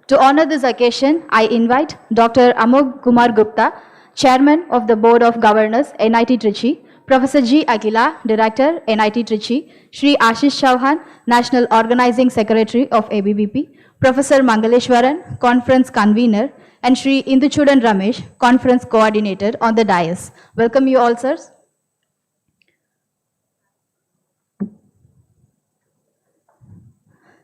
To honor this occasion, I invite Dr. Amog Kumar Gupta, Chairman of the Board of Governors, NIT Trichy, Professor G. Akila, Director, NIT Trichy, Shri Ashish Chauhan, National Organizing Secretary of ABVP, Professor Mangaleshwaran, Conference Convener, and Shri Induchudan Ramesh, Conference Coordinator on the dais. Welcome you all, sirs.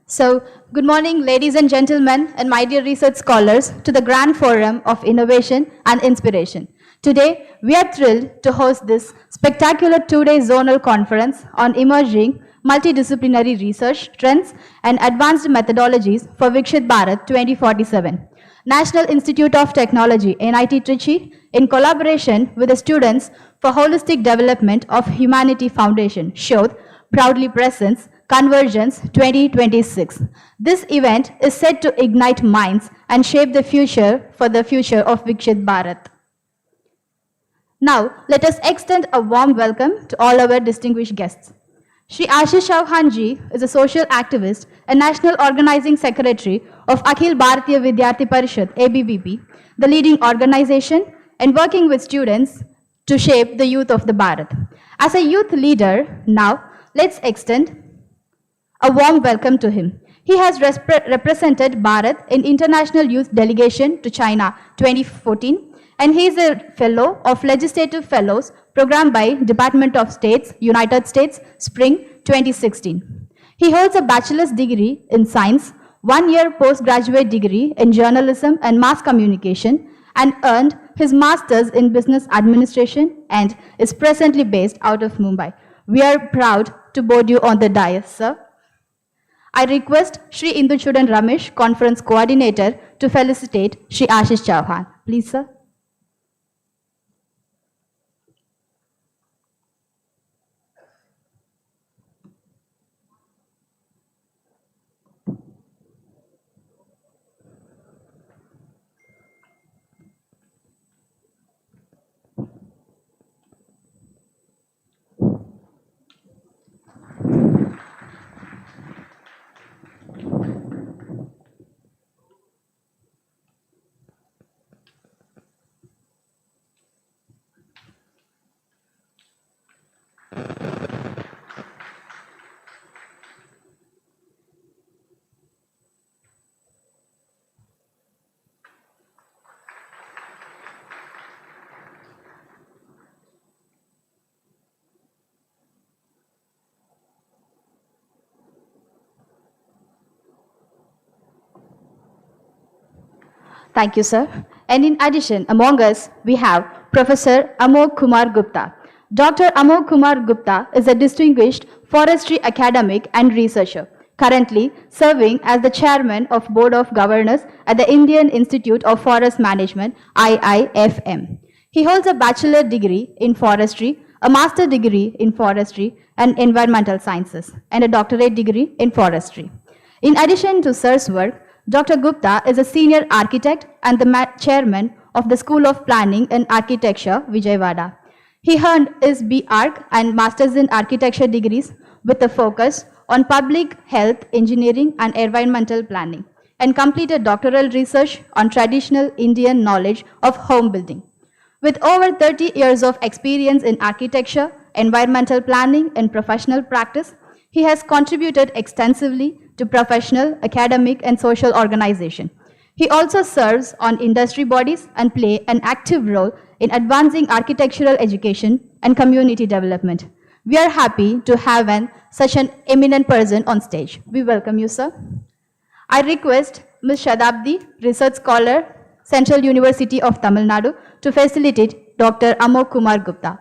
So, good morning, ladies and gentlemen, and my dear research scholars, to the Grand Forum of Innovation and Inspiration. Today, we are thrilled to host this spectacular two-day zonal conference on emerging multidisciplinary research trends and advanced methodologies for Viksit Bharat 2047. National Institute of Technology, NIT Trichy, in collaboration with the Students for Holistic Development of Humanity Foundation, SHoDH, proudly presents Convergence 2026. This event is set to ignite minds and shape the future for the future of Viksit Bharat. Now, let us extend a warm welcome to all our distinguished guests. Shri Ashish Chauhan ji is a social activist and National Organizing Secretary of Akhil Bharatiya Vidyarthi Parishad, ABVP, the leading organization and working with students to shape the youth of the Bharat. As a youth leader, now let's extend a warm welcome to him. He has represented Bharat in International Youth Delegation to China 2014, and he is a fellow of Legislative Fellows program by Department of States, United States, Spring 2016. He holds a bachelor's degree in science, 1-year postgraduate degree in journalism and mass communication, and earned his master's in business administration and is presently based out of Mumbai. We are proud to board you on the dais, sir. I request Shri Induchudan Ramesh, Conference Coordinator, to felicitate Shri Ashish Chauhan. Please, sir. Thank you, sir. And in addition, among us, we have Professor Amog Kumar Gupta. Dr. Amog Kumar Gupta is a distinguished forestry academic and researcher, currently serving as the chairman of Board of Governors at the Indian Institute of Forest Management, IIFM. He holds a bachelor degree in forestry, a master degree in forestry and environmental sciences, and a doctorate degree in forestry. In addition to sir's work, Dr. Gupta is a senior architect and the chairman of the School of Planning and Architecture, Vijayawada. He earned his B.Arch and Masters in Architecture degrees with a focus on public health, engineering and environmental planning, and completed doctoral research on traditional Indian knowledge of home building. With over 30 years of experience in architecture, environmental planning and professional practice, he has contributed extensively to professional, academic, and social organization. He also serves on industry bodies and plays an active role in advancing architectural education and community development. We are happy to have such an eminent person on stage. We welcome you, sir. I request Ms. Shadabdi, research scholar, Central University of Tamil Nadu, to facilitate Dr. Amog Kumar Gupta.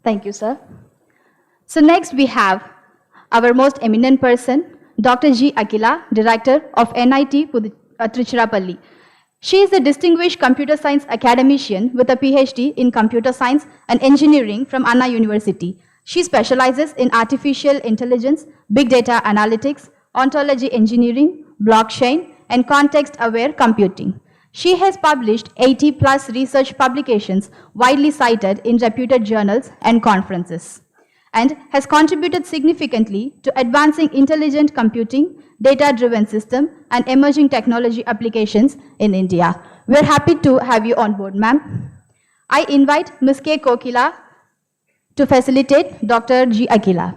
Thank you, sir. So next we have our most eminent person, Dr. G. Akila, Director of NIT Tiruchirappalli. She is a distinguished computer science academician with a PhD in computer science and engineering from Anna University. She specializes in artificial intelligence, big data analytics, ontology engineering, blockchain, and context-aware computing. She has published 80+ research publications widely cited in reputed journals and conferences, and has contributed significantly to advancing intelligent computing, data-driven system, and emerging technology applications in India. We're happy to have you on board, ma'am. I invite Ms. K. Kokila to facilitate Dr. G. Akila.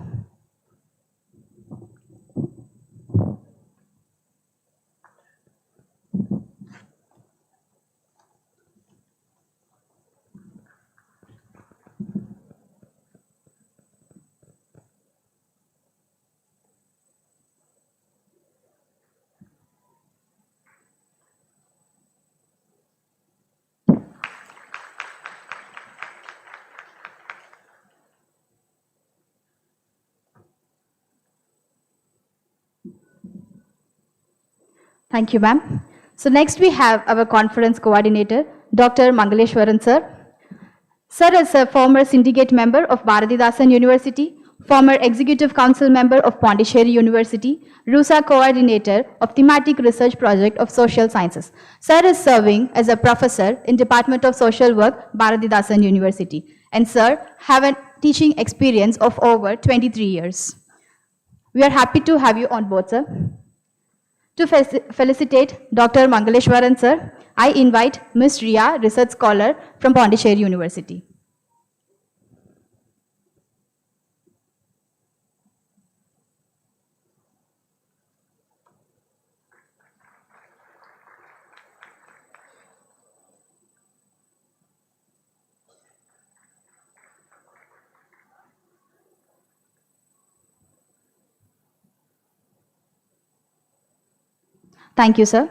Thank you, ma'am. So next we have our conference coordinator, Dr. Mangaleshwaran sir. Sir is a former syndicate member of Bharatidasan University, former executive council member of Pondicherry University, RUSA coordinator of thematic research project of social sciences. Sir is serving as a professor in Department of Social Work, Bharatidasan University. And sir have a teaching experience of over 23 years. We are happy to have you on board, sir. To felicitate Dr. Mangaleshwaran sir, I invite Ms. Riya, research scholar from Pondicherry University. Thank you, sir.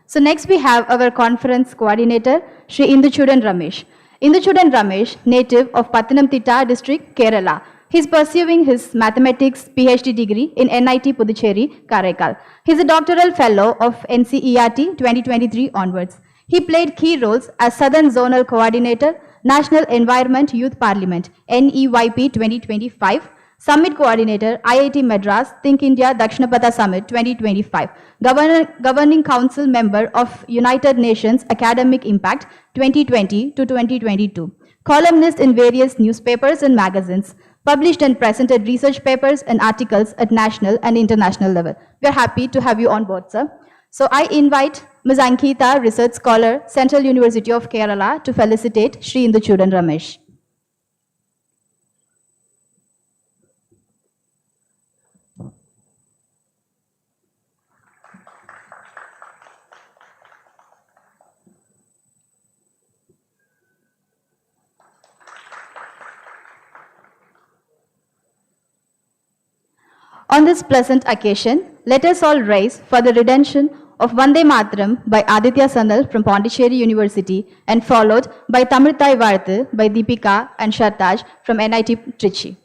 So next we have our conference coordinator, Shri Induchudan Ramesh. Induchudan Ramesh, native of Pathanamthitta district, Kerala. He is pursuing his mathematics PhD degree in NIT Puducherry, Karaikal. He is a doctoral fellow of NCERT 2023 onwards. He played key roles as Southern Zonal Coordinator, National Environment Youth Parliament, NEYP 2025, Summit Coordinator, IIT Madras, Think India Dakshinapatha Summit 2025, Governing Council Member of United Nations Academic Impact 2020 to 2022, columnist in various newspapers and magazines, published and presented research papers and articles at national and international level. We are happy to have you on board, sir. So I invite Ms. Ankita, research scholar, Central University of Kerala, to felicitate Shri Induchudan Ramesh. On this pleasant occasion, let us all rise for the redemption of Vande Mataram by Aditya Sanal from Pondicherry University and followed by Tamilthai Varthu by Deepika and SHoDH from NIT Trichy.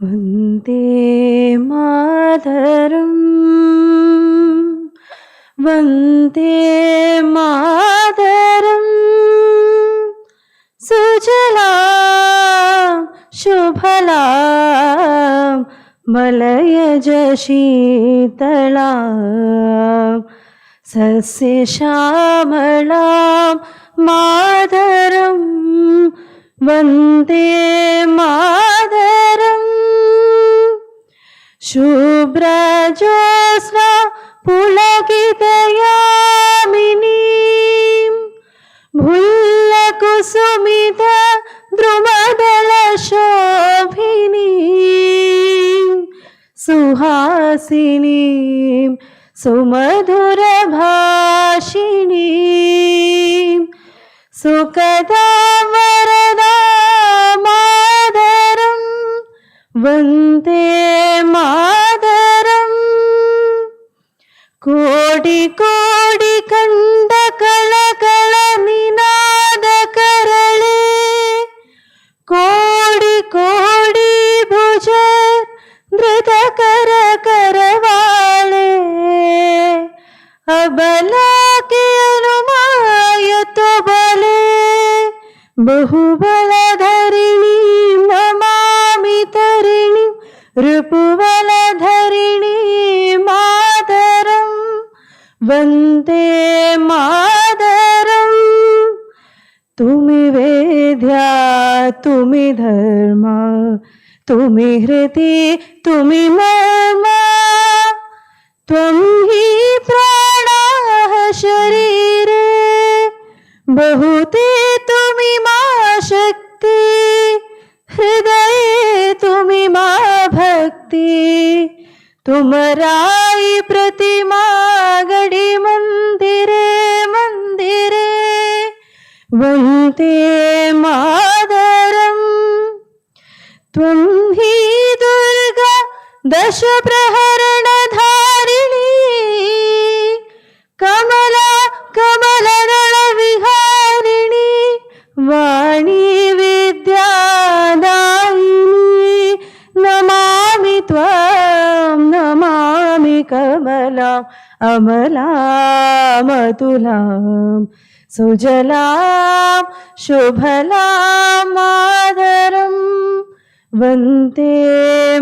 Vande Mataram, Vande Mataram, Sujalam, Shubhalam, Malayaja Sheetalam, Sasyashamalam, Mataram, Vande Mataram, Shubhra Josna Pulakitayaminim, Bhulla Kusumita Drumadala Shobhinim, Suhasinim, Sumadhura Bhashinim, Sukada Varada Madaram, Vande Mataram, ಕೋಡಿ ಕೋಡಿ ಕಂಡ ಕಳಕಳ ನಿನಾದ ಕರಳೆ ಕೋಡಿ ಕೋಡಿ ಭುಜ ಧೃತ ಕರ ಕರವಾಳೆ ಅಬಲಾಕೆ ಅನುಮಾಯತು ಬಲೆ ಬಹುಬಲ ಧರಿಣಿ ನಮಾಮಿ ತರಿಣಿ ಋಪುಬಲ ಧರಿಣಿ ಮಾತರಂ ವಂದೇ ಮಾತರಂ ತುಮಿ ವೇದ್ಯಾ ತುಮಿ ಧರ್ಮ ತುಮಿ ಹೃತಿ ತುಮಿ ಮರ್ಮ ತ್ವಂ ಹಿ ಪ್ರಾಣಃ ಶರೀರೆ ಬಹುತೆ ತುಮಿ ಮಾ ಶಕ್ತಿ ಹೃದಯೇ ತುಮಿ ಮಾ ಭಕ್ತಿ ತುಮರಾಯಿ ಪ್ರತಿಮಾ ಗಡಿ ಮಂದಿರೆ ಮಂದಿರೆ ವಂದೇ ಮಾತರಂ ತ್ವಂ ಹಿ ದುರ್ಗಾ ದಶ ಪ್ರಹರಣ ಧಾರಿಣಿ ಕಮಲ ಕಮಲದಳ ವಿಹಾರಿಣಿ ವಾಣಿ ವಿದ್ಯಾದಾಯಿನಿ ನಮಾಮಿ ತ್ವಾಂ ನಮಾಮಿ ಕಮಲಾಂ ಅಮಲಾಂ ಅತುಲಾಂ ಸುಜಲಾಂ ಶುಭಲಾಂ ಮಾತರಂ ವಂದೇ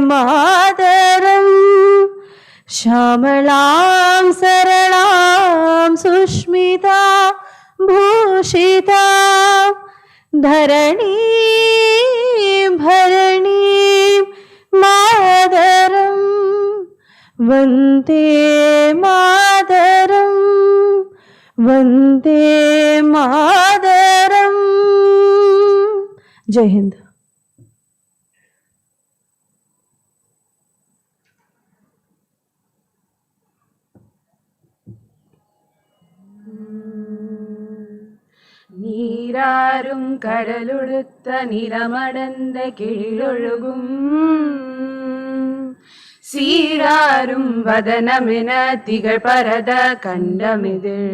ಮಾತರಂ ಶ್ಯಾಮಳಾಂ ಸರಳಾಂ ಸುಷ್ಮಿತಾಂ ಭೂಷಿತಾಂ ಧರಣೀಂ ಭರಣೀಂ ಮಾತರಂ ವಂದೇ ಮಾತರಂ ವಂದೇ ಮಾತರಂ. ಜೈ ಹಿಂದ್. நீராறும் கடலுடுத்த நிலமடந்த கிழிலொழுகும் சீராறும் வதனமென திகழ் பரத கண்டமிதில்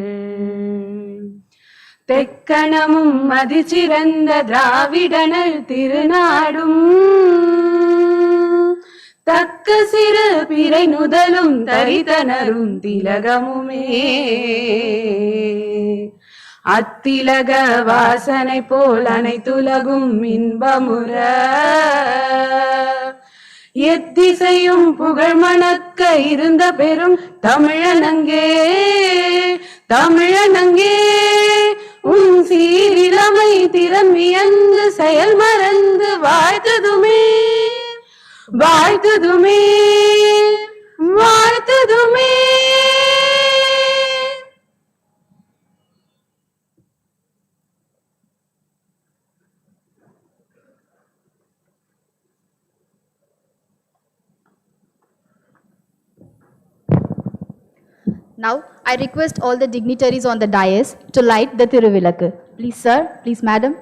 தெக்கணமும் மதிசிறந்த திராவிடனல் திருநாடும் தக்க சிறு பிறை நுதலும் தரிதனரும் திலகமுமே அத்திலக வாசனை போல் அனைத்துலகும் இன்பமுற எத்திசையும் புகழ் மணக்க இருந்த பெரும் தமிழனங்கே தமிழனங்கே உன் சீரிழமை திறன் வியந்து செயல் மறந்து வாழ்த்ததுமே வாழ்த்ததுமே வாழ்த்ததுமே. Now, I request all the dignitaries on the dais to light the Thiruvilakku. Please, sir. Please, madam.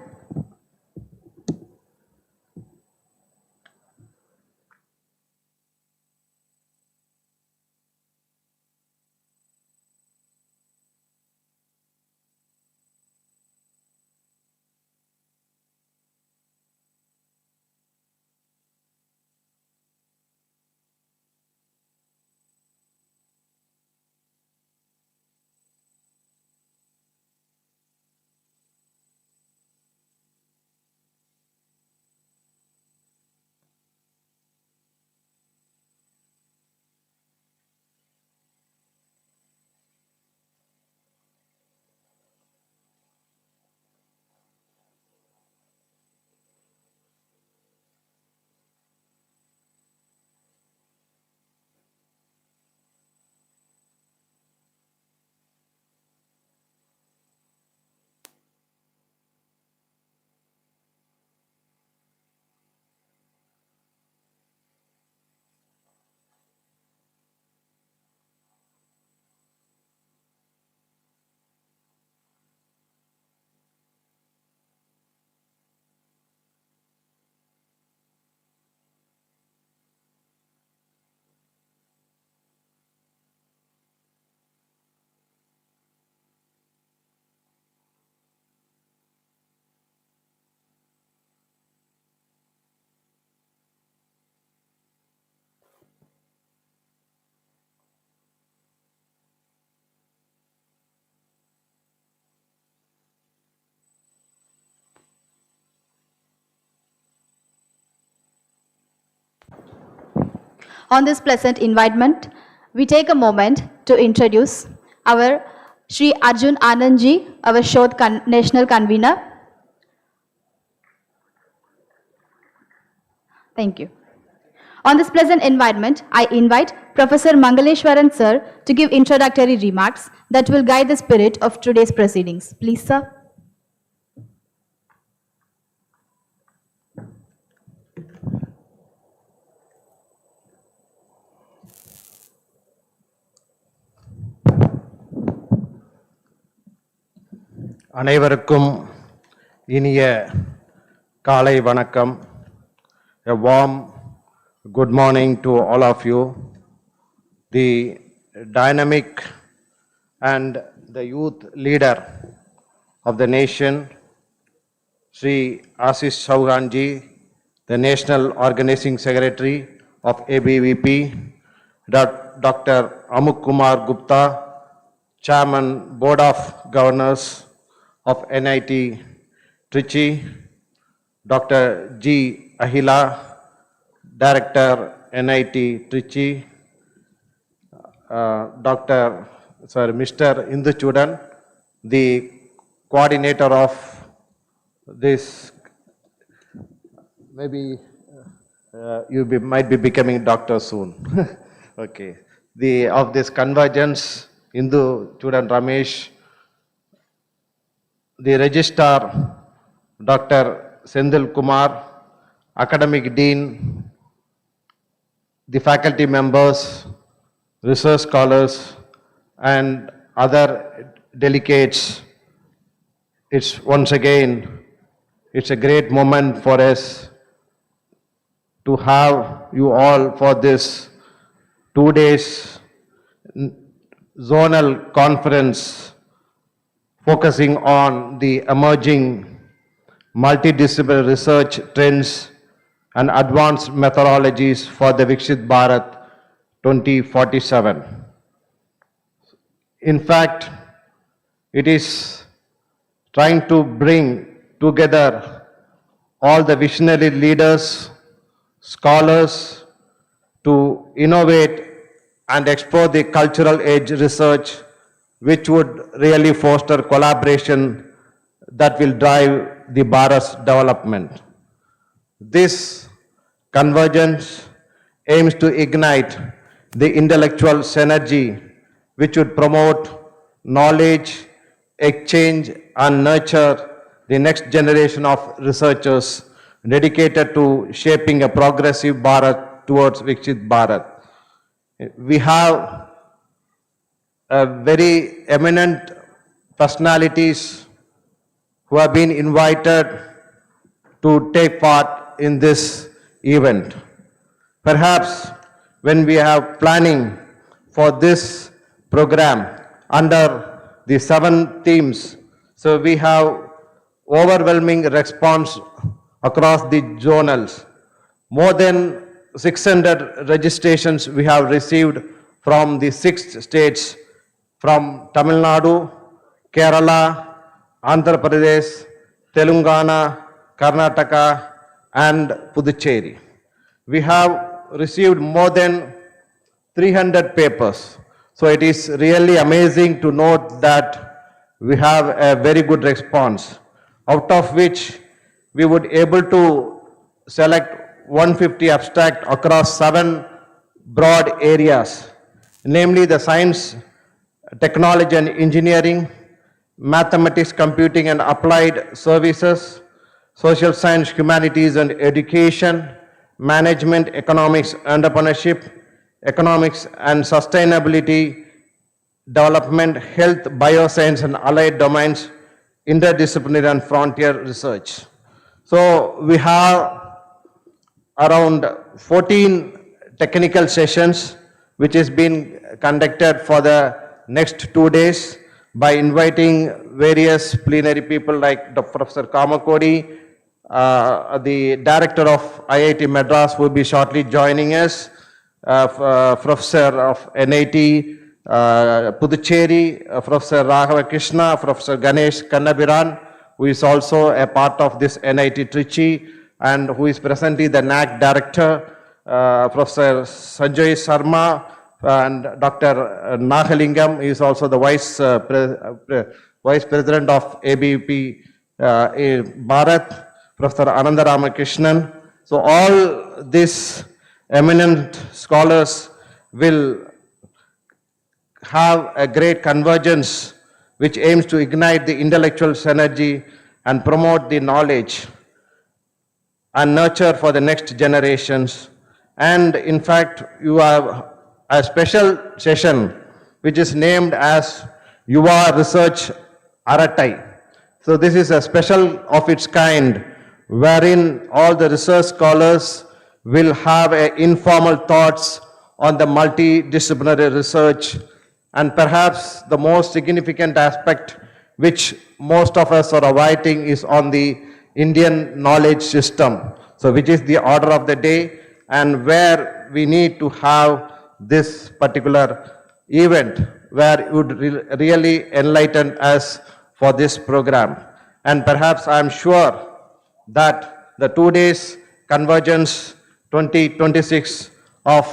On this pleasant invitement, we take a moment to introduce our Shri Arjun Anandji, our SHoDH National Convener. Thank you. On this pleasant environment, I invite Professor Mangaleshwaran sir to give introductory remarks that will guide the spirit of today's proceedings. Please, sir. அனைவருக்கும் இனிய காலை வணக்கம். A warm good morning to all of you. The dynamic and the youth leader of the nation, Sri Ashish Chauhanji, the National Organizing Secretary of ABVP, Dr. Amuk Kumar Gupta, Chairman, Board of Governors of NIT Trichy, Dr. G. Ahila, Director, NIT Trichy, Mr. Induchudan, the coordinator of this, maybe might be becoming doctor soon. Okay. Of this Convergence, Induchudan Ramesh, the registrar, Dr. Sendil Kumar, academic dean, the faculty members, research scholars, and other delegates. Once again, it's a great moment for us to have you all for this 2 days zonal conference focusing on the emerging multidisciplinary research trends and advanced methodologies for the Viksit Bharat 2047. In fact, it is trying to bring together all the visionary leaders, scholars to innovate and explore the cultural age research which would really foster collaboration that will drive the Bharat's development. This convergence aims to ignite the intellectual synergy which would promote knowledge, exchange, and nurture the next generation of researchers dedicated to shaping a progressive Bharat towards Viksit Bharat. We have very eminent personalities who have been invited to take part in this event. Perhaps when we have planning for this program under the 7 themes, so we have overwhelming response across the zonals. More than 600 registrations we have received from the 6 states, from Tamil Nadu, Kerala, Andhra Pradesh, Telangana, Karnataka, and Puducherry. We have received more than 300 papers. So it is really amazing to note that we have a very good response, out of which we would able to select 150 abstract across 7 broad areas, namely the science, technology and engineering, mathematics, computing and applied services, social science, humanities and education, management, economics, entrepreneurship, economics and sustainability, development, health, bioscience and allied domains, interdisciplinary and frontier research. So we have around 14 technical sessions which is being conducted for the next 2 days by inviting various plenary people like Professor Kamakoti, the director of IIT Madras will be shortly joining us, Professor of NIT Puducherry, Professor Raghava Krishna, Professor Ganesh Kannabiran, who is also a part of this NIT Trichy and who is presently the NAC director, Professor Sanjay Sharma and Dr. Nagalingam is also the Vice President of ABP in Bharat, Professor Ananda Ramakrishnan. So all these eminent scholars will have a great convergence which aims to ignite the intellectual synergy and promote the knowledge and nurture for the next generations. And in fact, you have a special session which is named as Yuva Research Aratai. So this is a special of its kind wherein all the research scholars will have informal thoughts on the multidisciplinary research, and perhaps the most significant aspect which most of us are awaiting is on the Indian knowledge system. So which is the order of the day and where we need to have this particular event where it would really enlighten us for this program. And perhaps I am sure that the 2 days Convergence 2026 of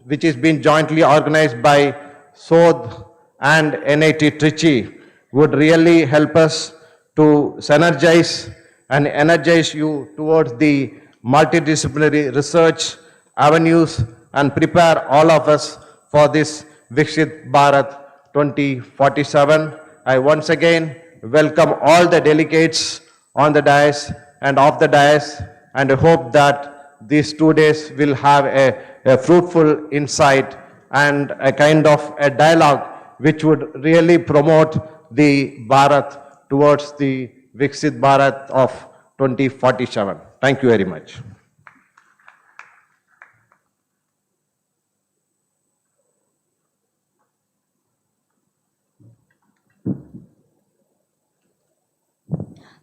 which is being jointly organized by SHoDH and NIT Trichy would really help us to synergize and energize you towards the multidisciplinary research avenues and prepare all of us for this Viksit Bharat 2047. I once again welcome all the delegates on the dais and off the dais, and I hope that these 2 days will have a fruitful insight and a kind of a dialogue which would really promote the Bharat towards the Viksit Bharat of 2047. Thank you very much.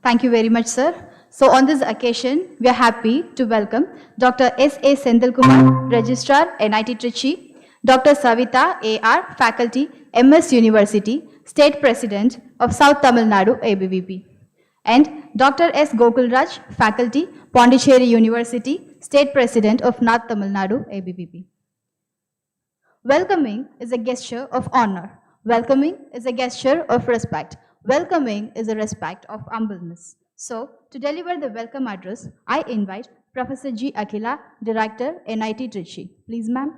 Thank you very much, sir. So on this occasion, we are happy to welcome Dr. S.A. Senthilkumar, Registrar, NIT Trichy, Dr. Savita A.R., Faculty, MS University, State President of South Tamil Nadu, ABVP, and Dr. S. Gokulraj, Faculty, Pondicherry University, State President of North Tamil Nadu, ABVP. Welcoming is a gesture of honor. Welcoming is a gesture of respect. Welcoming is a respect of humbleness. So, to deliver the welcome address, I invite Professor G. Akhila, Director, NIT Trichy. Please, ma'am.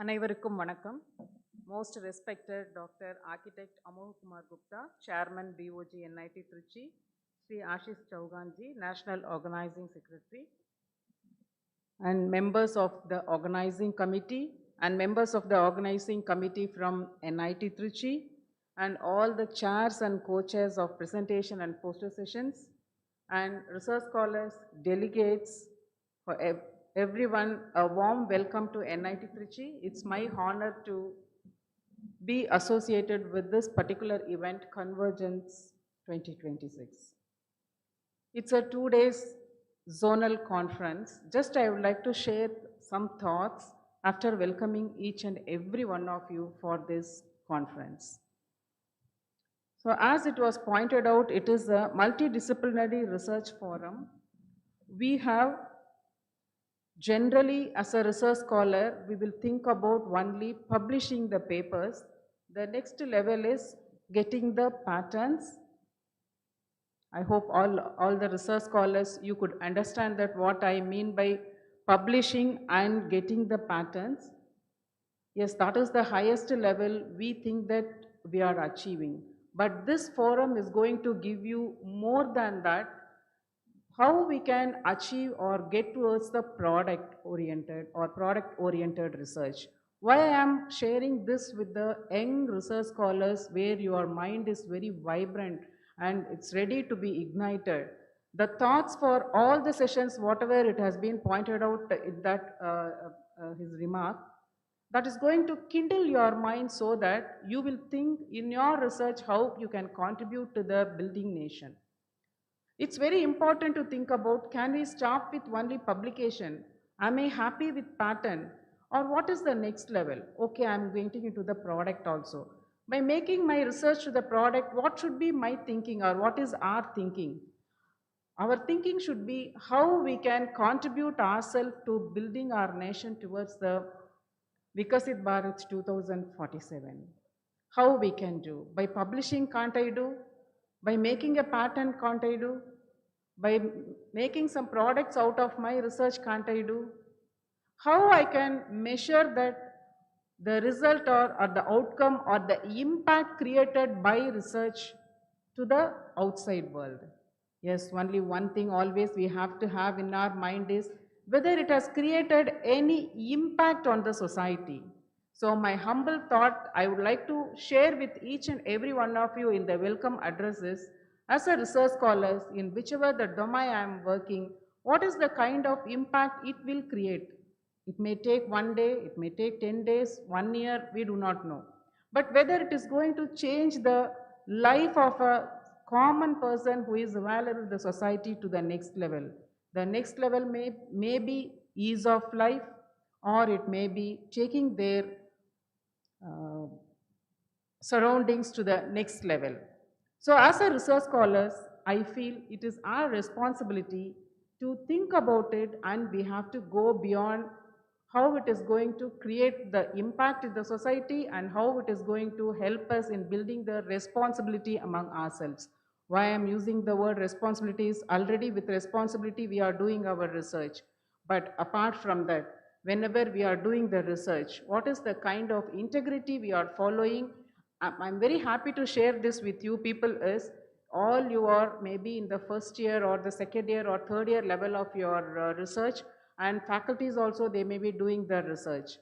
அனைவருக்கும் வணக்கம். Most respected Dr. Architect Amol Kumar Gupta, Chairman BOG NIT Trichy, Sri Ashish Chauganji, National Organizing Secretary, and members of the organizing committee and members of the organizing committee from NIT Trichy, and all the chairs and co-chairs of presentation and poster sessions, and research scholars, delegates, for everyone, a warm welcome to NIT Trichy. It's my honor to be associated with this particular event, Convergence 2026. It's a 2 days zonal conference. Just I would like to share some thoughts after welcoming each and every one of you for this conference. So as it was pointed out, it is a multidisciplinary research forum. We have generally, as a research scholar, we will think about only publishing the papers. The next level is getting the patents. I hope all the research scholars, you could understand that what I mean by publishing and getting the patents. Yes, that is the highest level we think that we are achieving. But this forum is going to give you more than that, how we can achieve or get towards the product-oriented or product-oriented research. Why I am sharing this with the young research scholars where your mind is very vibrant and it's ready to be ignited. The thoughts for all the sessions, whatever it has been pointed out in that his remark, that is going to kindle your mind so that you will think in your research how you can contribute to the building nation. It's very important to think about, can we start with only publication? Am I happy with pattern? Or what is the next level? Okay, I'm going into the product also. By making my research to the product, what should be my thinking or what is our thinking? Our thinking should be how we can contribute ourselves to building our nation towards the Vikasit Bharat 2047. How we can do? By publishing, can't I do? By making a patent, can't I do? By making some products out of my research, can't I do? How I can measure that the result or the outcome or the impact created by research to the outside world. Yes, only one thing always we have to have in our mind is whether it has created any impact on the society. So my humble thought I would like to share with each and every one of you in the welcome addresses as a research scholars in whichever the domain I am working, what is the kind of impact it will create. It may take 1 day, it may take 10 days, 1 year, we do not know. But whether it is going to change the life of a common person who is available in the society to the next level. The next level may be ease of life, or it may be taking their surroundings to the next level. So as a research scholars, I feel it is our responsibility to think about it, and we have to go beyond how it is going to create the impact in the society and how it is going to help us in building the responsibility among ourselves. Why I am using the word responsibility is already with responsibility we are doing our research. But apart from that, whenever we are doing the research, what is the kind of integrity we are following? I'm very happy to share this with you people is all you are maybe in the first year or the second year or third year level of your research, and faculties also they may be doing the research.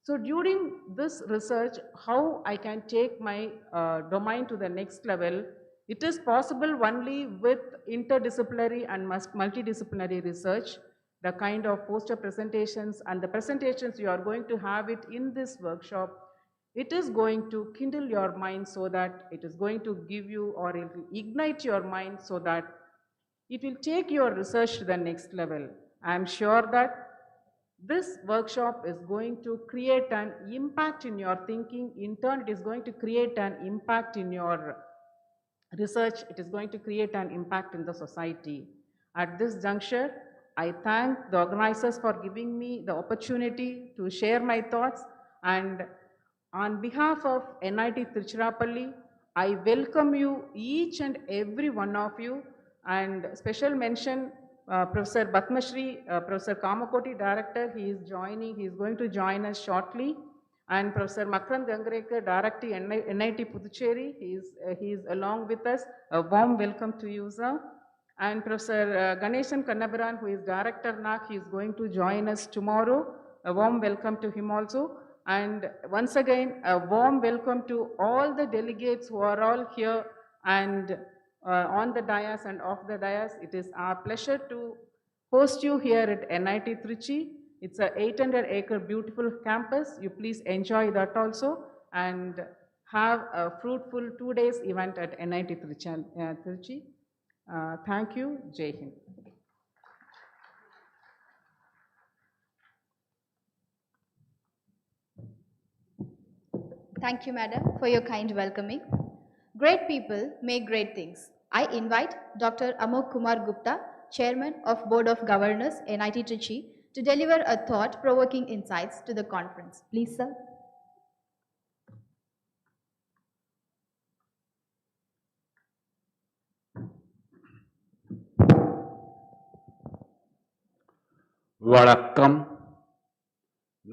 So during this research, how I can take my domain to the next level, it is possible only with interdisciplinary and multidisciplinary research, the kind of poster presentations and the presentations you are going to have it in this workshop. It is going to kindle your mind so that it is going to give you or it will ignite your mind so that it will take your research to the next level. I am sure that this workshop is going to create an impact in your thinking. In turn, it is going to create an impact in your research. It is going to create an impact in the society. At this juncture, I thank the organizers for giving me the opportunity to share my thoughts, and on behalf of NIT Tiruchirappalli, I welcome you, each and every one of you, and special mention Professor Batmashri, Professor Kamakoti, Director, he is going to join us shortly, and Professor Makran Gangrekar, Director, NIT Puducherry, he is along with us. A warm welcome to you, sir. And Professor Ganeshan Kannabaran, who is Director NAC, he is going to join us tomorrow. A warm welcome to him also. And once again, a warm welcome to all the delegates who are all here and on the dais and off the dais. It is our pleasure to host you here at NIT Trichy. It's a 800-acre beautiful campus. You please enjoy that also and have a fruitful 2 days event at NIT Trichy. Thank you. Jai Hind. Thank you, madam, for your kind welcoming. Great people make great things. I invite Dr. Amok Kumar Gupta, Chairman of Board of Governors, NIT Trichy, to deliver a thought-provoking insights to the conference. Please, sir. वणक्कम,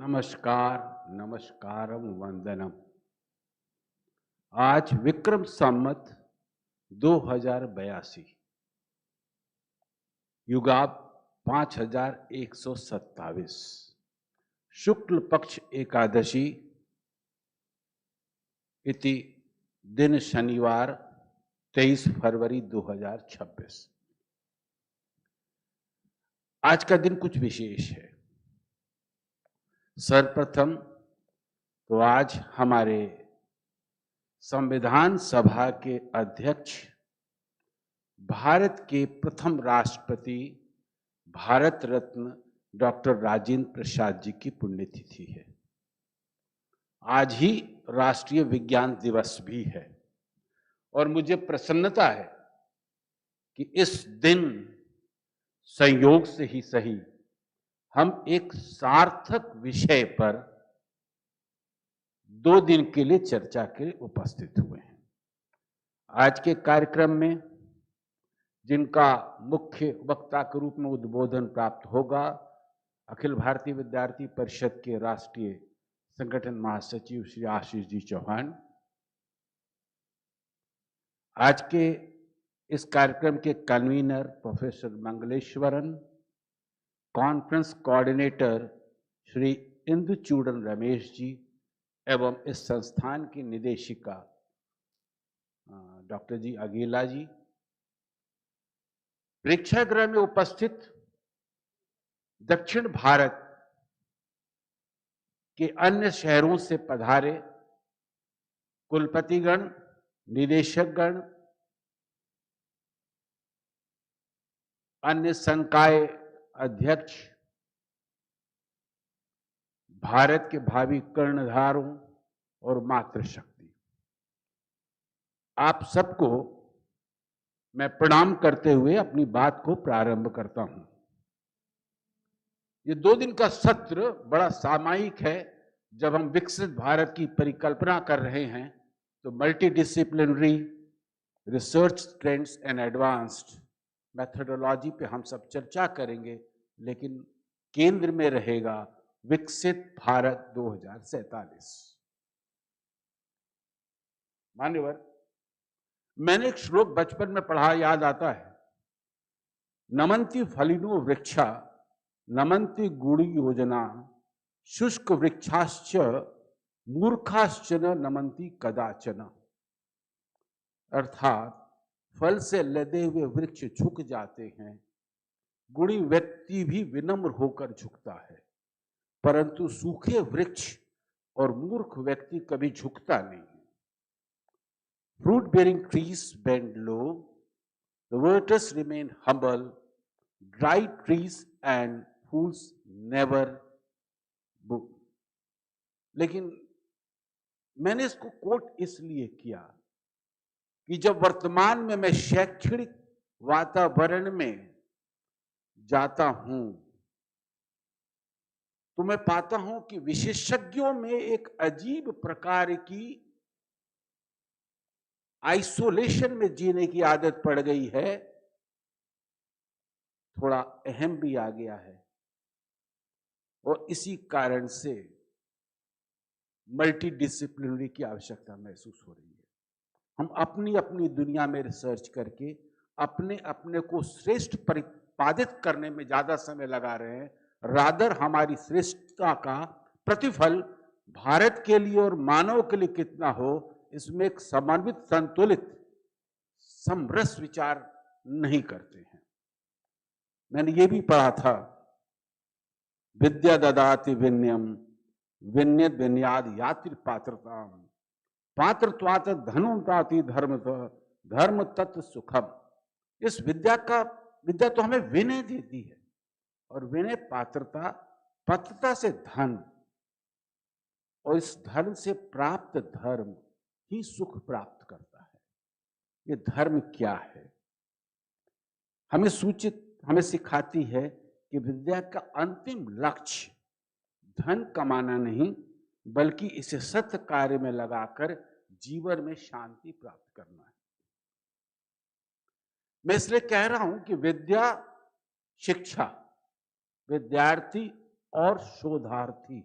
नमस्कार, नमस्कारम, वंदनम। आज विक्रम संवत 2082, युगाब 5127, शुक्ल पक्ष एकादशी इति दिन शनिवार 23 फरवरी 2026। आज का दिन कुछ विशेष है। सर्वप्रथम तो आज हमारे संविधान सभा के अध्यक्ष, भारत के प्रथम राष्ट्रपति, भारत रत्न डॉक्टर राजेंद्र प्रसाद जी की पुण्यतिथि है। आज ही राष्ट्रीय विज्ञान दिवस भी है और मुझे प्रसन्नता है कि इस दिन संयोग से ही सही हम एक सार्थक विषय पर 2 दिन के लिए चर्चा के लिए उपस्थित हुए हैं। आज के कार्यक्रम में जिनका मुख्य वक्ता के रूप में उद्बोधन प्राप्त होगा, अखिल भारतीय विद्यार्थी परिषद के राष्ट्रीय संगठन महासचिव श्री आशीष जी चौहान, आज के इस कार्यक्रम के convener professor Mangaleshwaran, conference coordinator Shri Induchudan Ramesh ji एवं इस संस्थान की निदेशिका डॉक्टर जी अगेला जी, प्रेक्षागृह में उपस्थित दक्षिण भारत के अन्य शहरों से पधारे कुलपतिगण, निदेशकगण, अन्य संकाय अध्यक्ष, भारत के भावी कर्णधारों और मातृशक्ति, आप सबको मैं प्रणाम करते हुए अपनी बात को प्रारंभ करता हूं। ये 2 दिन का सत्र बड़ा सामायिक है। जब हम विकसित भारत की परिकल्पना कर रहे हैं तो multidisciplinary research trends and advanced methodology पे हम सब चर्चा करेंगे, लेकिन केंद्र में रहेगा विकसित भारत 2047। मान्यवर, मैंने एक श्लोक बचपन में पढ़ा, याद आता है, नमन्ति फलिनो वृक्षा नमन्ति गुणी योजना शुष्क वृक्षाश्च मूर्खाश्चन नमन्ति कदाचन। अर्थात फल से लदे हुए वृक्ष झुक जाते हैं, गुणी व्यक्ति भी विनम्र होकर झुकता है, परंतु सूखे वृक्ष और मूर्ख व्यक्ति कभी झुकता नहीं है। Fruit bearing trees bend low, the virtuous remain humble, dry trees and fools never bow. लेकिन मैंने इसको कोट इसलिए किया कि जब वर्तमान में मैं शैक्षणिक वातावरण में जाता हूं तो मैं पाता हूं कि विशेषज्ञों में एक अजीब प्रकार की आइसोलेशन में जीने की आदत पड़ गई है, थोड़ा अहम भी आ गया है, और इसी कारण से मल्टी डिसिप्लिनरी की आवश्यकता महसूस हो रही है। हम अपनी अपनी दुनिया में रिसर्च करके अपने अपने को श्रेष्ठ प्रतिपादित करने में ज्यादा समय लगा रहे हैं, रादर हमारी श्रेष्ठता का प्रतिफल भारत के लिए और मानव के लिए कितना हो, इसमें एक समन्वित संतुलित समरस विचार नहीं करते हैं। मैंने ये भी पढ़ा था, विद्या ददाति विनयम विनयत विनयाद यात्री पात्रता पात्रत्वात धनुम ताति धर्म धर्म तत्व सुखम। इस विद्या तो हमें विनय देती है, और विनय पात्रता, पात्रता से धन, और इस धन से प्राप्त धर्म ही सुख प्राप्त करता है। ये धर्म क्या है? हमें सिखाती है कि विद्या का अंतिम लक्ष्य धन कमाना नहीं, बल्कि इसे सत्य कार्य में लगाकर जीवन में शांति प्राप्त करना है। मैं इसलिए कह रहा हूं कि विद्या, शिक्षा, विद्यार्थी और शोधार्थी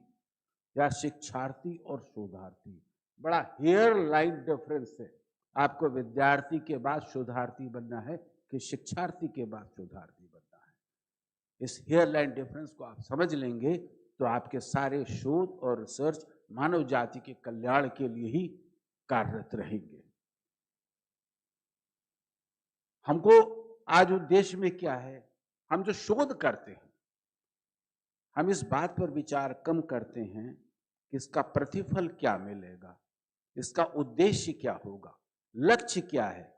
या शिक्षार्थी और शोधार्थी, बड़ा हेयर लाइन डिफरेंस है। आपको विद्यार्थी के बाद शोधार्थी बनना है कि शिक्षार्थी के बाद शोधार्थी बनना है। इस हेयर लाइन डिफरेंस को आप समझ लेंगे तो आपके सारे शोध और रिसर्च मानव जाति के कल्याण के लिए ही कार्यरत रहेंगे। हमको आज उद्देश्य में क्या है? हम जो शोध करते हैं, हम इस बात पर विचार कम करते हैं कि इसका प्रतिफल क्या मिलेगा, इसका उद्देश्य क्या होगा, लक्ष्य क्या है।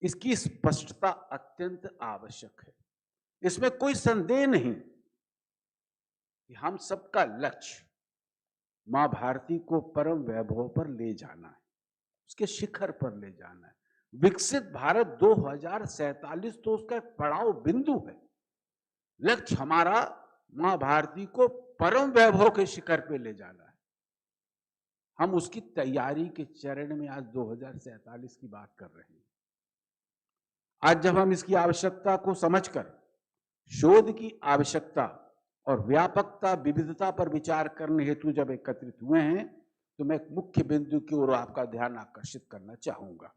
इसकी स्पष्टता अत्यंत आवश्यक है। इसमें कोई संदेह नहीं कि हम सबका लक्ष्य माँ भारती को परम वैभव पर ले जाना है, उसके शिखर पर ले जाना है। विकसित भारत 2047 तो उसका एक पड़ाव बिंदु है। लक्ष्य हमारा माँ भारती को परम वैभव के शिखर पे ले जाना है। हम उसकी तैयारी के चरण में आज 2047 की बात कर रहे हैं। आज जब हम इसकी आवश्यकता को समझकर शोध की आवश्यकता और व्यापकता विविधता पर विचार करने हेतु जब एकत्रित हुए हैं, तो मैं एक मुख्य बिंदु की ओर आपका ध्यान आकर्षित करना चाहूंगा।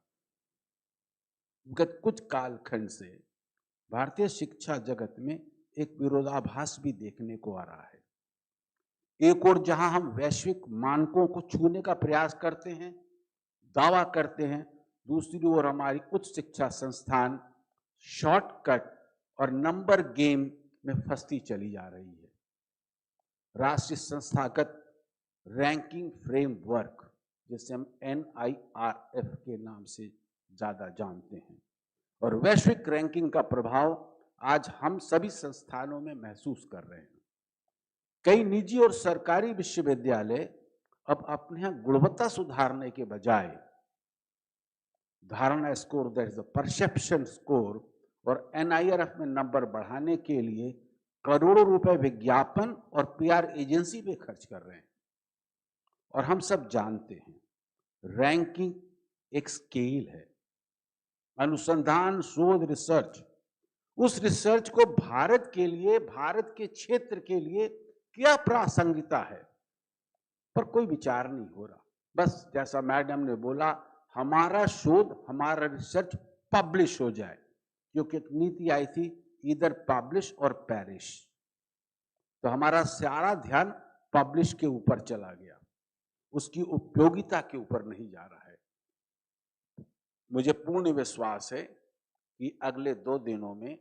गत कुछ कालखंड से भारतीय शिक्षा जगत में एक विरोधाभास भी देखने को आ रहा है। एक ओर जहां हम वैश्विक मानकों को छूने का प्रयास करते हैं, दावा करते हैं, दूसरी ओर हमारी उच्च शिक्षा संस्थान शॉर्टकट और नंबर गेम में फंसती चली जा रही है। राष्ट्रीय संस्थागत रैंकिंग फ्रेमवर्क, जिसे हम NIRF के नाम से ज्यादा जानते हैं, और वैश्विक रैंकिंग का प्रभाव आज हम सभी संस्थानों में महसूस कर रहे हैं। कई निजी और सरकारी विश्वविद्यालय अब अपने यहां गुणवत्ता सुधारने के बजाय धारणा score, that is the perception score, और NIRF में नंबर बढ़ाने के लिए करोड़ों रुपए विज्ञापन और PR एजेंसी पे खर्च कर रहे हैं। और हम सब जानते हैं, रैंकिंग एक स्केल है। अनुसंधान, शोध, रिसर्च, उस रिसर्च को भारत के लिए, भारत के क्षेत्र के लिए क्या प्रासंगिकता है, पर कोई विचार नहीं हो रहा। बस जैसा मैडम ने बोला, हमारा शोध, हमारा रिसर्च पब्लिश हो जाए, क्योंकि एक नीति आई थी, इधर पब्लिश और पेरिश। तो हमारा सारा ध्यान पब्लिश के ऊपर चला गया, उसकी उपयोगिता के ऊपर नहीं जा रहा है। मुझे पूर्ण विश्वास है कि अगले 2 दिनों में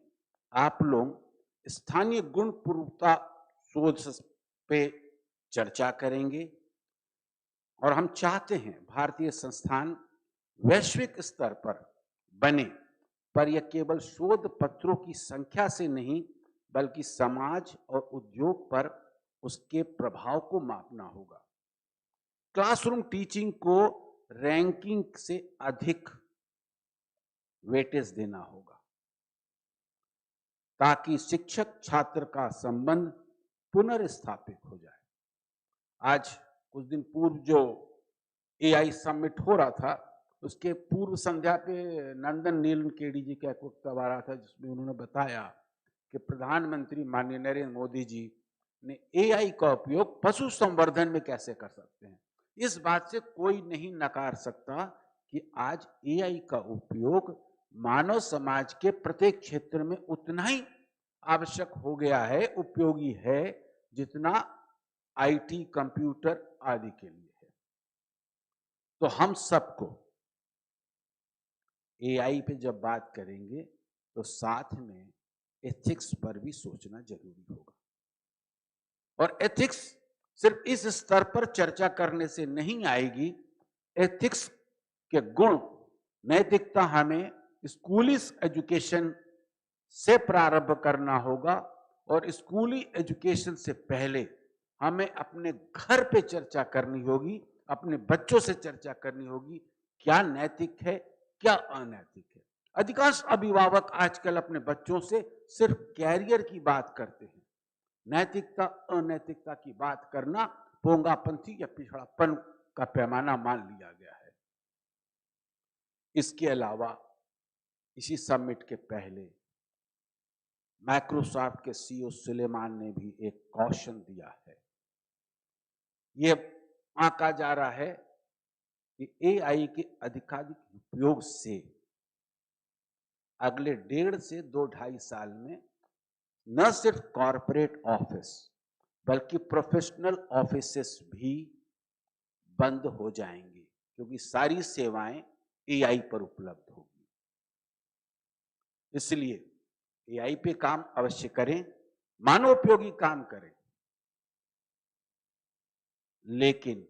आप लोग स्थानीय गुणपूर्वता शोध पे चर्चा करेंगे, और हम चाहते हैं भारतीय संस्थान वैश्विक स्तर पर बने, पर यह केवल शोध पत्रों की संख्या से नहीं, बल्कि समाज और उद्योग पर उसके प्रभाव को मापना होगा। क्लासरूम टीचिंग को रैंकिंग से अधिक वेटेज देना होगा, ताकि शिक्षक छात्र का संबंध पुनर्स्थापित हो जाए। आज कुछ दिन पूर्व जो AI समिट हो रहा था, उसके पूर्व संध्या पे नंदन नीलन केडी जी का एक वक्तव्य आ रहा था, जिसमें उन्होंने बताया कि प्रधानमंत्री माननीय नरेंद्र मोदी जी ने AI का उपयोग पशु संवर्धन में कैसे कर सकते हैं। इस बात से कोई नहीं नकार सकता कि आज AI का उपयोग मानव समाज के प्रत्येक क्षेत्र में उतना ही आवश्यक हो गया है, उपयोगी है, जितना IT, कंप्यूटर आदि के लिए है। तो हम सबको AI पे जब बात करेंगे, तो साथ में एथिक्स पर भी सोचना जरूरी होगा। और एथिक्स सिर्फ इस स्तर पर चर्चा करने से नहीं आएगी। एथिक्स के गुण, नैतिकता हमें स्कूली एजुकेशन से प्रारंभ करना होगा, और स्कूली एजुकेशन से पहले हमें अपने घर पे चर्चा करनी होगी, अपने बच्चों से चर्चा करनी होगी, क्या नैतिक है, क्या अनैतिक है। अधिकांश अभिभावक आजकल अपने बच्चों से सिर्फ कैरियर की बात करते हैं। नैतिकता, अनैतिकता की बात करना पोंगापंथी या पिछड़ापन का पैमाना मान लिया गया है। इसके अलावा इसी समिट के पहले माइक्रोसॉफ्ट के CEO सुलेमान ने भी एक कॉशन दिया है। यह आंका जा रहा है कि AI के अधिकाधिक उपयोग से अगले 1.5 से 2-2.5 साल में न सिर्फ कॉर्पोरेट ऑफिस, बल्कि प्रोफेशनल ऑफिसेस भी बंद हो जाएंगे, क्योंकि सारी सेवाएं AI पर उपलब्ध होगी। इसलिए AI पे काम अवश्य करें, मानवोपयोगी काम करें, लेकिन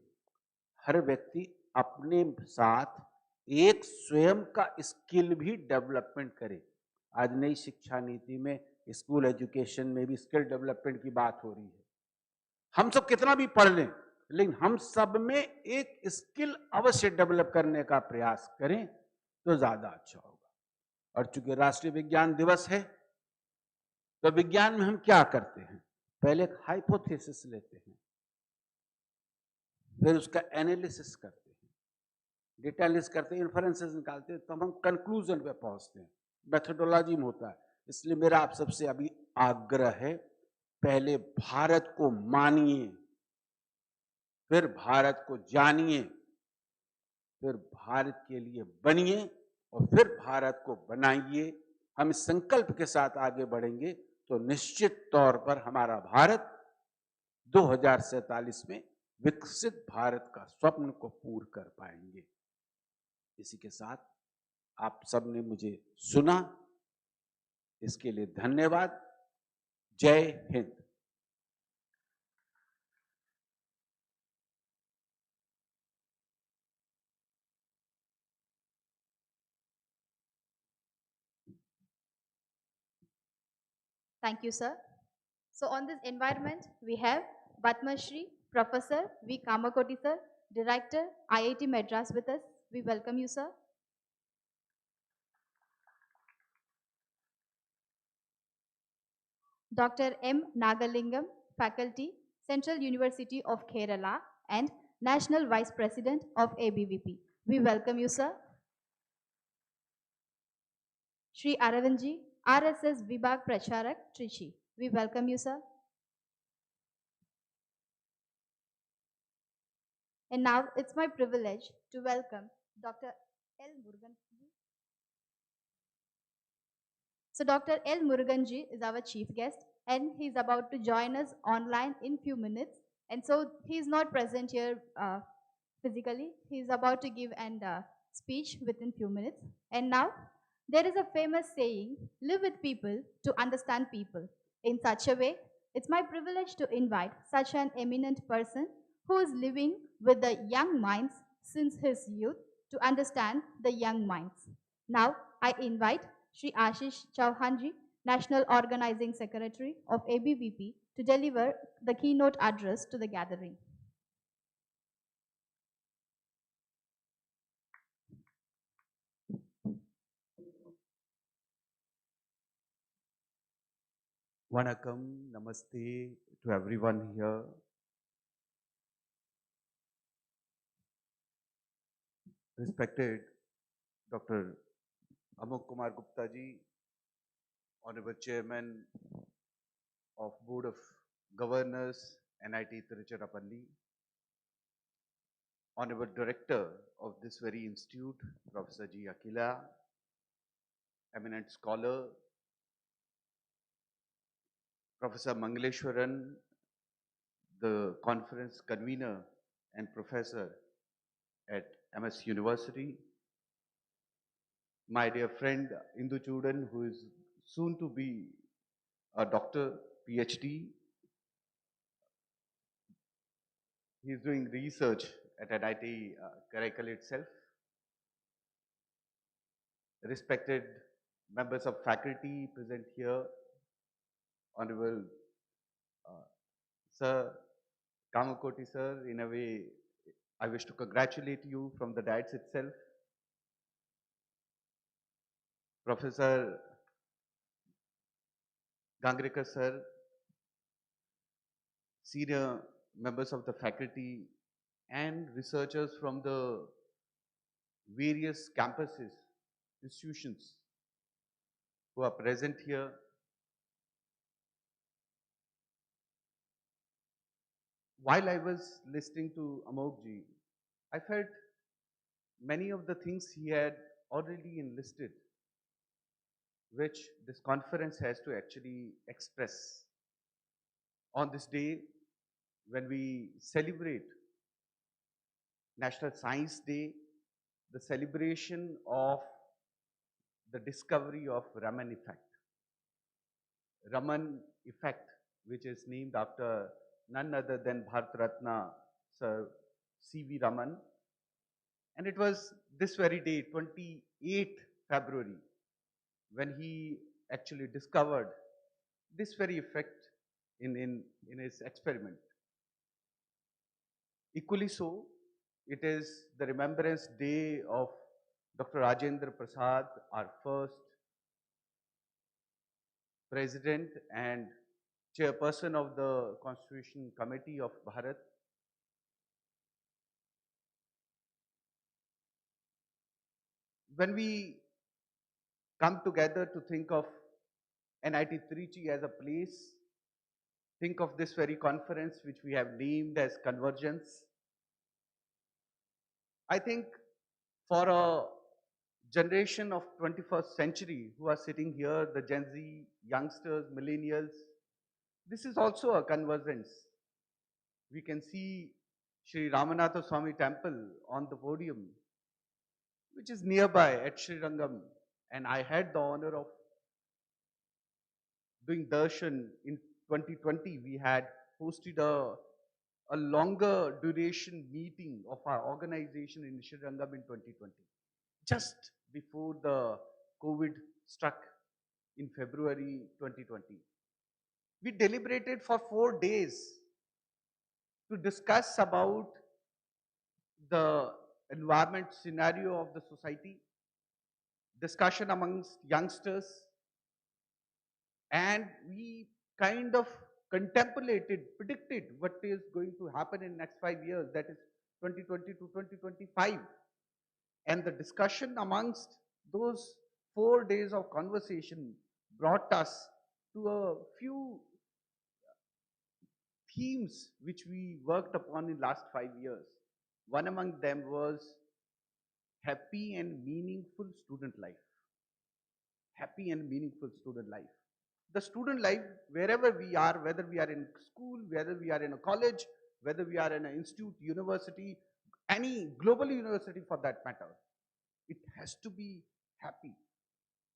हर व्यक्ति अपने साथ एक स्वयं का स्किल भी डेवलपमेंट करे। आज नई शिक्षा नीति में स्कूल एजुकेशन में भी स्किल डेवलपमेंट की बात हो रही है। हम सब कितना भी पढ़ लें, लेकिन हम सब में एक स्किल अवश्य डेवलप करने का प्रयास करें तो ज्यादा अच्छा होगा। और चूंकि राष्ट्रीय विज्ञान दिवस है, तो विज्ञान में हम क्या करते हैं? पहले एक हाइपोथेसिस लेते हैं, फिर उसका एनालिसिस करते हैं, डेटा एनालिसिस करते हैं, इन्फरेंसेस निकालते हैं, तब हम कंक्लूजन पे पहुंचते हैं। मेथोडोलॉजी में होता है। इसलिए मेरा आप सबसे अभी आग्रह है, पहले भारत को मानिए, फिर भारत को जानिए, फिर भारत के लिए बनिए और फिर भारत को बनाइए। हम इस संकल्प के साथ आगे बढ़ेंगे तो निश्चित तौर पर हमारा भारत 2047 में विकसित भारत का स्वप्न को पूर्ण कर पाएंगे। इसी के साथ आप सबने मुझे सुना, इसके लिए धन्यवाद। जय Hind. Thank you, sir. So on this environment, we have Padma Shri, Professor V. Kamakoti, sir, Director, IIT Madras with us. We welcome you, sir. Dr. M. Nagalingam, Faculty, Central University of Kerala and National Vice President of ABVP. We welcome you, sir. Shri Aravinji, RSS Vibhag Pracharak, Trichy. We welcome you, sir. And now it's my privilege to welcome Dr. L. Muruganji. So Dr. L. Muruganji is our chief guest and he's about to join us online in few minutes. And so he's not present here physically. He's about to give an speech within few minutes. And now there is a famous saying, live with people to understand people. In such a way, it's my privilege to invite such an eminent person who is living with the young minds since his youth to understand the young minds. Now, I invite Shri Ashish Chauhanji, National Organizing Secretary of ABVP, to deliver the keynote address to the gathering. Vanakkam, namaste to everyone here. Respected Dr. Amok Kumar Gupta ji, Honorable Chairman of Board of Governors, NIT Tiruchirappalli, Honorable Director of this very institute, Professor G. Akila, eminent scholar, Professor Mangaleshwaran, the conference convener and professor at MS University, my dear friend Indu Chudan, who is soon to be a doctor, PhD. He is doing research at NIT Karaikal itself. Respected members of faculty present here, Honorable Sir Kamakoti sir, in a way, I wish to congratulate you from the dais itself. Professor Gangrekar sir, senior members of the faculty and researchers from the various campuses, institutions who are present here. While I was listening to Amokji, I felt many of the things he had already enlisted, which this conference has to actually express. On this day, when we celebrate National Science Day, the celebration of the discovery of Raman effect. Raman effect, which is named after none other than Bharat Ratna Sir C.V. Raman. And it was this very day, 28th February, when he actually discovered this very effect in his experiment. Equally so, it is the Remembrance Day of Dr. Rajendra Prasad, our first President and Chairperson of the Constitution Committee of Bharat. When we come together to think of NIT Trichy as a place, think of this very conference which we have named as Convergence. I think for a generation of 21st century who are sitting here, the Gen Z, youngsters, millennials, this is also a convergence. We can see Sri Ramanatha Swami Temple on the podium, which is nearby at Sri Rangam. And I had the honor of doing darshan in 2020. We had hosted a longer duration meeting of our organization in Sri Rangam in 2020, just before the COVID struck in February 2020. We deliberated for 4 days to discuss about the environment scenario of the society, discussion amongst youngsters, and we kind of contemplated, predicted what is going to happen in next 5 years, that is 2020 to 2025. And the discussion amongst those 4 days of conversation brought us to a few themes which we worked upon in last 5 years. One among them was happy and meaningful student life. Happy and meaningful student life. The student life, wherever we are, whether we are in school, whether we are in a college, whether we are in an institute, university, any global university for that matter, it has to be happy.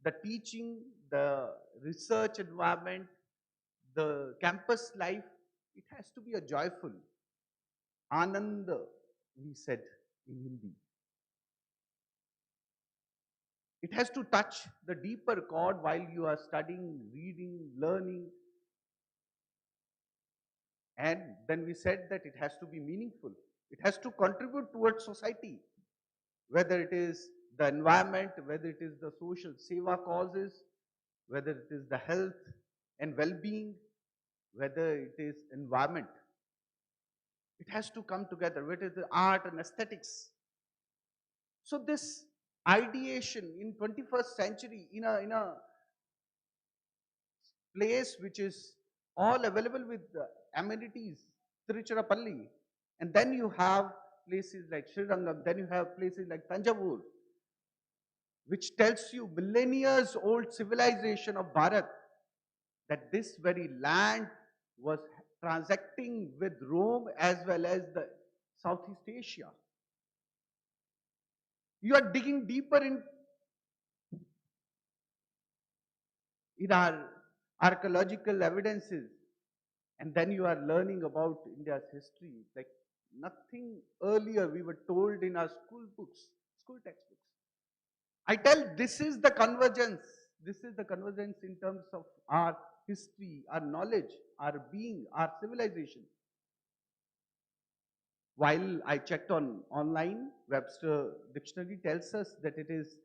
The teaching, the research environment, the campus life, it has to be a joyful. Anand, we said in Hindi. It has to touch the deeper chord while you are studying, reading, learning. And then we said that it has to be meaningful. It has to contribute towards society, whether it is the environment, whether it is the social seva causes, whether it is the health and well-being, whether it is environment. It has to come together, whether it is art and aesthetics. So this ideation in 21st century in a place which is all available with amenities, Tiruchirappalli, and then you have places like Srirangam, then you have places like Tanjavur, which tells you millennia old civilization of Bharat, that this very land was transacting with Rome as well as the Southeast Asia. You are digging deeper in our archaeological evidences, and then you are learning about India's history like nothing earlier we were told in our school books, school textbooks. I tell this is the convergence. This is the convergence in terms of our history, our knowledge, our being, our civilization. While I checked on online, Webster Dictionary tells us that it is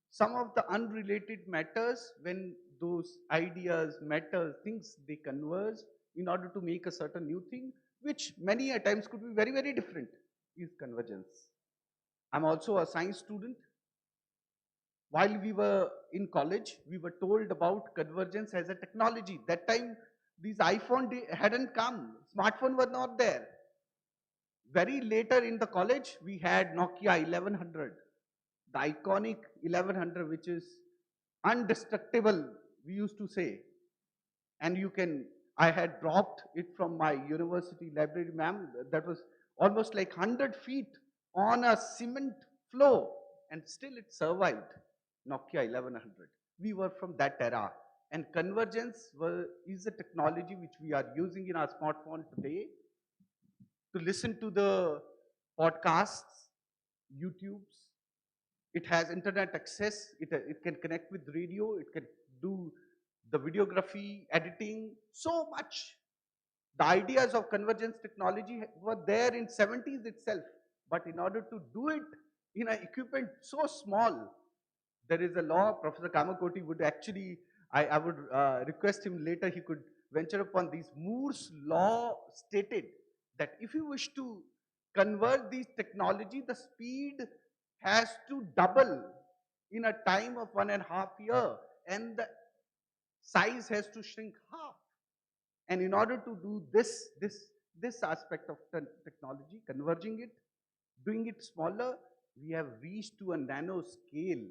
some of the unrelated matters when those ideas, matters, things, they converge in order to make a certain new thing, which many a times could be very, very different, is convergence. I'm also a science student. While we were in college, we were told about convergence as a technology. That time, these iPhone hadn't come. Smartphone were not there. Very later in the college, we had Nokia 1100, the iconic 1100, which is indestructible, we used to say. And I had dropped it from my university library, ma'am. That was almost like 100 feet on a cement floor, and still it survived. Nokia 1100. We were from that era. And convergence is a technology which we are using in our smartphone today to listen to the podcasts, YouTubes. It has internet access. It can connect with radio. It can do the videography, editing, so much. The ideas of convergence technology were there in 70s itself, but in order to do it in an equipment so small, there is a law. Professor Kamakoti would actually, I would request him later, he could venture upon these. Moore's law stated that if you wish to convert these technology, the speed has to double in a time of 1.5 years, and the size has to shrink half. And in order to do this aspect of technology, converging it, doing it smaller, we have reached to a nano scale.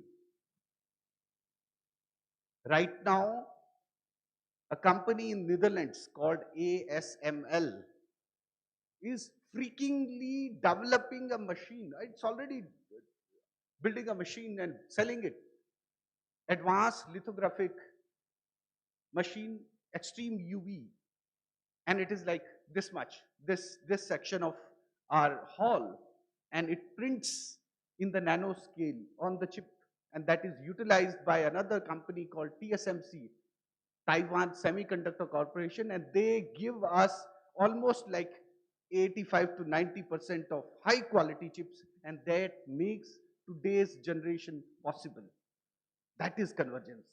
Right now, a company in Netherlands called ASML is freakingly developing a machine. It's already building a machine and selling it. Advanced lithographic machine, extreme UV. And it is like this much, this section of our hall. And it prints in the nano scale on the chip. And that is utilized by another company called TSMC, Taiwan Semiconductor Corporation, and they give us almost like 85 to 90% of high quality chips, and that makes today's generation possible. That is convergence.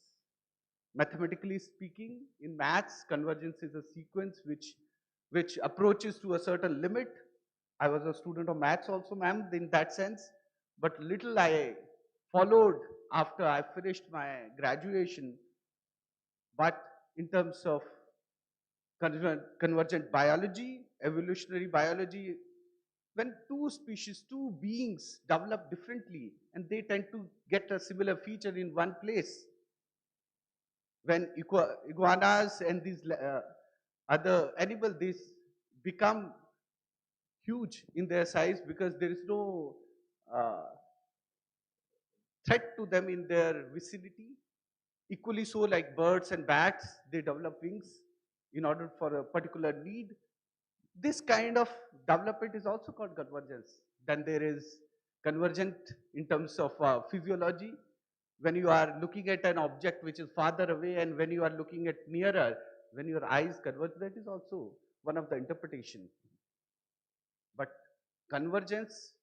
Mathematically speaking, in maths, convergence is a sequence which approaches to a certain limit. I was a student of maths also, ma'am, in that sense, but little I followed after I finished my graduation. But in terms of convergent biology, evolutionary biology, when two species, two beings develop differently and they tend to get a similar feature in one place, when iguanas and these other animals, these become huge in their size because there is no threat to them in their vicinity. Equally so, like birds and bats, they develop wings in order for a particular need. This kind of development is also called convergence. Then there is convergent in terms of physiology. When you are looking at an object which is farther away and when you are looking at nearer, when your eyes converge, that is also one of the interpretation. But convergence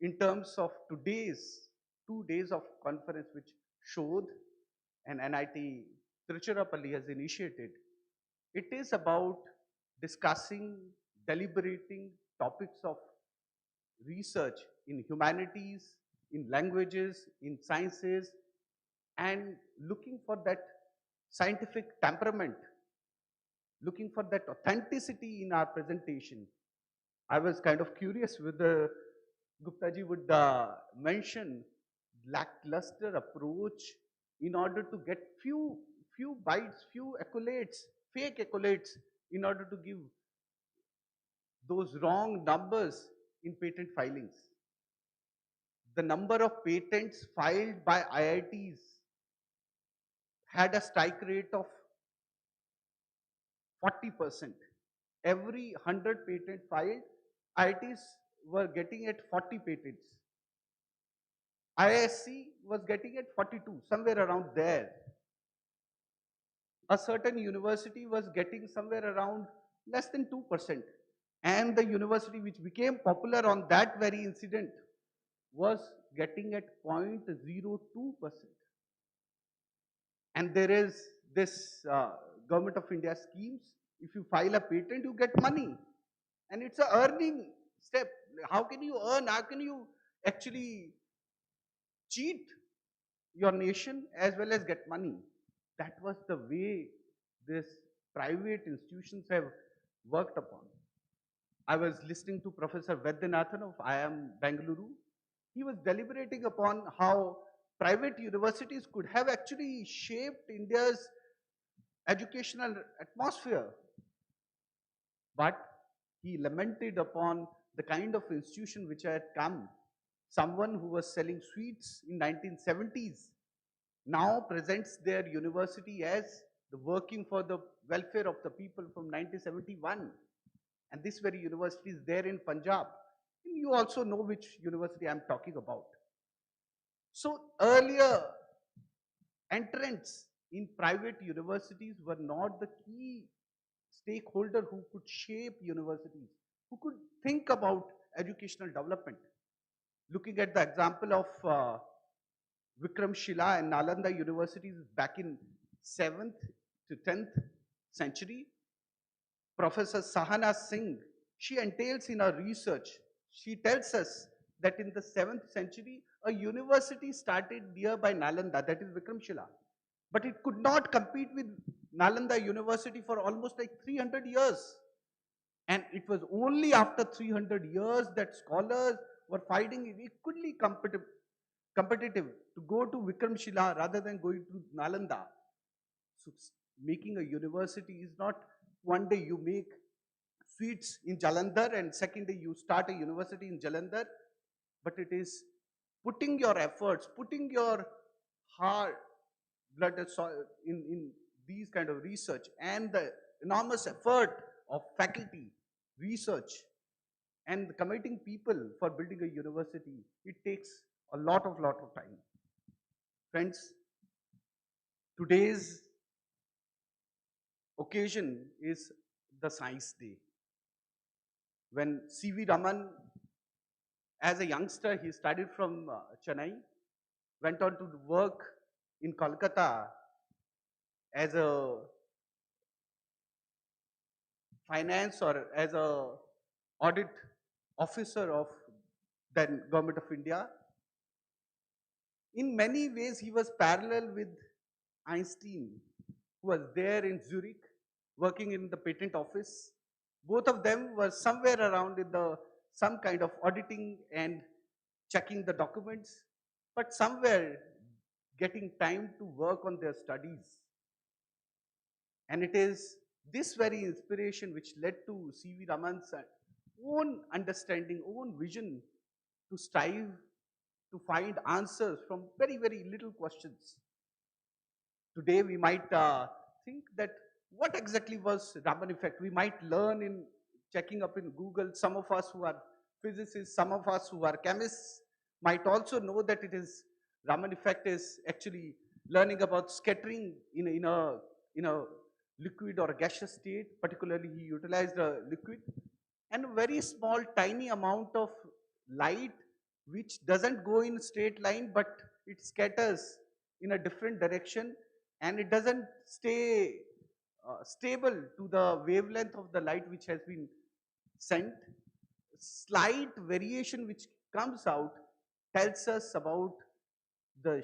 in terms of today's 2 days of conference which SHoDH and NIT Tiruchirappalli has initiated, it is about discussing, deliberating topics of research in humanities, in languages, in sciences, and looking for that scientific temperament, looking for that authenticity in our presentation. I was kind of curious whether Guptaji would mention lackluster approach in order to get few bites, few accolades, fake accolades, in order to give those wrong numbers in patent filings. The number of patents filed by IITs had a strike rate of 40%. Every 100 patent filed, IITs were getting at 40 patents. ISC was getting at 42, somewhere around there. A certain university was getting somewhere around less than 2%. And the university which became popular on that very incident was getting at 0.02%. And there is this Government of India schemes. If you file a patent, you get money. And it's a earning step. How can you earn? How can you actually cheat your nation as well as get money? That was the way this private institutions have worked upon. I was listening to Professor Vaidyanathan of IIM Bengaluru. He was deliberating upon how private universities could have actually shaped India's educational atmosphere. But he lamented upon the kind of institution which had come. Someone who was selling sweets in 1970s now presents their university as the working for the welfare of the people from 1971. And this very university is there in Punjab. And you also know which university I'm talking about. So earlier entrants in private universities were not the key stakeholder who could shape universities, who could think about educational development. Looking at the example of Vikramshila and Nalanda universities back in 7th to 10th century, Professor Sahana Singh, she entails in her research, she tells us that in the 7th century, a university started nearby Nalanda, that is Vikramshila. But it could not compete with Nalanda University for almost like 300 years. And it was only after 300 years that scholars were finding it equally competitive to go to Vikramshila rather than going to Nalanda. So making a university is not one day you make sweets in Jalandhar and second day you start a university in Jalandhar, but it is putting your efforts, putting your heart, blood and soil in these kind of research and the enormous effort of faculty, research, and committing people for building a university, it takes a lot of time. Friends, today's occasion is the Science Day. When C.V. Raman, as a youngster, he studied from Chennai, went on to work in Kolkata as a finance or as a audit officer of then Government of India. In many ways, he was parallel with Einstein, who was there in Zurich, working in the patent office. Both of them were somewhere around in some kind of auditing and checking the documents, but somewhere getting time to work on their studies. And it is this very inspiration which led to C.V. Raman's own understanding, own vision to strive to find answers from very little questions. Today we might think that what exactly was Raman effect? We might learn in checking up in Google. Some of us who are physicists, some of us who are chemists might also know that it is Raman effect is actually learning about scattering in a liquid or a gaseous state. Particularly, he utilized a liquid and a very small, tiny amount of light which doesn't go in straight line, but it scatters in a different direction and it doesn't stay stable to the wavelength of the light which has been sent. Slight variation which comes out tells us about the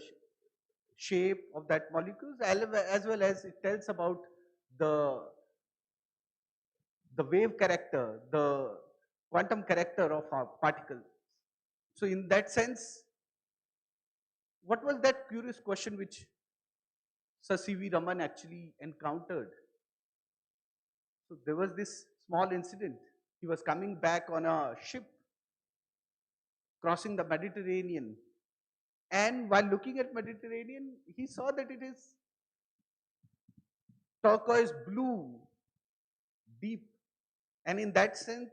shape of that molecules as well as it tells about the wave character, the quantum character of our particles. So in that sense, what was that curious question which Sir C.V. Raman actually encountered? So there was this small incident. He was coming back on a ship crossing the Mediterranean, and while looking at Mediterranean, he saw that it is turquoise blue, deep, and in that sense,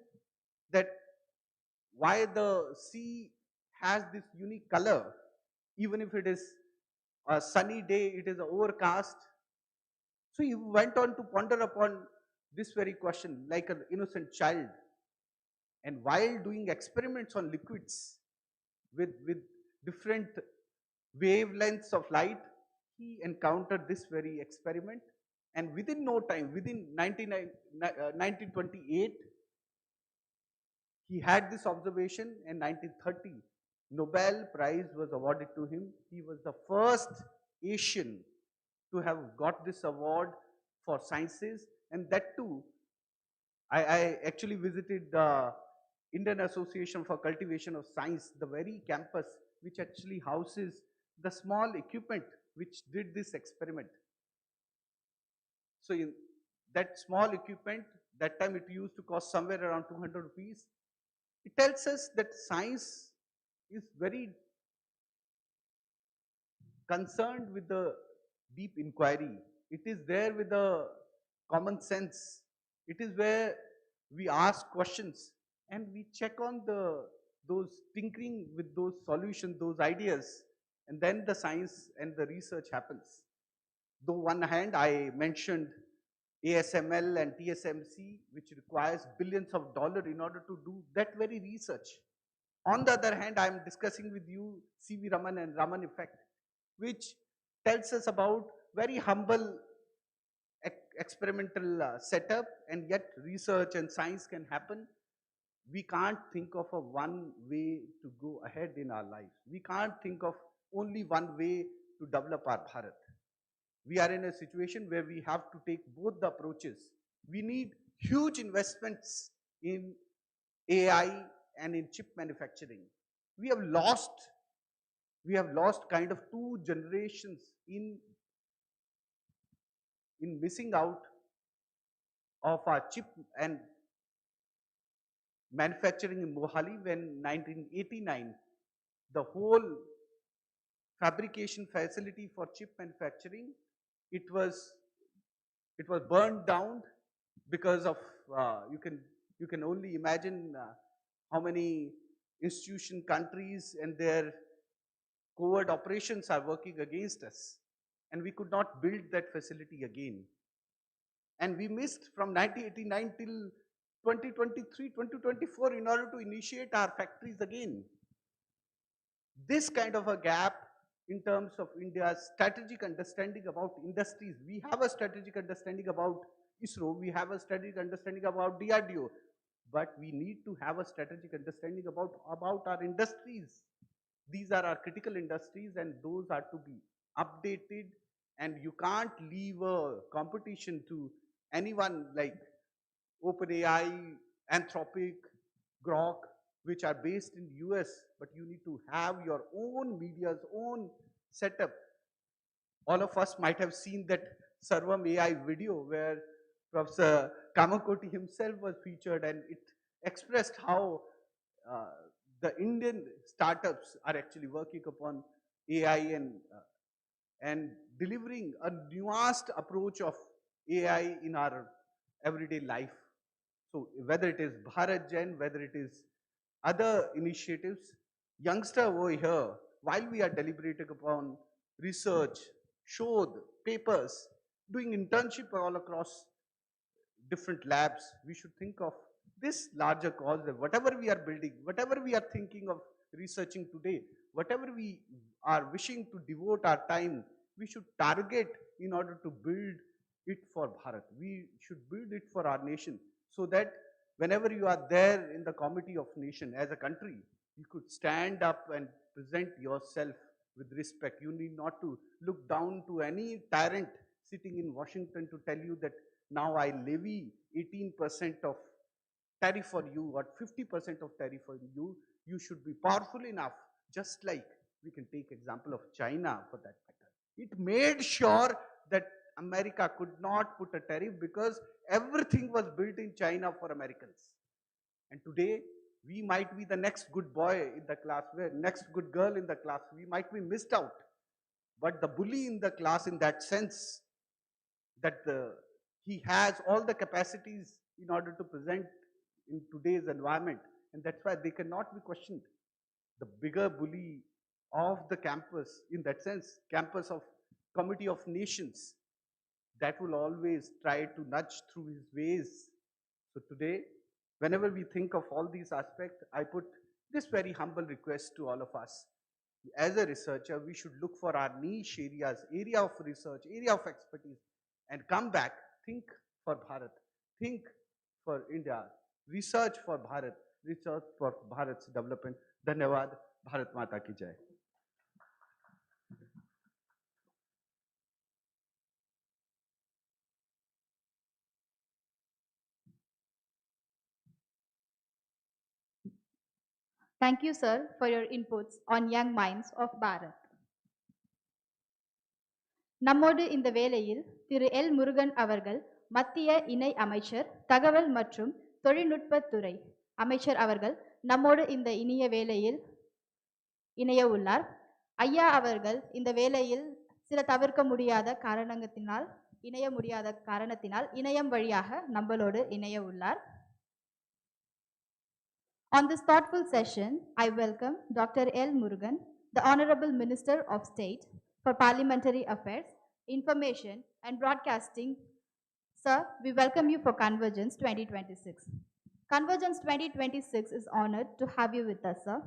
that why the sea has this unique color, even if it is a sunny day, it is overcast. So he went on to ponder upon this very question like an innocent child. And while doing experiments on liquids with different wavelengths of light, he encountered this very experiment. And within no time, within 1928, he had this observation, and 1930, Nobel Prize was awarded to him. He was the first Asian to have got this award for sciences, and that too, I actually visited the Indian Association for Cultivation of Science, the very campus which actually houses the small equipment which did this experiment. So in that small equipment, that time it used to cost somewhere around 200 rupees. It tells us that science is very concerned with the deep inquiry. It is there with the common sense. It is where we ask questions and we check on those tinkering with those solutions, those ideas, and then the science and the research happens. Though one hand I mentioned ASML and TSMC, which requires billions of dollars in order to do that very research. On the other hand, I am discussing with you C.V. Raman and Raman effect, which tells us about very humble experimental setup, and yet research and science can happen. We can't think of a one way to go ahead in our lives. We can't think of only one way to develop our Bharat. We are in a situation where we have to take both the approaches. We need huge investments in AI and in chip manufacturing. We have lost kind of 2 generations in missing out of our chip and manufacturing in Mohali when 1989 the whole fabrication facility for chip manufacturing, it was burned down because of you can only imagine how many institution countries and their covert operations are working against us, and we could not build that facility again. And we missed from 1989 till 2023, 2024 in order to initiate our factories again. This kind of a gap in terms of India's strategic understanding about industries. We have a strategic understanding about ISRO, we have a strategic understanding about DRDO, but we need to have a strategic understanding about our industries. These are our critical industries, and those are to be updated, and you can't leave a competition to anyone like OpenAI, Anthropic, Grok, which are based in US, but you need to have your own media's own setup. All of us might have seen that Sarvam AI video where Professor Kamakoti himself was featured, and it expressed how the Indian startups are actually working upon AI and delivering a nuanced approach of AI in our everyday life. So whether it is Bharat Gen, whether it is other initiatives, youngster over here, while we are deliberating upon research, SHoDH, papers, doing internship all across different labs, we should think of this larger cause that whatever we are building, whatever we are thinking of researching today, whatever we are wishing to devote our time, we should target in order to build it for Bharat. We should build it for our nation, so that whenever you are there in the committee of nation as a country, you could stand up and present yourself with respect. You need not to look down to any tyrant sitting in Washington to tell you that now I levy 18% of tariff for you or 50% of tariff for you. You should be powerful enough, just like we can take example of China for that matter. It made sure that America could not put a tariff because everything was built in China for Americans. And today, we might be the next good boy in the class, next good girl in the class. We might be missed out. But the bully in the class, in that sense, that he has all the capacities in order to present in today's environment, and that's why they cannot be questioned. The bigger bully of the campus, in that sense, campus of Committee of Nations, that will always try to nudge through his ways. So today, whenever we think of all these aspects, I put this very humble request to all of us. As a researcher, we should look for our niche areas, area of research, area of expertise, and come back, think for Bharat, think for India, research for Bharat, research for Bharat's development. Dhanyavad, Bharat Mata ki jai. Thank you, sir, for your inputs on young minds of Bharat. நம்மோடு இந்த வேளையில் திரு L Murugan அவர்கள் மத்திய இணை அமைச்சர் தகவல் மற்றும் தொழில்நுட்பத்துறை அமைச்சர் அவர்கள் நம்மோடு இந்த இனிய வேளையில் இணைய உள்ளார். ஐயா அவர்கள் இந்த வேளையில் சில தவிர்க்க முடியாத காரணத்தினால் இணையம் வழியாக நம்மளோடு இணைய உள்ளார். On this thoughtful session, I welcome Dr. L. Murugan, the Honorable Minister of State for Parliamentary Affairs, Information and Broadcasting, Sir, we welcome you for Convergence 2026. Convergence 2026 is honored to have you with us, sir.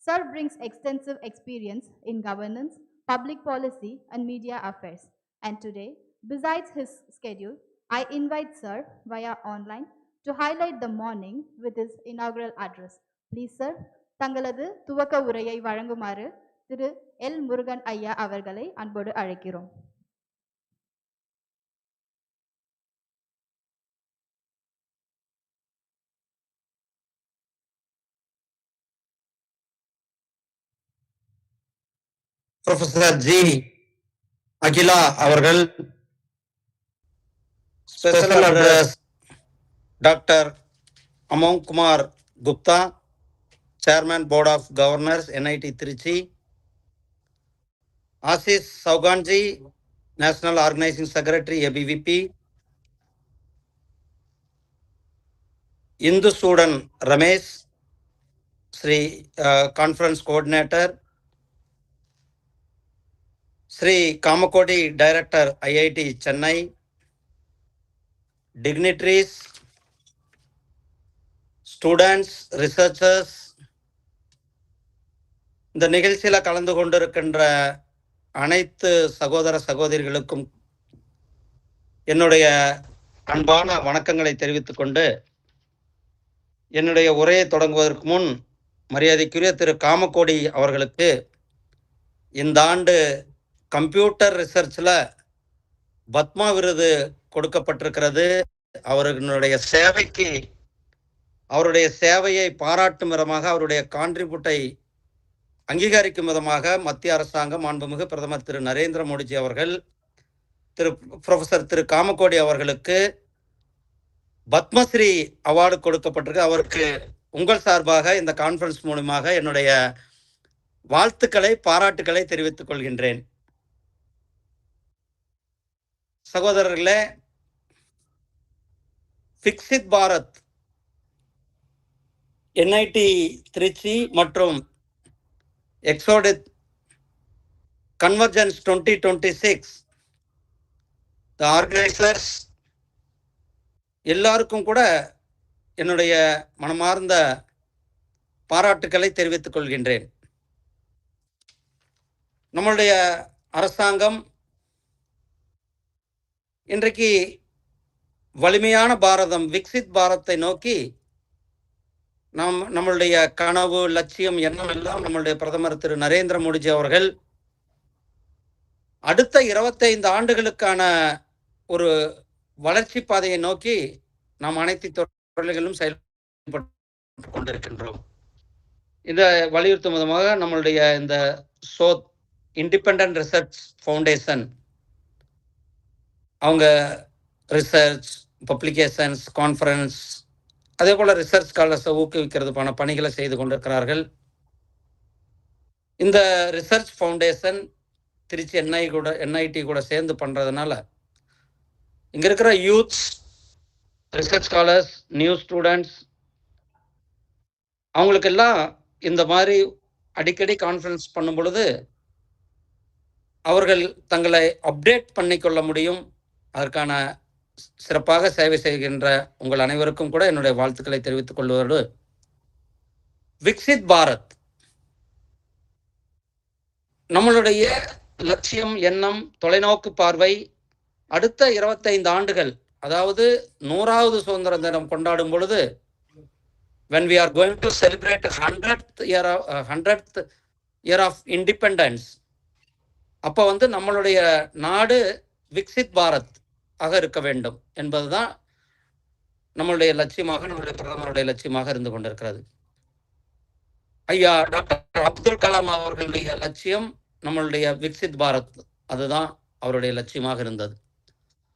Sir brings extensive experience in governance, public policy, and media affairs. And today, besides his schedule, I invite Sir via online to highlight the morning with his inaugural address. Please, sir, தங்களது துவக்க உரையை வழங்குமாறு திரு L Murugan ஐயா அவர்களை அன்போடு அழைக்கிறோம். Professor G. Akhila அவர்கள் special address Dr. Amon Kumar Gupta, Chairman Board of Governors NIT Trichy, Ashish Sauganji, National Organizing Secretary ABVP, Indu Sudan Ramesh, Sri Conference Coordinator, Sri Kamakoti, Director IIT Chennai, dignitaries, students, researchers, இந்த நிகழ்ச்சியில் கலந்து கொண்டிருக்கின்ற அனைத்து சகோதர சகோதரிகளுக்கும் என்னுடைய அன்பான வணக்கங்களை தெரிவித்துக் கொண்டு என்னுடைய உரையை தொடங்குவதற்கு முன் மரியாதைக்குரிய திரு காமக்கோடி அவர்களுக்கு இந்த ஆண்டு கம்ப்யூட்டர் ரிசர்ச்சில் பத்மா விருது கொடுக்கப்பட்டிருக்கிறது. அவருடைய சேவையை பாராட்டும் விதமாக, அவருடைய கான்ட்ரிபியூட்டை அங்கீகரிக்கும் விதமாக மத்திய அரசாங்கம் மாண்புமிகு பிரதமர் திரு நரேந்திர மோடிஜி அவர்கள் ப்ரொஃபசர் திரு காமக்கோடி அவர்களுக்கு பத்மஸ்ரீ அவார்டு கொடுக்கப்பட்டிருக்கு. அவருக்கு உங்கள் சார்பாக இந்த கான்ஃபரன்ஸ் மூலமாக என்னுடைய வாழ்த்துக்களை, பாராட்டுக்களை தெரிவித்துக் கொள்கின்றேன். சகோதரர்களே, விக்சித் பாரத் NIT திருச்சி மற்றும் SHoDH Convergence 2026 the organizers எல்லாருக்கும் கூட என்னுடைய மனமார்ந்த பாராட்டுக்களை தெரிவித்துக் கொள்கின்றேன். நம்மளுடைய அரசாங்கம் இன்றைக்கு வலிமையான பாரதம், விக்சித் பாரத்தை நோக்கி நம்மளுடைய கனவு, லட்சியம், எண்ணம் எல்லாம் நம்மளுடைய பிரதமர் திரு நரேந்திர மோடிஜி அவர்கள் அடுத்த 25 ஆண்டுகளுக்கான ஒரு வளர்ச்சி பாதையை நோக்கி நாம் அனைத்து துறைகளிலும் செயல்பட்டு கொண்டிருக்கின்றோம். இதை வலியுறுத்தும் விதமாக நம்மளுடைய இந்த இண்டிபெண்டன்ட் ரிசர்ச் ஃபவுண்டேஷன் அவங்க ரிசர்ச், பப்ளிகேஷன்ஸ், கான்ஃபரன்ஸ், அதே போல் ரிசர்ச் ஸ்காலர்ஸை ஊக்குவிக்கிறதுக்கான பணிகளை செய்து கொண்டிருக்கிறார்கள். இந்த ரிசர்ச் ஃபவுண்டேஷன் திருச்சி NIT கூட சேர்ந்து பண்ணுறதுனால இங்கே இருக்கிற youths, research scholars, new students அவங்களுக்கெல்லாம் இந்த மாதிரி அடிக்கடி கான்ஃபரன்ஸ் பண்ணும் பொழுது அவர்கள் தங்களை அப்டேட் பண்ணிக்கொள்ள முடியும். அதற்கான சிறப்பாக சேவை செய்கின்ற உங்கள் அனைவருக்கும் கூட என்னுடைய வாழ்த்துக்களை தெரிவித்துக் கொள்வதோடு, விக்சித் பாரத் நம்மளுடைய லட்சியம், எண்ணம், தொலைநோக்கு பார்வை அடுத்த 25 ஆண்டுகள், அதாவது 100வது சுதந்திர தினம் கொண்டாடும் பொழுது when we are going to celebrate 100th year of independence, அப்போ நம்மளுடைய நாடு விக்சித் பாரத் ஆக இருக்க வேண்டும் என்பதுதான் நம்மளுடைய லட்சியமாக, நம்மளுடைய பிரதமருடைய லட்சியமாக இருந்து கொண்டிருக்கிறது. ஐயா டாக்டர் அப்துல் கலாம் அவர்களுடைய லட்சியம் நம்மளுடைய விக்சித் பாரத், அதுதான் அவருடைய லட்சியமாக இருந்தது.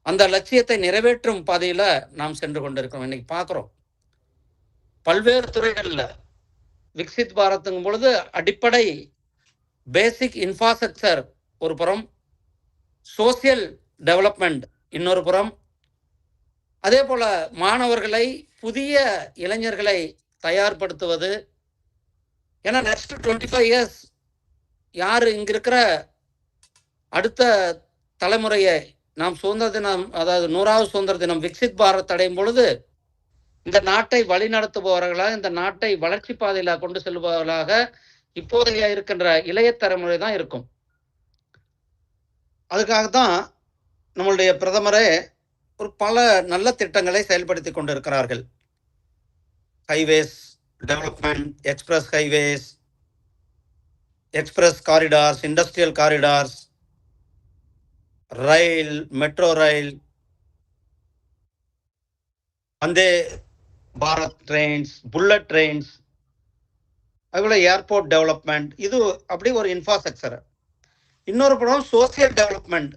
அந்த லட்சியத்தை நிறைவேற்றும் பாதையில நாம் சென்று கொண்டிருக்கிறோம். இன்னைக்கு பார்க்கிறோம் பல்வேறு துறைகளில் விக்சித் பாரத்துங்கும் பொழுது அடிப்படை பேசிக் இன்ஃப்ராஸ்ட்ரக்சர் ஒரு புறம், சோசியல் டெவலப்மெண்ட் இன்னொரு புறம், அதே போல மாணவர்களை, புதிய இளைஞர்களை தயார்படுத்துவது. ஏன்னா நெக்ஸ்ட் 25 இயர்ஸ் யார் இங்க இருக்கிற அடுத்த தலைமுறையை நாம் சுதந்திர தினம், அதாவது 100வது சுதந்திர தினம் விக்சித் பாரத் அடையும் பொழுது இந்த நாட்டை வழிநடத்துபவர்களாக, இந்த நாட்டை வளர்ச்சி பாதையில கொண்டு செல்பவர்களாக இப்போதைய இருக்கின்ற இளைய தலைமுறை தான் இருக்கும். அதுக்காகத்தான் நம்மளுடைய பிரதமரே ஒரு பல நல்ல திட்டங்களை செயல்படுத்தி கொண்டிருக்கிறார்கள். Highways development, express highways, express corridors, industrial corridors, rail, metro rail, Vande Bharat trains, bullet trains, அதுபோல ஏர்போர்ட் டெவலப்மெண்ட், இது அப்படி ஒரு இன்ஃப்ராஸ்ட்ரக்சர். இன்னொரு புறம் சோசியல் டெவலப்மெண்ட்,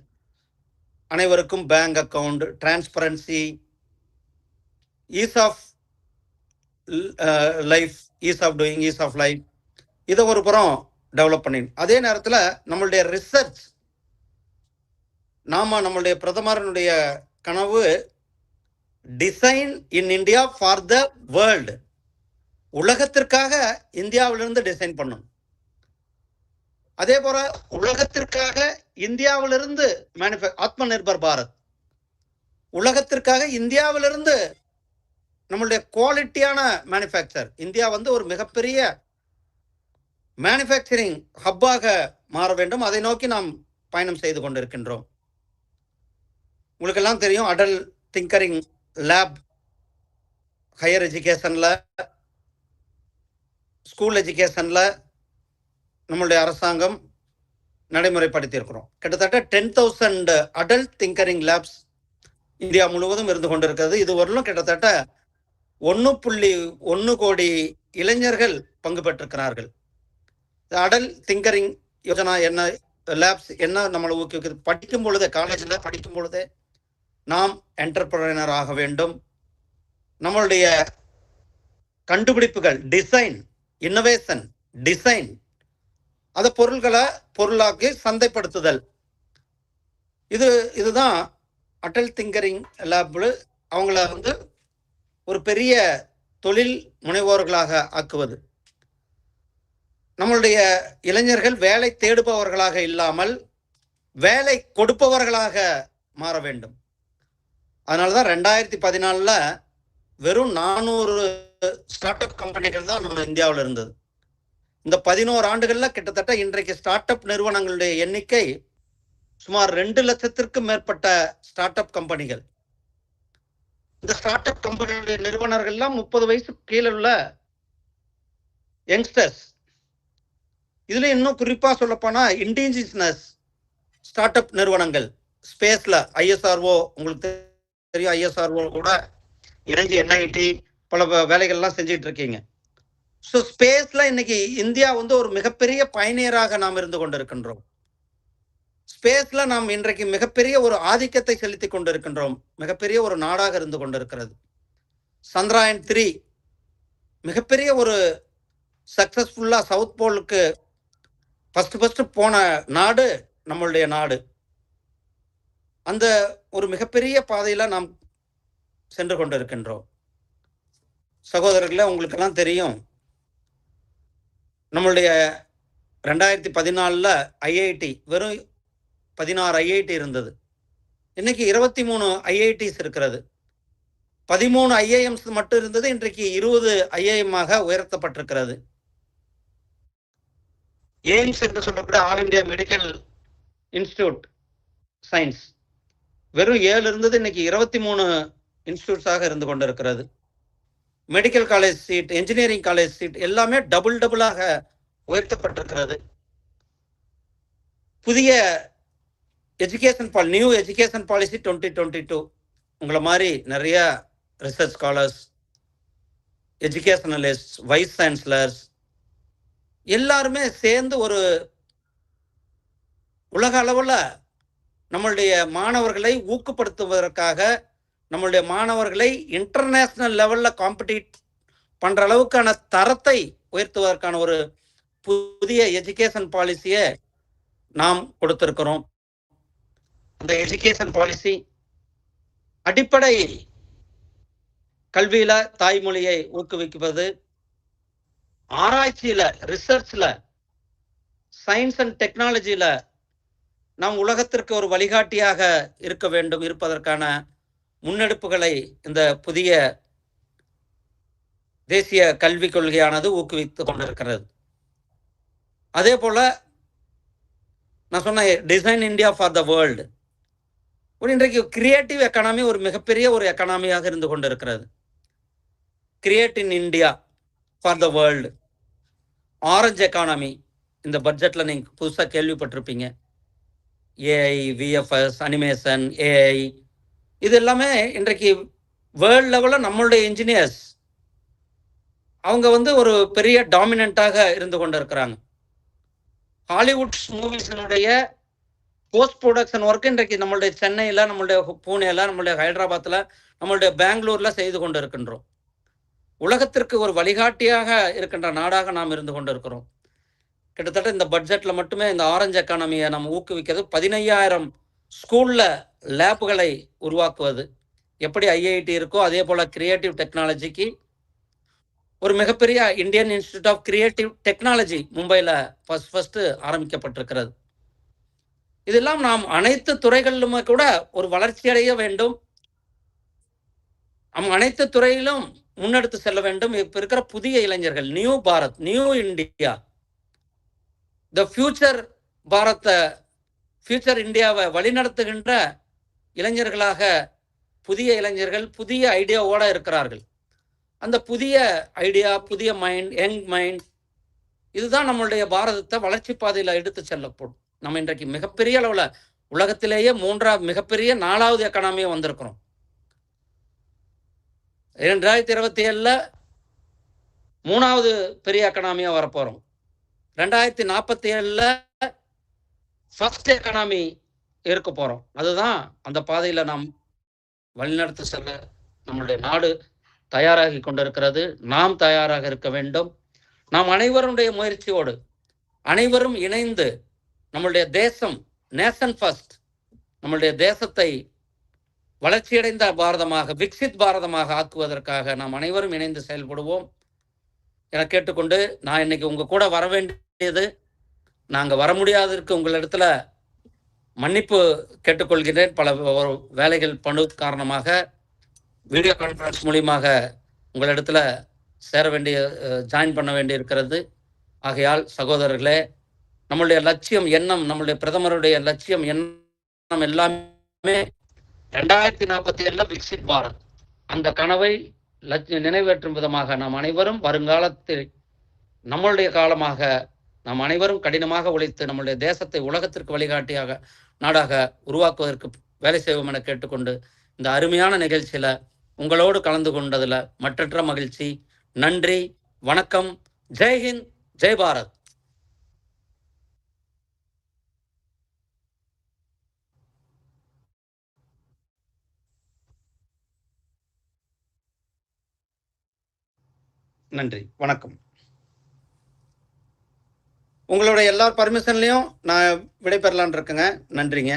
அனைவருக்கும் bank account, transparency, ease of life, ease of doing, ease of life, இதை ஒரு புறம் டெவலப் பண்ணி, அதே நேரத்தில் நம்மளுடைய ரிசர்ச், நம்மளுடைய பிரதமரனுடைய கனவு design in India for the world, உலகத்திற்காக இந்தியாவிலிருந்து டிசைன் பண்ணும். அதே போல உலகத்திற்காக இந்தியாவிலிருந்து ஆத்ம நிர்பர் பாரத், உலகத்திற்காக இந்தியாவிலிருந்து நம்மளுடைய குவாலிட்டியான மேனுஃபேக்சர். இந்தியா ஒரு மிகப்பெரிய மேனுஃபேக்சரிங் ஹப்பாக மாற வேண்டும். அதை நோக்கி நாம் பயணம் செய்து கொண்டிருக்கின்றோம். உங்களுக்கெல்லாம் தெரியும், அடல் திங்கரிங் லேப் ஹையர் எஜுகேஷன்ல, ஸ்கூல் எஜுகேஷன்ல நம்மளுடைய அரசாங்கம் நடைமுறைப்படுத்தி இருக்கிறோம். கிட்டத்தட்ட 10,000 அடல்ட் திங்கரிங் லேப்ஸ் இந்தியா முழுவதும் இருந்து கொண்டிருக்கிறது. இதுவரையிலும் கிட்டத்தட்ட 1.1 கோடி இளைஞர்கள் பங்கு பெற்றிருக்கிறார்கள். அடல் திங்கரிங் யோஜனா என்ன, லேப்ஸ் என்ன நம்மளை ஊக்குவிக்கிறது? படிக்கும் பொழுதே, காலேஜில் படிக்கும் பொழுதே நாம் என்டர்பிரனர் ஆக வேண்டும். நம்மளுடைய கண்டுபிடிப்புகள், டிசைன், இன்னோவேஷன், டிசைன், அதை பொருளாக்கி சந்தைப்படுத்துதல், இதுதான் அடல் திங்கரிங் லேப்ல அவங்கள ஒரு பெரிய தொழில் முனைவோர்களாக ஆக்குவது. நம்மளுடைய இளைஞர்கள் வேலை தேடுபவர்களாக இல்லாமல் வேலை கொடுப்பவர்களாக மாற வேண்டும். அதனாலதான் 2014 வெறும் 400 ஸ்டார்ட் அப் கம்பெனிகள் தான் நம்ம இந்தியாவில் இருந்தது. இந்த 11 ஆண்டுகள்ல கிட்டத்தட்ட இன்றைக்கு ஸ்டார்ட் அப் நிறுவனங்களுடைய எண்ணிக்கை சுமார் 2 லட்சத்திற்கும் மேற்பட்ட ஸ்டார்ட் அப் கம்பெனிகள். இந்த ஸ்டார்ட் அப் கம்பெனிகளுடைய நிறுவனர்கள்லாம் 30 வயசுக்கு கீழே உள்ள யங்ஸ்டர்ஸ். இதுல இன்னும் குறிப்பா சொல்லப்போனா இண்டிஜினஸ் ஸ்டார்ட் அப் நிறுவனங்கள், ஸ்பேஸ்ல ஐஎஸ்ஆர்ஓ, உங்களுக்கு தெரியும், ஐஎஸ்ஆர்ஓ கூட இணைஞ்சு NIT பல வேலைகள்லாம் செஞ்சுட்டு இருக்கீங்க. ஸோ ஸ்பேஸ்ல இன்னைக்கு இந்தியா ஒரு மிகப்பெரிய பயணியராக நாம் இருந்து கொண்டிருக்கின்றோம். ஸ்பேஸ்ல நாம் இன்றைக்கு மிகப்பெரிய ஒரு ஆதிக்கத்தை செலுத்தி கொண்டிருக்கின்றோம். மிகப்பெரிய ஒரு நாடாக இருந்து கொண்டிருக்கிறது. சந்திராயன் 3 மிகப்பெரிய ஒரு சக்சஸ்ஃபுல்லா சவுத் போலுக்கு ஃபர்ஸ்ட் போன நாடு நம்மளுடைய நாடு. அந்த ஒரு மிகப்பெரிய பாதையில நாம் சென்று கொண்டிருக்கின்றோம். சகோதரர்களே, உங்களுக்கெல்லாம் தெரியும், நம்மளுடைய 2014 IIT வெறும் 16 IIT இருந்தது. இன்னைக்கு 23 IITs இருக்கிறது. 13 IIMs மட்டும் இருந்தது, இன்றைக்கு 20 IIM-ஆக உயர்த்தப்பட்டிருக்கிறது. எய்ம்ஸ் என்று சொல்லக்கூடிய all India medical institute science வெறும் 7 இருந்தது, இன்னைக்கு 23 இன்ஸ்டிடியூட்ஸாக இருந்து கொண்டிருக்கிறது. Medical college seat, engineering college seat எல்லாமே டபுளாக உயர்த்தப்பட்டிருக்கிறது. புதிய நியூ எஜுகேஷன் பாலிசி 2022, உங்களை மாதிரி நிறைய research scholars, educationalist, wise chancellors எல்லாருமே சேர்ந்து ஒரு உலக அளவில் நம்மளுடைய மாணவர்களை ஊக்கப்படுத்துவதற்காக, நம்மளுடைய மாணவர்களை இன்டர்நேஷனல் லெவலில் காம்படிட் பண்ற அளவுக்கான தரத்தை உயர்த்துவதற்கான ஒரு புதிய எஜுகேஷன் பாலிசியை நாம் கொடுத்திருக்கிறோம். அந்த எஜுகேஷன் பாலிசி அடிப்படை கல்வியில தாய்மொழியை ஊக்குவிப்பது, ஆராய்ச்சியில, ரிசர்ச்ல, சயின்ஸ் அண்ட் டெக்னாலஜியில நாம் உலகத்திற்கு ஒரு வழிகாட்டியாக இருக்க வேண்டும், இருப்பதற்கான முன்னெடுப்புகளை இந்த புதிய தேசிய கல்விக் கொள்கையானது ஊக்குவித்துக் கொண்டிருக்கிறது. அதே போல நான் சொன்ன design India for the world, இன்றைக்கு கிரியேட்டிவ் எக்கானமி ஒரு மிகப்பெரிய ஒரு எக்கானமியாக இருந்து கொண்டிருக்கிறது. Create in India for the world, orange economy இந்த பட்ஜெட்ல நீங்க புதுசாக கேள்விப்பட்டிருப்பீங்க. ஏஐ, விஎஃப்எஸ், அனிமேஷன், ஏஐ, இது எல்லாமே இன்றைக்கு வேர்ல்டு லெவலில் நம்மளுடைய இன்ஜினியர்ஸ் அவங்க ஒரு பெரிய டாமினண்டாக இருந்து கொண்டு இருக்கிறாங்க. ஹாலிவுட் மூவிஸினுடைய போஸ்ட் ப்ரொடக்ஷன் ஒர்க் இன்றைக்கு நம்மளுடைய சென்னையில், நம்மளுடைய பூனேல, நம்மளுடைய ஹைதராபாத்தில், நம்மளுடைய பெங்களூரில் செய்து கொண்டு இருக்கின்றோம். உலகத்திற்கு ஒரு வழிகாட்டியாக இருக்கின்ற நாடாக நாம் இருந்து கொண்டு இருக்கிறோம். கிட்டத்தட்ட இந்த பட்ஜெட்டில் மட்டுமே இந்த ஆரஞ்சு எக்கானமியை நம்ம ஊக்குவிக்கிறது 15,000 ஸ்கூலில் லேப்புகளை உருவாக்குவது. எப்படி ஐஐடி இருக்கோ அதே போல் கிரியேட்டிவ் டெக்னாலஜிக்கு ஒரு மிகப்பெரிய Indian institute of creative technology மும்பையில் ஃபர்ஸ்ட் ஆரம்பிக்கப்பட்டிருக்கிறது. இதெல்லாம் நாம் அனைத்து துறைகளிலுமே கூட ஒரு வளர்ச்சி அடைய வேண்டும். அனைத்து துறையிலும் முன்னெடுத்து செல்ல வேண்டும். இப்ப இருக்கிற புதிய இளைஞர்கள், new Bharat, new India, the future பாரத்தை, ஃபியூச்சர் இந்தியாவை வழிநடத்துகின்ற இளைஞர்களாக புதிய இளைஞர்கள் புதிய ஐடியாவோட இருக்கிறார்கள். அந்த புதிய ஐடியா, புதிய மைண்ட், யங் மைண்ட், இதுதான் நம்மளுடைய பாரதத்தை வளர்ச்சி பாதையில் எடுத்து செல்லப்படும். நம்ம இன்றைக்கு மிகப்பெரிய அளவில் உலகத்திலேயே மிகப்பெரிய 4வது எக்கானமியை வந்திருக்கிறோம். 2027 3வது பெரிய எக்கனாமியா வரப்போறோம். 2047 ஃபர்ஸ்ட் எக்கனாமி இருக்க போறோம். அதுதான் அந்த பாதையில நாம் வழிநடத்தி செல்ல நம்மளுடைய நாடு தயாராகி கொண்டிருக்கிறது. நாம் தயாராக இருக்க வேண்டும். நாம் அனைவருடைய முயற்சியோடு அனைவரும் இணைந்து நம்மளுடைய தேசம், நேஷன் ஃபர்ஸ்ட், நம்மளுடைய தேசத்தை வளர்ச்சியடைந்த பாரதமாக, விக்சித் பாரதமாக ஆக்குவதற்காக நாம் அனைவரும் இணைந்து செயல்படுவோம் என கேட்டுக்கொண்டு, நான் இன்னைக்கு உங்க கூட வர வேண்டியது, நாங்கள் வர முடியாததற்கு உங்களிடத்துல மன்னிப்பு கேட்டுக்கொள்கிறேன். பல வேலைகள் பணு காரணமாக வீடியோ கான்ஃபரன்ஸ் மூலியமாக உங்களிடத்துல சேர வேண்டிய, ஜாயின் பண்ண வேண்டி இருக்கிறது. ஆகையால் சகோதரர்களே, நம்மளுடைய லட்சியம், எண்ணம், நம்மளுடைய பிரதமருடைய லட்சியம், எண்ணம் எல்லாமே 2047 விக்சித் பாரத், அந்த கனவை நிறைவேற்றும் விதமாக நாம் அனைவரும் வருங்காலத்தில் நம்மளுடைய காலமாக நாம் அனைவரும் கடினமாக உழைத்து நம்மளுடைய தேசத்தை உலகத்திற்கு வழிகாட்டியாக நாடாக உருவாக்குவதற்கு வேலை செய்வோம் என கேட்டுக்கொண்டு, இந்த அருமையான நிகழ்ச்சியில உங்களோடு கலந்து கொண்டதுல மற்றற்ற மகிழ்ச்சி. நன்றி, வணக்கம். ஜெய்ஹிந்த், ஜெய் பாரத். நன்றி, வணக்கம். உங்களுடைய எல்லா பர்மிஷன்லையும் நான் விடைபெறலான் இருக்கேங்க. நன்றிங்க.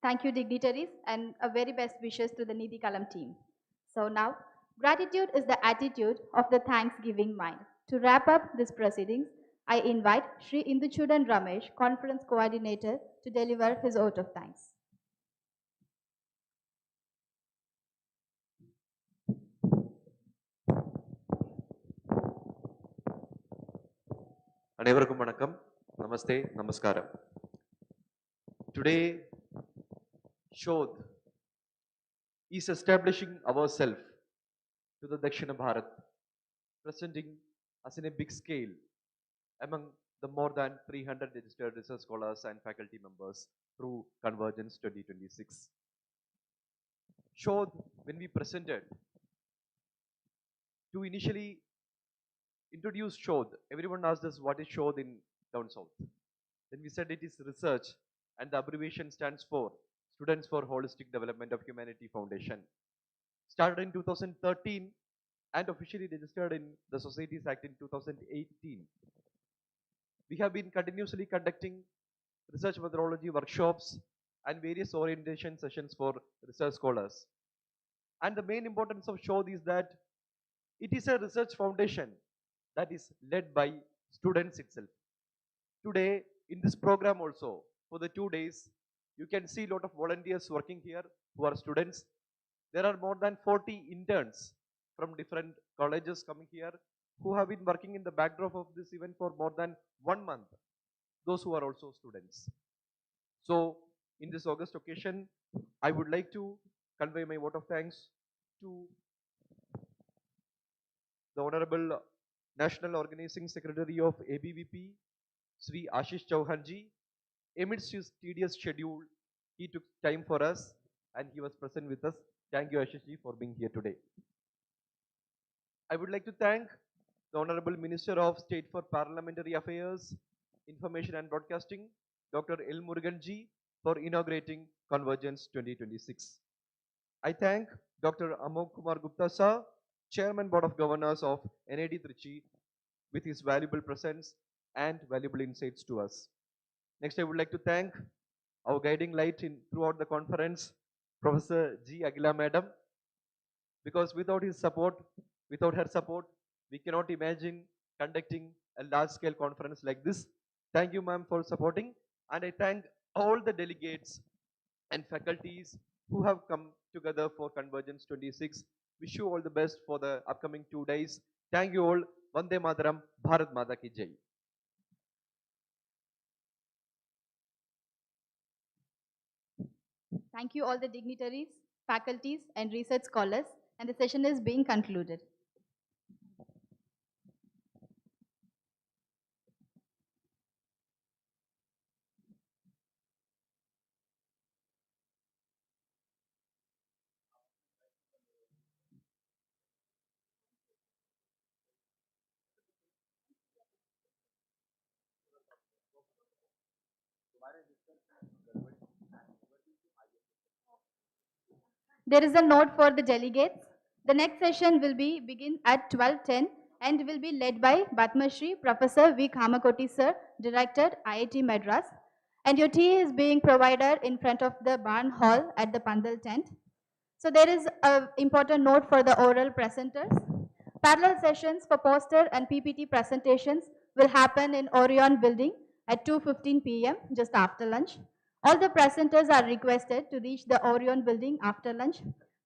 Thank you, dignitaries, and a very best wishes to the Nidhi Kalam team. So now, gratitude is the attitude of the thanksgiving mind. To wrap up this proceedings, I invite Sri Induchudan Ramesh, Conference Coordinator, to deliver his vote of thanks. அனைவருக்கும் வணக்கம். நமஸ்தே, நமஸ்காரம். Today, SHoDH is establishing ourselves to the Dakshina Bharat, presenting us in a big scale among the more than 300 registered research scholars and faculty members through Convergence 2026. SHoDH, when we presented, to initially introduce SHoDH, everyone asked us what is SHoDH in down south. Then we said it is research, and the abbreviation stands for Students for Holistic Development of Humanity Foundation. Started in 2013 and officially registered in the Societies Act in 2018. We have been continuously conducting research methodology workshops and various orientation sessions for research scholars. And the main importance of SHoDH is that it is a research foundation that is led by students itself. Today, in this program also, for the 2 days, you can see a lot of volunteers working here who are students. There are more than 40 interns from different colleges coming here who have been working in the backdrop of this event for more than 1 month, those who are also students. So, in this August occasion, I would like to convey my vote of thanks to the Honorable National Organizing Secretary of ABVP, Sri Ashish Chauhanji. Amidst his tedious schedule, he took time for us and he was present with us. Thank you, Ashishji, for being here today. I would like to thank the Honorable Minister of State for Parliamentary Affairs, Information and Broadcasting, Dr. L. Muruganji, for inaugurating Convergence 2026. I thank Dr. Amok Kumar Gupta Sir, Chairman Board of Governors of NIT Trichy, with his valuable presence and valuable insights to us. Next, I would like to thank our guiding light throughout the conference, Professor G. Agila Madam, because without his support, without her support, we cannot imagine conducting a large-scale conference like this. Thank you, ma'am, for supporting, and I thank all the delegates and faculties who have come together for Convergence 26. Wish you all the best for the upcoming 2 days. Thank you all. Vande Mataram, Bharat Mata Ki Jai. Thank you all the dignitaries, faculties, and research scholars, and the session is being concluded. There is a note for the delegates. The next session will begin at 12:10 and will be led by Padma Shri Professor V. Kamakoti Sir, Director, IIT Madras. And your tea is being provided in front of the barn hall at the Pandal tent. So there is an important note for the oral presenters. Parallel sessions for poster and PPT presentations will happen in Orion building at 2:15 p.m. just after lunch. All the presenters are requested to reach the Orion building after lunch.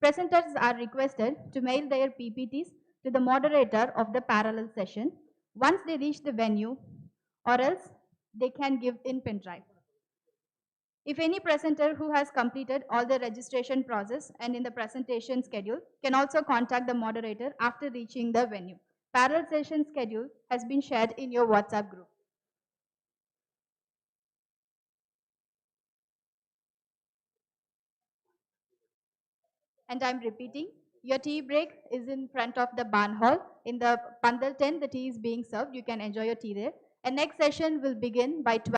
Presenters are requested to mail their PPTs to the moderator of the parallel session once they reach the venue, or else they can give in pen drive. If any presenter who has completed all the registration process and in the presentation schedule can also contact the moderator after reaching the venue. Parallel session schedule has been shared in your WhatsApp group. And I'm repeating, your tea break is in front of the barn hall. In the Pandal tent, the tea is being served. You can enjoy your tea there. And next session will begin by 12.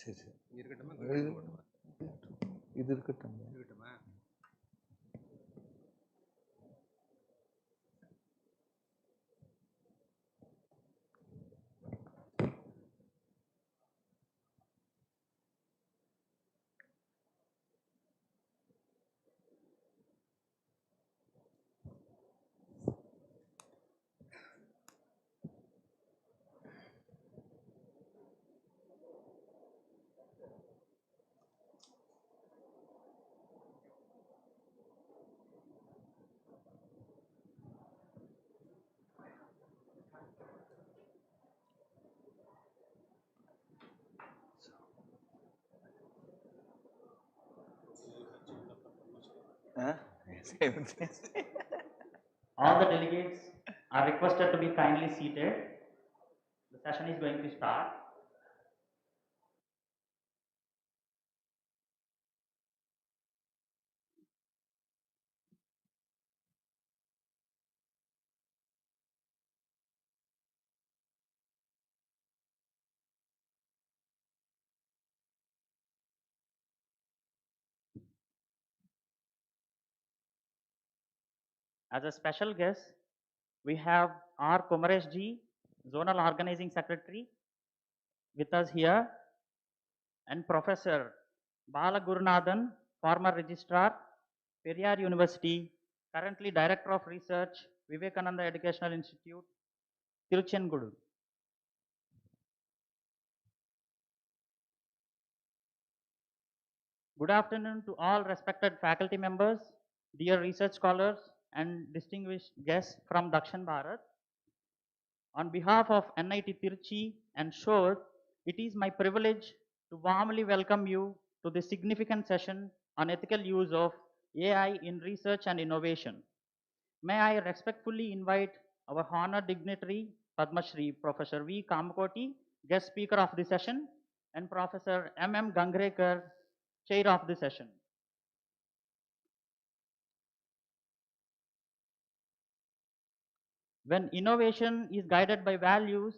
சரி சரி இது இருக்கட்டும் All the delegates are requested to be kindly seated. The session is going to start. As a special guest, we have R. Kumaresh Ji, Zonal Organizing Secretary, with us here, and Professor Bala Gurunathan, former Registrar, Periyar University, currently Director of Research, Vivekananda Educational Institute, Tiruchengudu. Good afternoon to all respected faculty members, dear research scholars, and distinguished guests from Dakshin Bharat. On behalf of NIT Trichy and SHoDH, it is my privilege to warmly welcome you to this significant session on ethical use of AI in research and innovation. May I respectfully invite our honored dignitary, Padma Shri Professor V. Kamakoti, guest speaker of the session, and Professor M. Gangrekar, chair of the session. When innovation is guided by values,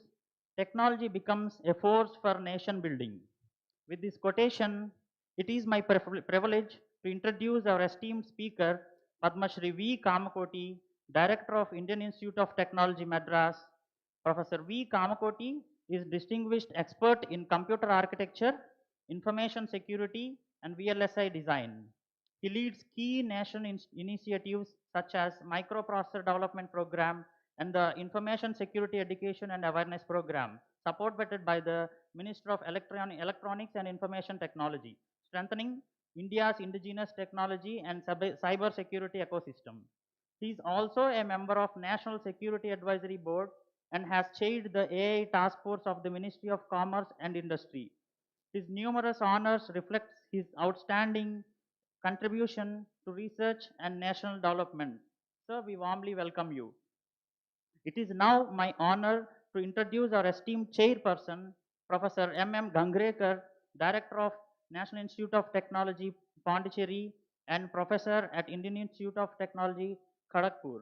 technology becomes a force for nation building. With this quotation, it is my privilege to introduce our esteemed speaker, Padma Shri V. Kamakoti, Director of Indian Institute of Technology, Madras. Professor V. Kamakoti is distinguished expert in computer architecture, information security, and VLSI design. He leads key national initiatives such as Microprocessor Development Program and the Information Security Education and Awareness Program, supported by the Minister of Electronics and Information Technology, strengthening India's indigenous technology and cyber security ecosystem. He is also a member of National Security Advisory Board and has chaired the AI Task Force of the Ministry of Commerce and Industry. His numerous honors reflect his outstanding contribution to research and national development. Sir, we warmly welcome you. It is now my honor to introduce our esteemed chairperson, Professor M. Gangrekar, Director of National Institute of Technology, Pondicherry, and Professor at Indian Institute of Technology, Kharagpur.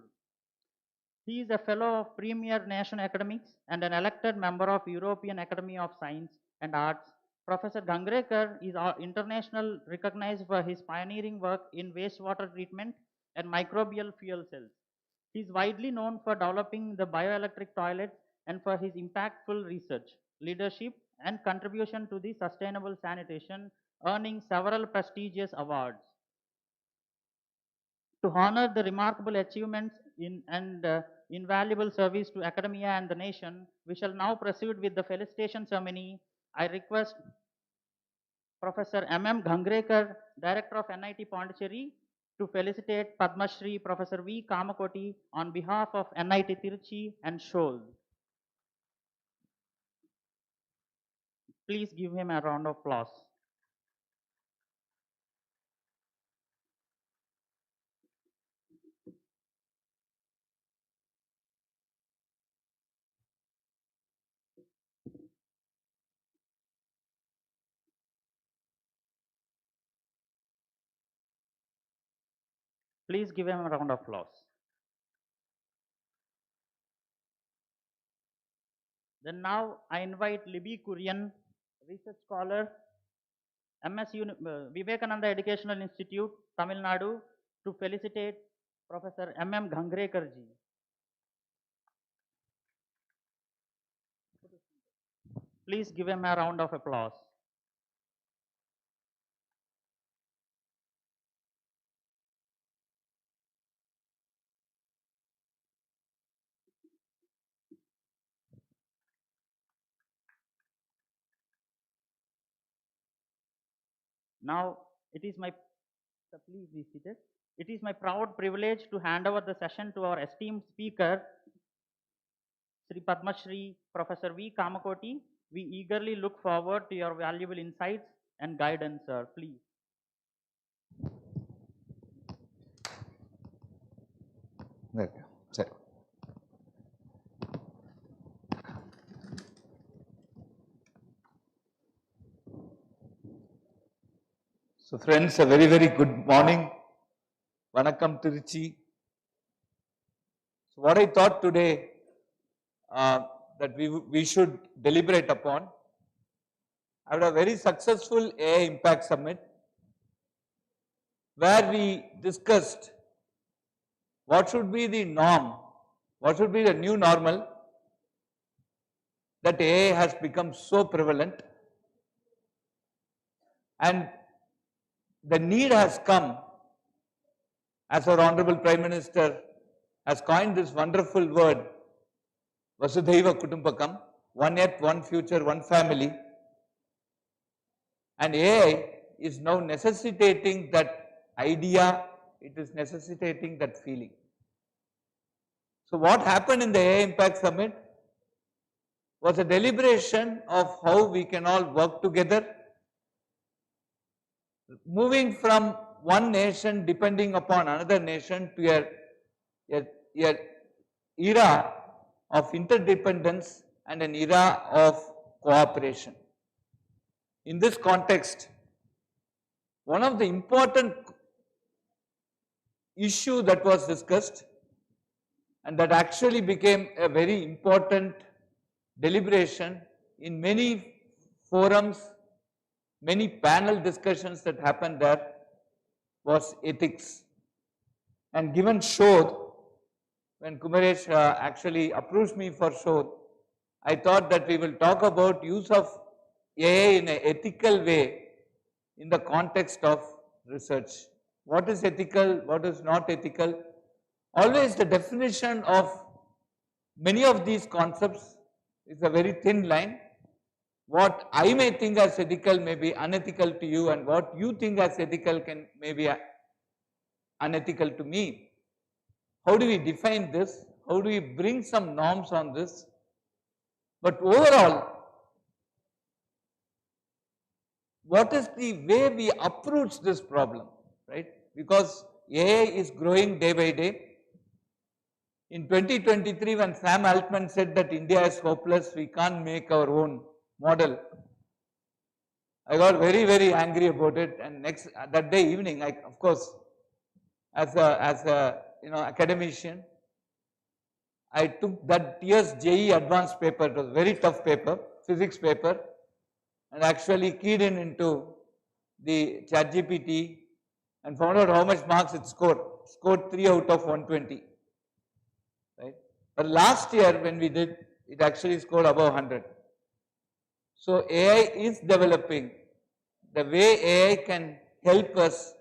He is a fellow of premier national academics and an elected member of European Academy of Science and Arts. Professor Gangrekar is internationally recognized for his pioneering work in wastewater treatment and microbial fuel cells. He is widely known for developing the bioelectric toilet and for his impactful research, leadership, and contribution to the sustainable sanitation, earning several prestigious awards. To honor the remarkable achievements and invaluable service to academia and the nation, we shall now proceed with the felicitation ceremony. I request Professor M. Gangrekar, Director of NIT Pondicherry, to felicitate Padma Shri Professor V. Kamakoti on behalf of NIT Trichy and SHoDH. Please give him a round of applause. Please give him a round of applause. Then now I invite Libby Kurian, research scholar, Vivekananda Educational Institute, Tamil Nadu, to felicitate Professor M.M. Ghangrekarji. Please give him a round of applause. Now, it is my, please be seated. It is my proud privilege to hand over the session to our esteemed speaker, Sri Padma Shri Professor V. Kamakoti. We eagerly look forward to your valuable insights and guidance, sir. Please. Okay, sorry. So friends, a very, very good morning. Vanakkam Trichy. So what I thought today that we should deliberate upon, I had a very successful AI Impact Summit where we discussed what should be the norm, what should be the new normal that AI has become so prevalent, and the need has come, as our Honorable Prime Minister has coined this wonderful word, Vasudhaiva Kutumbakam, one earth, one future, one family. And AI is now necessitating that idea, it is necessitating that feeling. So what happened in the AI Impact Summit was a deliberation of how we can all work together, moving from one nation depending upon another nation to a era of interdependence and an era of cooperation. In this context, one of the important issue that was discussed and that actually became a very important deliberation in many forums, many panel discussions that happened there, was ethics. And given SHoDH, when Kumaresh actually approached me for SHoDH, I thought that we will talk about use of AI in an ethical way in the context of research. What is ethical, what is not ethical? Always the definition of many of these concepts is a very thin line. What I may think as ethical may be unethical to you, and what you think as ethical may be unethical to me. How do we define this? How do we bring some norms on this? But overall, what is the way we approach this problem, right? Because AI is growing day by day. In 2023, when Sam Altman said that India is hopeless, we can't make our own model, I got very, very angry about it. And that day evening, of course, as a academician, I took that year's JEE advanced paper. It was a very tough paper, physics paper, and actually keyed into the ChatGPT and found out how much marks it scored. Scored 3 out of 120. Right? But last year when we did, it actually scored above 100. So AI is developing. The way AI can help us,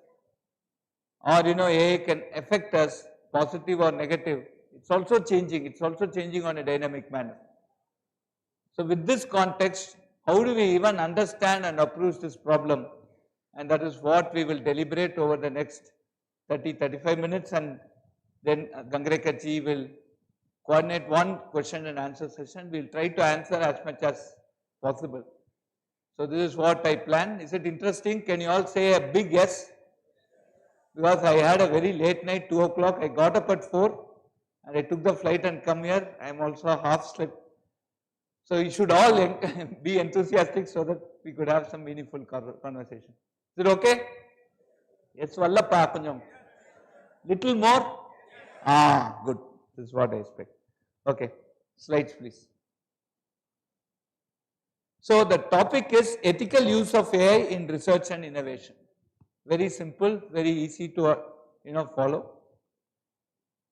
or AI can affect us, positive or negative, it's also changing. It's also changing on a dynamic manner. So with this context, how do we even understand and approach this problem? And that is what we will deliberate over the next 30-35 minutes, and then Ghangrekarji will coordinate one question and answer session. We will try to answer as much as possible. So this is what I plan. Is it interesting? Can you all say a big yes? Because I had a very late night, 2 o'clock. I got up at 4 and I took the flight and come here. I am also half slept. So you should all be enthusiastic so that we could have some meaningful conversation. Is it okay? Yes, Vallappa konjam. Little more? Ah, good. This is what I expect. Okay, slides please. So the topic is ethical use of AI in research and innovation. Very simple, very easy to follow.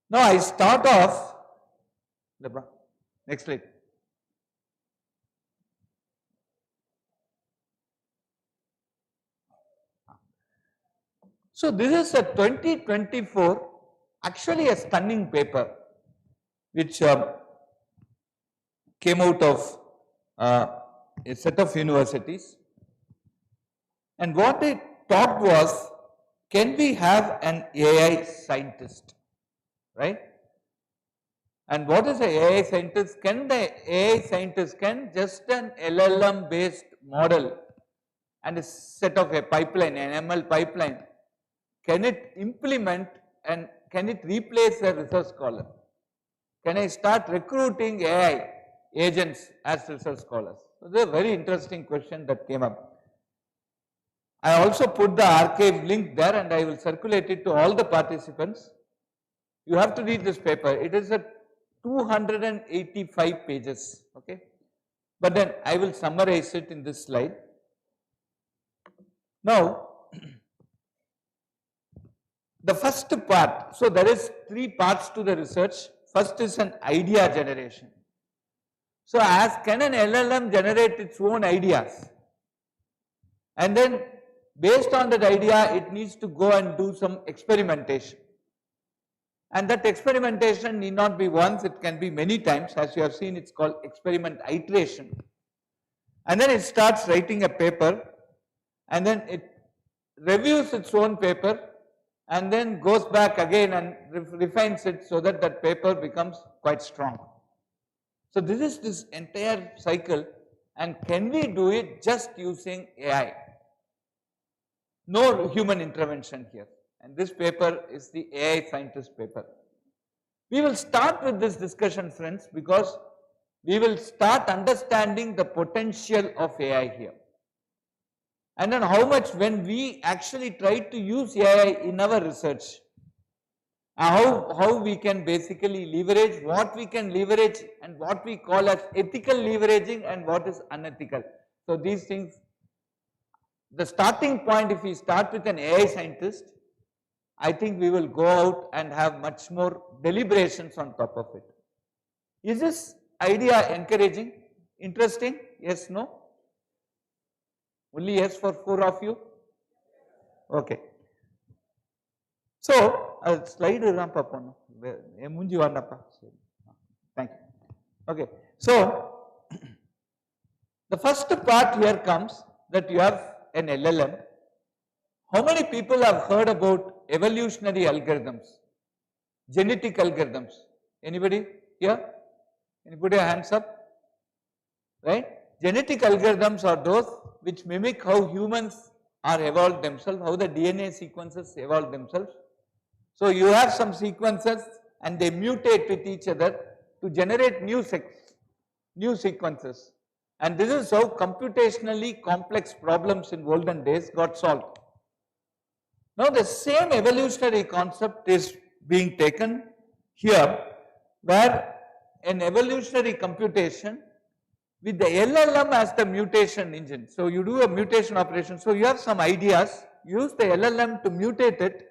Now I start off, next slide. So this is a 2024, actually a stunning paper, which came out of a set of universities. And what it taught was, can we have an AI scientist, right? And what is an AI scientist? Can the AI scientist, can just an LLM based model and a set of a pipeline, an ML pipeline, can it implement and can it replace a research scholar? Can I start recruiting AI agents as research scholars? So this is a very interesting question that came up. I also put the archive link there and I will circulate it to all the participants. You have to read this paper. It is a 285 pages, okay? But then I will summarize it in this slide. Now, the first part, so there is 3 parts to the research. First is an idea generation. So as can an LLM generate its own ideas? And then based on that idea, it needs to go and do some experimentation. And that experimentation need not be once, it can be many times. As you have seen, it's called experiment iteration. And then it starts writing a paper, and then it reviews its own paper, and then goes back again and refines it so that that paper becomes quite strong. So this is this entire cycle, and can we do it just using AI? No human intervention here. And this paper is the AI scientist paper. We will start with this discussion, friends, because we will start understanding the potential of AI here. And then how much when we actually try to use AI in our research, how we can basically leverage, what we can leverage and what we call as ethical leveraging and what is unethical. So these things, the starting point, if we start with an AI scientist, I think we will go out and have much more deliberations on top of it. Is this idea encouraging, interesting? Yes, no? Only yes for 4 of you? Okay. So, slide ramp up on. Thank you. Okay. So, the first part here comes that you have an LLM. How many people have heard about evolutionary algorithms, genetic algorithms? Anybody here? Can you put your hands up? Right? Genetic algorithms are those which mimic how humans are evolved themselves, how the DNA sequences evolve themselves. So you have some sequences and they mutate with each other to generate new sequences. And this is how computationally complex problems in olden days got solved. Now the same evolutionary concept is being taken here, where an evolutionary computation with the LLM as the mutation engine. So you do a mutation operation. So you have some ideas, use the LLM to mutate it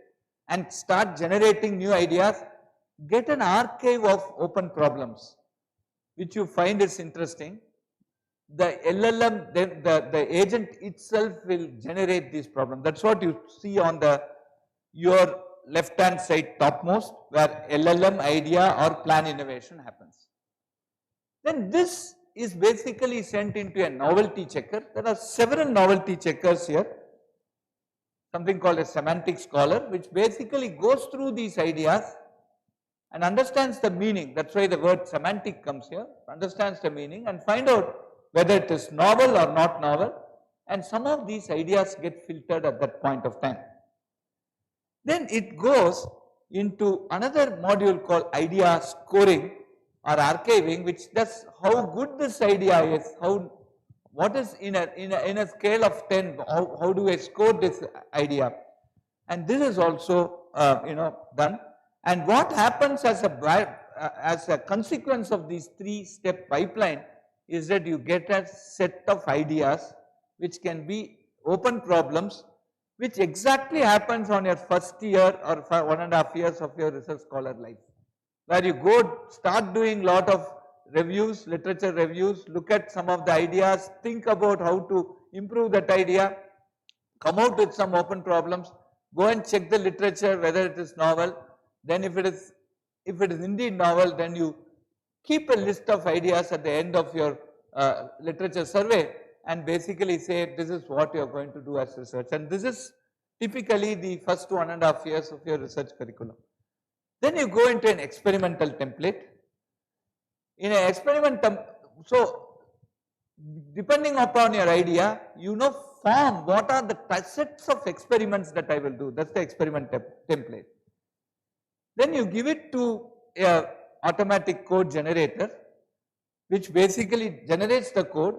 and start generating new ideas, get an archive of open problems, which you find is interesting. The LLM, the agent itself will generate these problems. That's what you see on your left hand side topmost, where LLM idea or plan innovation happens. Then this is basically sent into a novelty checker. There are several novelty checkers here. Something called a semantic scholar, which basically goes through these ideas and understands the meaning. That's why the word semantic comes here. Understands the meaning and find out whether it is novel or not novel, and some of these ideas get filtered at that point of time. Then it goes into another module called idea scoring or archiving, which does how good this idea is, what is in a scale of 10, how do I score this idea, and this is also done. And what happens as a consequence of these 3-step pipeline is that you get a set of ideas which can be open problems, which exactly happens on your first year or 1.5 years of your research scholar life, where you go start doing lot of reviews, literature reviews, look at some of the ideas, think about how to improve that idea, come out with some open problems, go and check the literature whether it is novel. Then if it is indeed novel, then you keep a list of ideas at the end of your literature survey and basically say this is what you are going to do as research, and this is typically the first 1.5 years of your research curriculum. Then you go into an experimental template. In an experiment, so depending upon your idea, you know, form what are the sets of experiments that I will do. That's the experiment template. Then you give it to a automatic code generator, which basically generates the code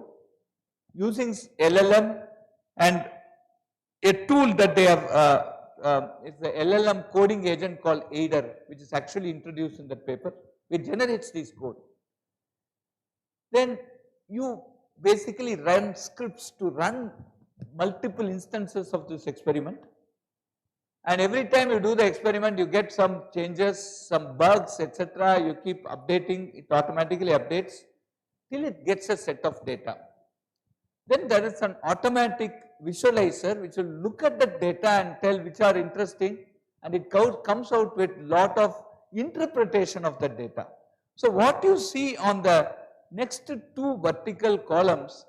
using LLM and a tool that they have, it's the LLM coding agent called Aider, which is actually introduced in that paper, which generates this code. Then you basically run scripts to run multiple instances of this experiment, and every time you do the experiment you get some changes, some bugs, etc. You keep updating, it automatically updates till it gets a set of data. Then there is an automatic visualizer which will look at the data and tell which are interesting, and it comes out with lot of interpretation of the data. So what you see on the next 2 vertical columns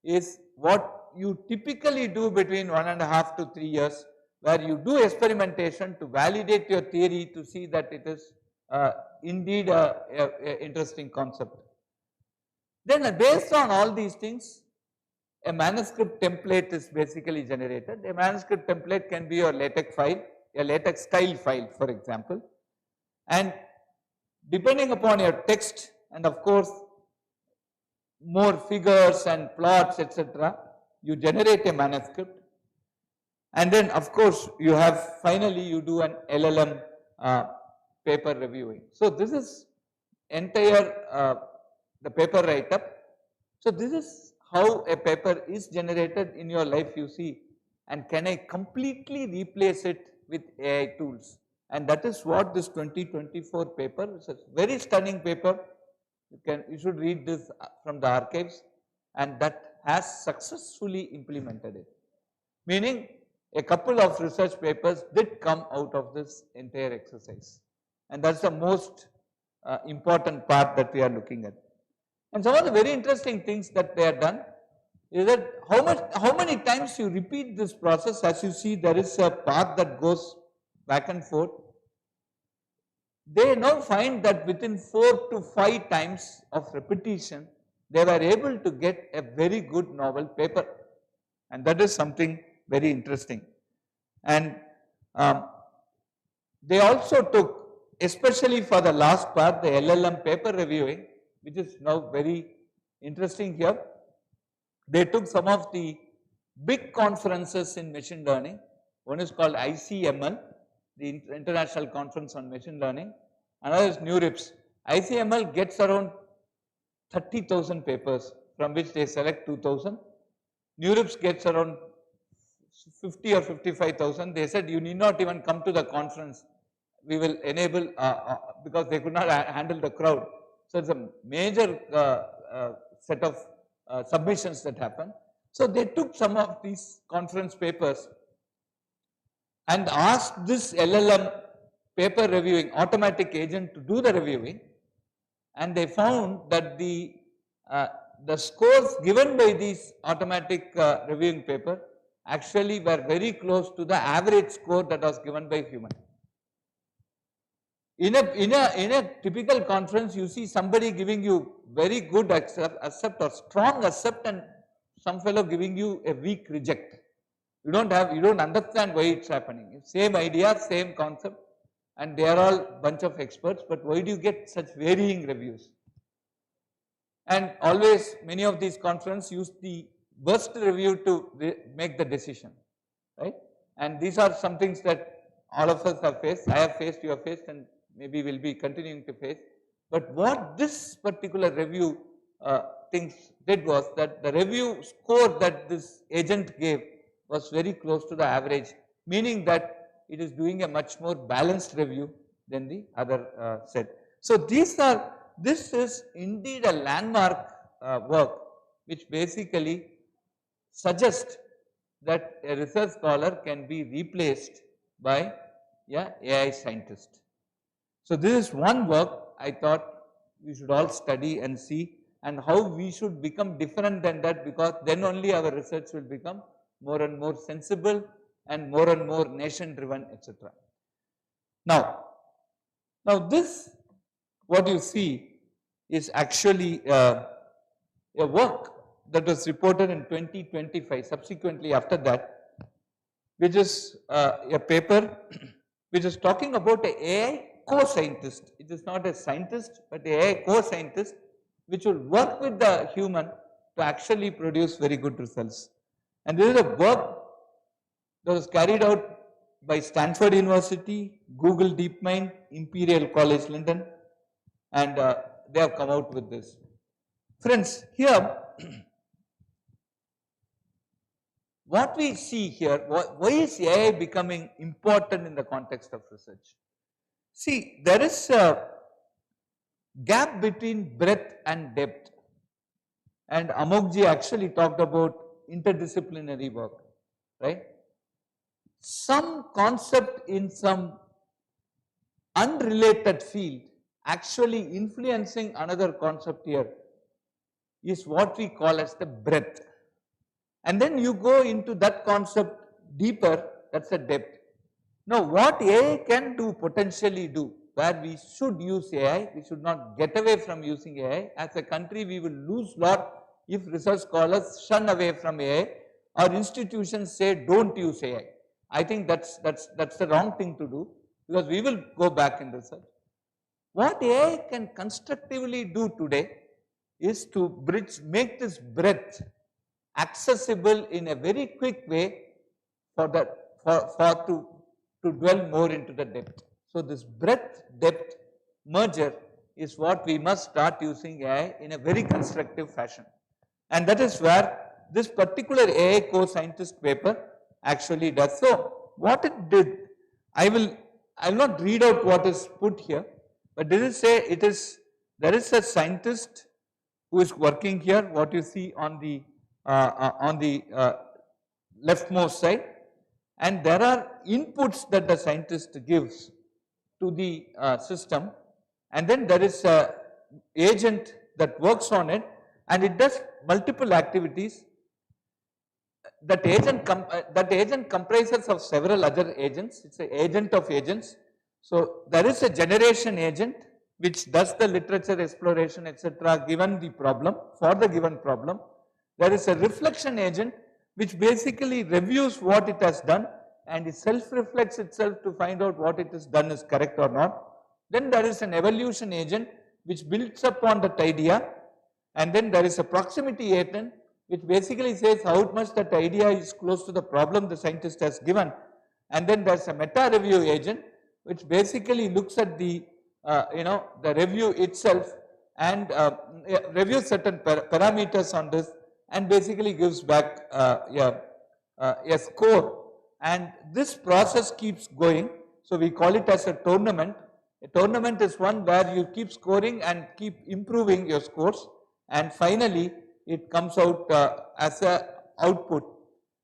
is what you typically do between 1.5 to 3 years, where you do experimentation to validate your theory to see that it is indeed a interesting concept. Then based on all these things, a manuscript template is basically generated. A manuscript template can be your LaTeX file, a LaTeX style file for example, and depending upon your text and of course more figures and plots, etc., you generate a manuscript, and then of course you have finally you do an LLM paper reviewing. So this is entire the paper write up. So this is how a paper is generated in your life, you see, and can I completely replace it with AI tools, and that is what this 2024 paper is. A very stunning paper. You should read this from the archives, and that has successfully implemented it, meaning a couple of research papers did come out of this entire exercise, and that is the most important part that we are looking at. And some of the very interesting things that they have done is that how many times you repeat this process. As you see, there is a path that goes back and forth. They now find that within 4 to 5 times of repetition, they were able to get a very good novel paper, and that is something very interesting. And they also took, especially for the last part, the LLM paper reviewing, which is now very interesting here. They took some of the big conferences in machine learning. One is called ICML, the International Conference on Machine Learning. Another is NeurIPS. ICML gets around 30,000 papers, from which they select 2,000. NeurIPS gets around 50 or 55,000. They said you need not even come to the conference. We will enable, because they could not handle the crowd. So it's a major set of submissions that happen. So they took some of these conference papers and asked this LLM paper reviewing automatic agent to do the reviewing, and they found that the scores given by these automatic reviewing paper actually were very close to the average score that was given by human. In a typical conference, you see somebody giving you very good accept or strong accept, and some fellow giving you a weak reject. You don't understand why it's happening. Same idea, same concept, and they are all bunch of experts, but why do you get such varying reviews? And always many of these conferences use the worst review to make the decision, right? And these are some things that all of us have faced. I have faced, you have faced, and maybe will be continuing to face. But what this particular review things did was that the review score that this agent gave was very close to the average, meaning that it is doing a much more balanced review than the other set. So this is indeed a landmark work which basically suggests that a research scholar can be replaced by a AI scientist. So this is one work I thought we should all study and see, and how we should become different than that, because then only our research will become more and more sensible and more nation driven, etc. Now this, what you see, is actually a work that was reported in 2025, subsequently after that, which is a paper which is talking about an AI co-scientist. It is not a scientist, but an AI co-scientist which will work with the human to actually produce very good results. And this is a work that was carried out by Stanford University, Google DeepMind, Imperial College London, and they have come out with this. Friends, here what we see here, why is AI becoming important in the context of research? See, there is a gap between breadth and depth, and Amogji actually talked about interdisciplinary work, right? Some concept in some unrelated field actually influencing another concept here is what we call as the breadth. And then you go into that concept deeper, that's the depth. Now what AI can do, potentially do, where we should use AI, we should not get away from using AI. As a country we will lose lot if research scholars shun away from AI, or institutions say don't use AI. I think that's the wrong thing to do, because we will go back in research. What AI can constructively do today is to make this breadth accessible in a very quick way to dwell more into the depth. So this breadth depth merger is what we must start using AI in a very constructive fashion. And that is where this particular AI co-scientist paper actually does. So what it did, I will not read out what is put here, but did it say there is a scientist who is working here, what you see on the leftmost side, and there are inputs that the scientist gives to the system, and then there is a agent that works on it, and it does multiple activities. That agent comprises of several other agents. It's an agent of agents. So there is a generation agent which does the literature exploration, etc., given the problem, for the given problem. There is a reflection agent which basically reviews what it has done, and it self-reflects itself to find out what it has done is correct or not. Then there is an evaluation agent which builds upon that idea, and then there is a proximity agent which basically says how much that idea is close to the problem the scientist has given. And then there is a meta-review agent which basically looks at the the review itself and reviews certain parameters on this, and basically gives back a score. And this process keeps going, so we call it as a tournament. A tournament is one where you keep scoring and keep improving your scores, and finally it comes out as a output.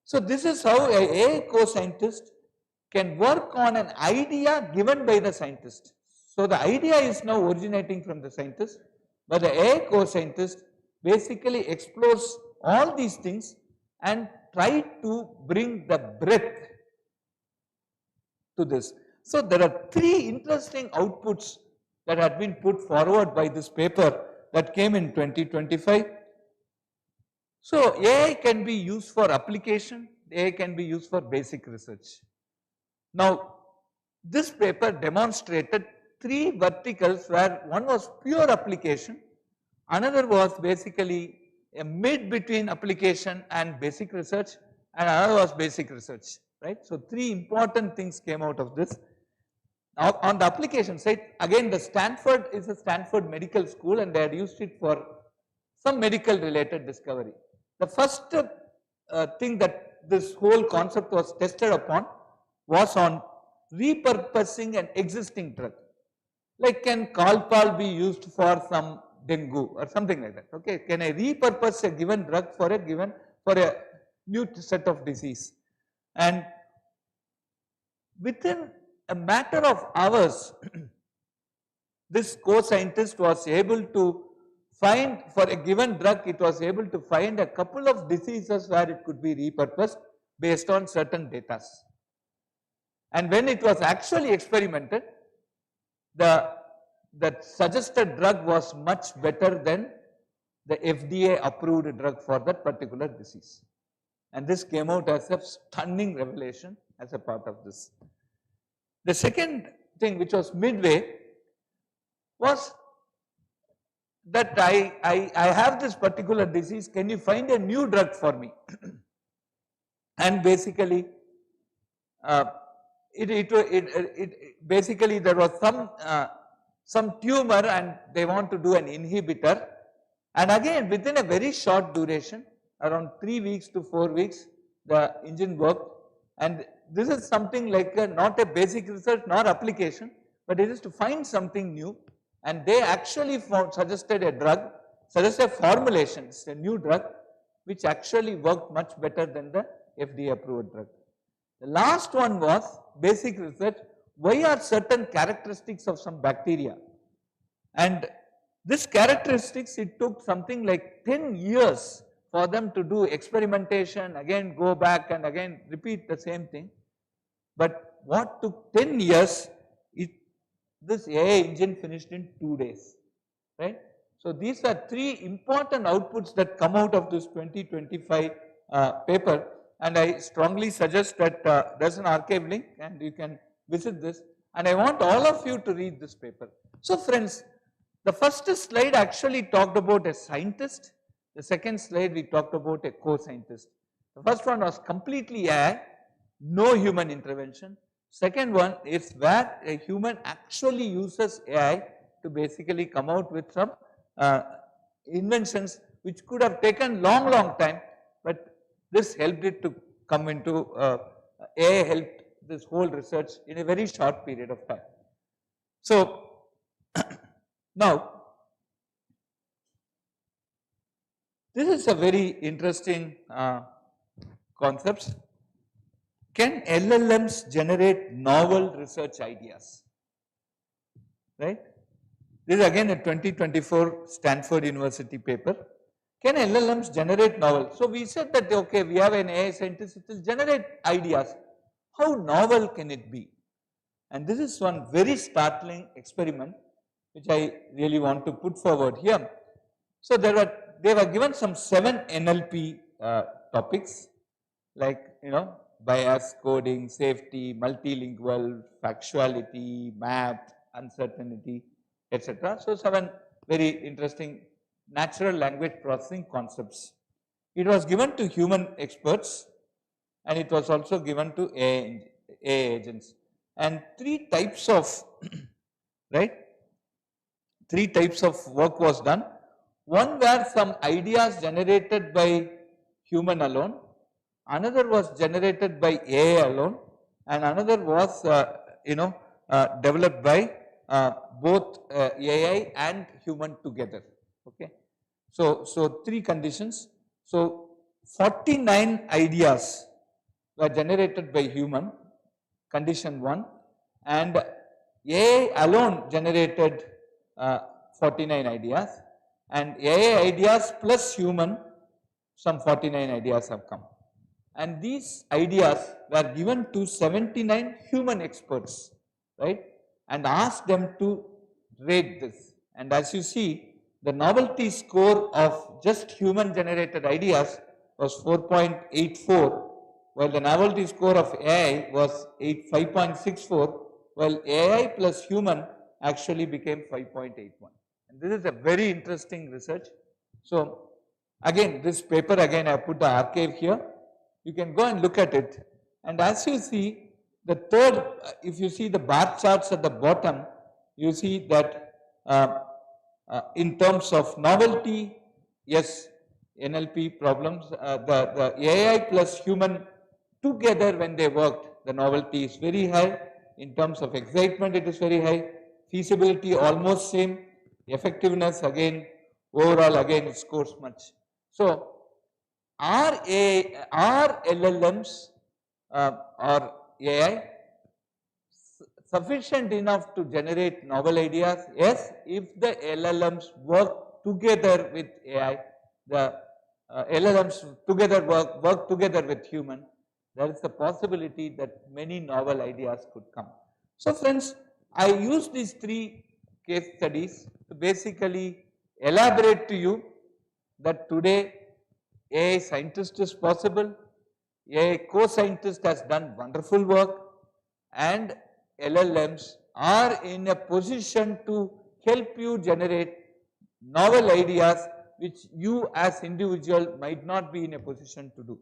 So this is how an AI co-scientist can work on an idea given by the scientist. So the idea is now originating from the scientist, but the AI co-scientist basically explores all these things and try to bring the breadth to this. So there are three interesting outputs that had been put forward by this paper that came in 2025. So AI can be used for application, AI can be used for basic research. Now this paper demonstrated three verticals, where one was pure application, another was basically a mid between application and basic research, and another was basic research, right. So three important things came out of this. Now on the application side, again the Stanford is a Stanford medical school, and they had used it for some medical related discovery. The first thing that this whole concept was tested upon was on repurposing an existing drug. Like, can Calpol be used for some dengue or something like that? Okay, can I repurpose a given drug for a new set of disease? And within a matter of hours, this co-scientist was able to find, for a given drug, it was able to find a couple of diseases where it could be repurposed based on certain data. And when it was actually experimented, the suggested drug was much better than the FDA approved drug for that particular disease. And this came out as a stunning revelation as a part of this. The second thing, which was midway, was that I have this particular disease, can you find a new drug for me? And basically, basically there was some tumor and they want to do an inhibitor, and again within a very short duration, around 3 weeks to 4 weeks, the engine worked. And this is something like not a basic research nor application, but it is to find something new. And they actually suggested a formulation, it's a new drug, which actually worked much better than the FDA approved drug. The last one was basic research. Why are certain characteristics of some bacteria? And this characteristics, it took something like 10 years for them to do experimentation, again go back and again repeat the same thing. But what took 10 years, this AI engine finished in 2 days, right? So these are 3 important outputs that come out of this 2025 paper, and I strongly suggest that there's an archive link and you can visit this, and I want all of you to read this paper. So friends, the first slide actually talked about a scientist, the second slide we talked about a co-scientist. The first one was completely AI, no human intervention. Second one is where a human actually uses AI to basically come out with some inventions which could have taken long time, but this helped it to come into, AI helped this whole research in a very short period of time. So now, this is a very interesting concept. Can LLMs generate novel research ideas? Right? This is again a 2024 Stanford University paper. Can LLMs generate novel? So we said that, okay, we have an AI scientist, it will generate ideas. How novel can it be? And this is one very startling experiment which I really want to put forward here. So they were given some 7 NLP topics, like, bias, coding, safety, multilingual, factuality, math, uncertainty, etc. So 7 very interesting natural language processing concepts. It was given to human experts and it was also given to AI agents. And 3 types of, right, 3 types of work was done. One were some ideas generated by human alone, another was generated by AI alone, and another was developed by both AI and human together. Okay, so 3 conditions. So 49 ideas were generated by human, condition 1, and AI alone generated 49 ideas, and AI ideas plus human, some 49 ideas have come. And these ideas were given to 79 human experts, right, and asked them to rate this. And as you see, the novelty score of just human generated ideas was 4.84, while the novelty score of AI was 5.64, while AI plus human actually became 5.81. And this is a very interesting research. So again, this paper, again I put the archive here. You can go and look at it. And as you see, the third, if you see the bar charts at the bottom, you see that in terms of novelty, yes, NLP problems, the AI plus human together when they worked, the novelty is very high. In terms of excitement, it is very high. Feasibility almost same. Effectiveness again, overall again it scores much. So, are LLMs or AI sufficient enough to generate novel ideas? Yes, if the LLMs work together with AI, the LLMs together work together with human, there is a possibility that many novel ideas could come. So friends, I use these three case studies to basically elaborate to you that today AI scientist is possible, a co-scientist has done wonderful work, and LLMs are in a position to help you generate novel ideas which you as individual might not be in a position to do.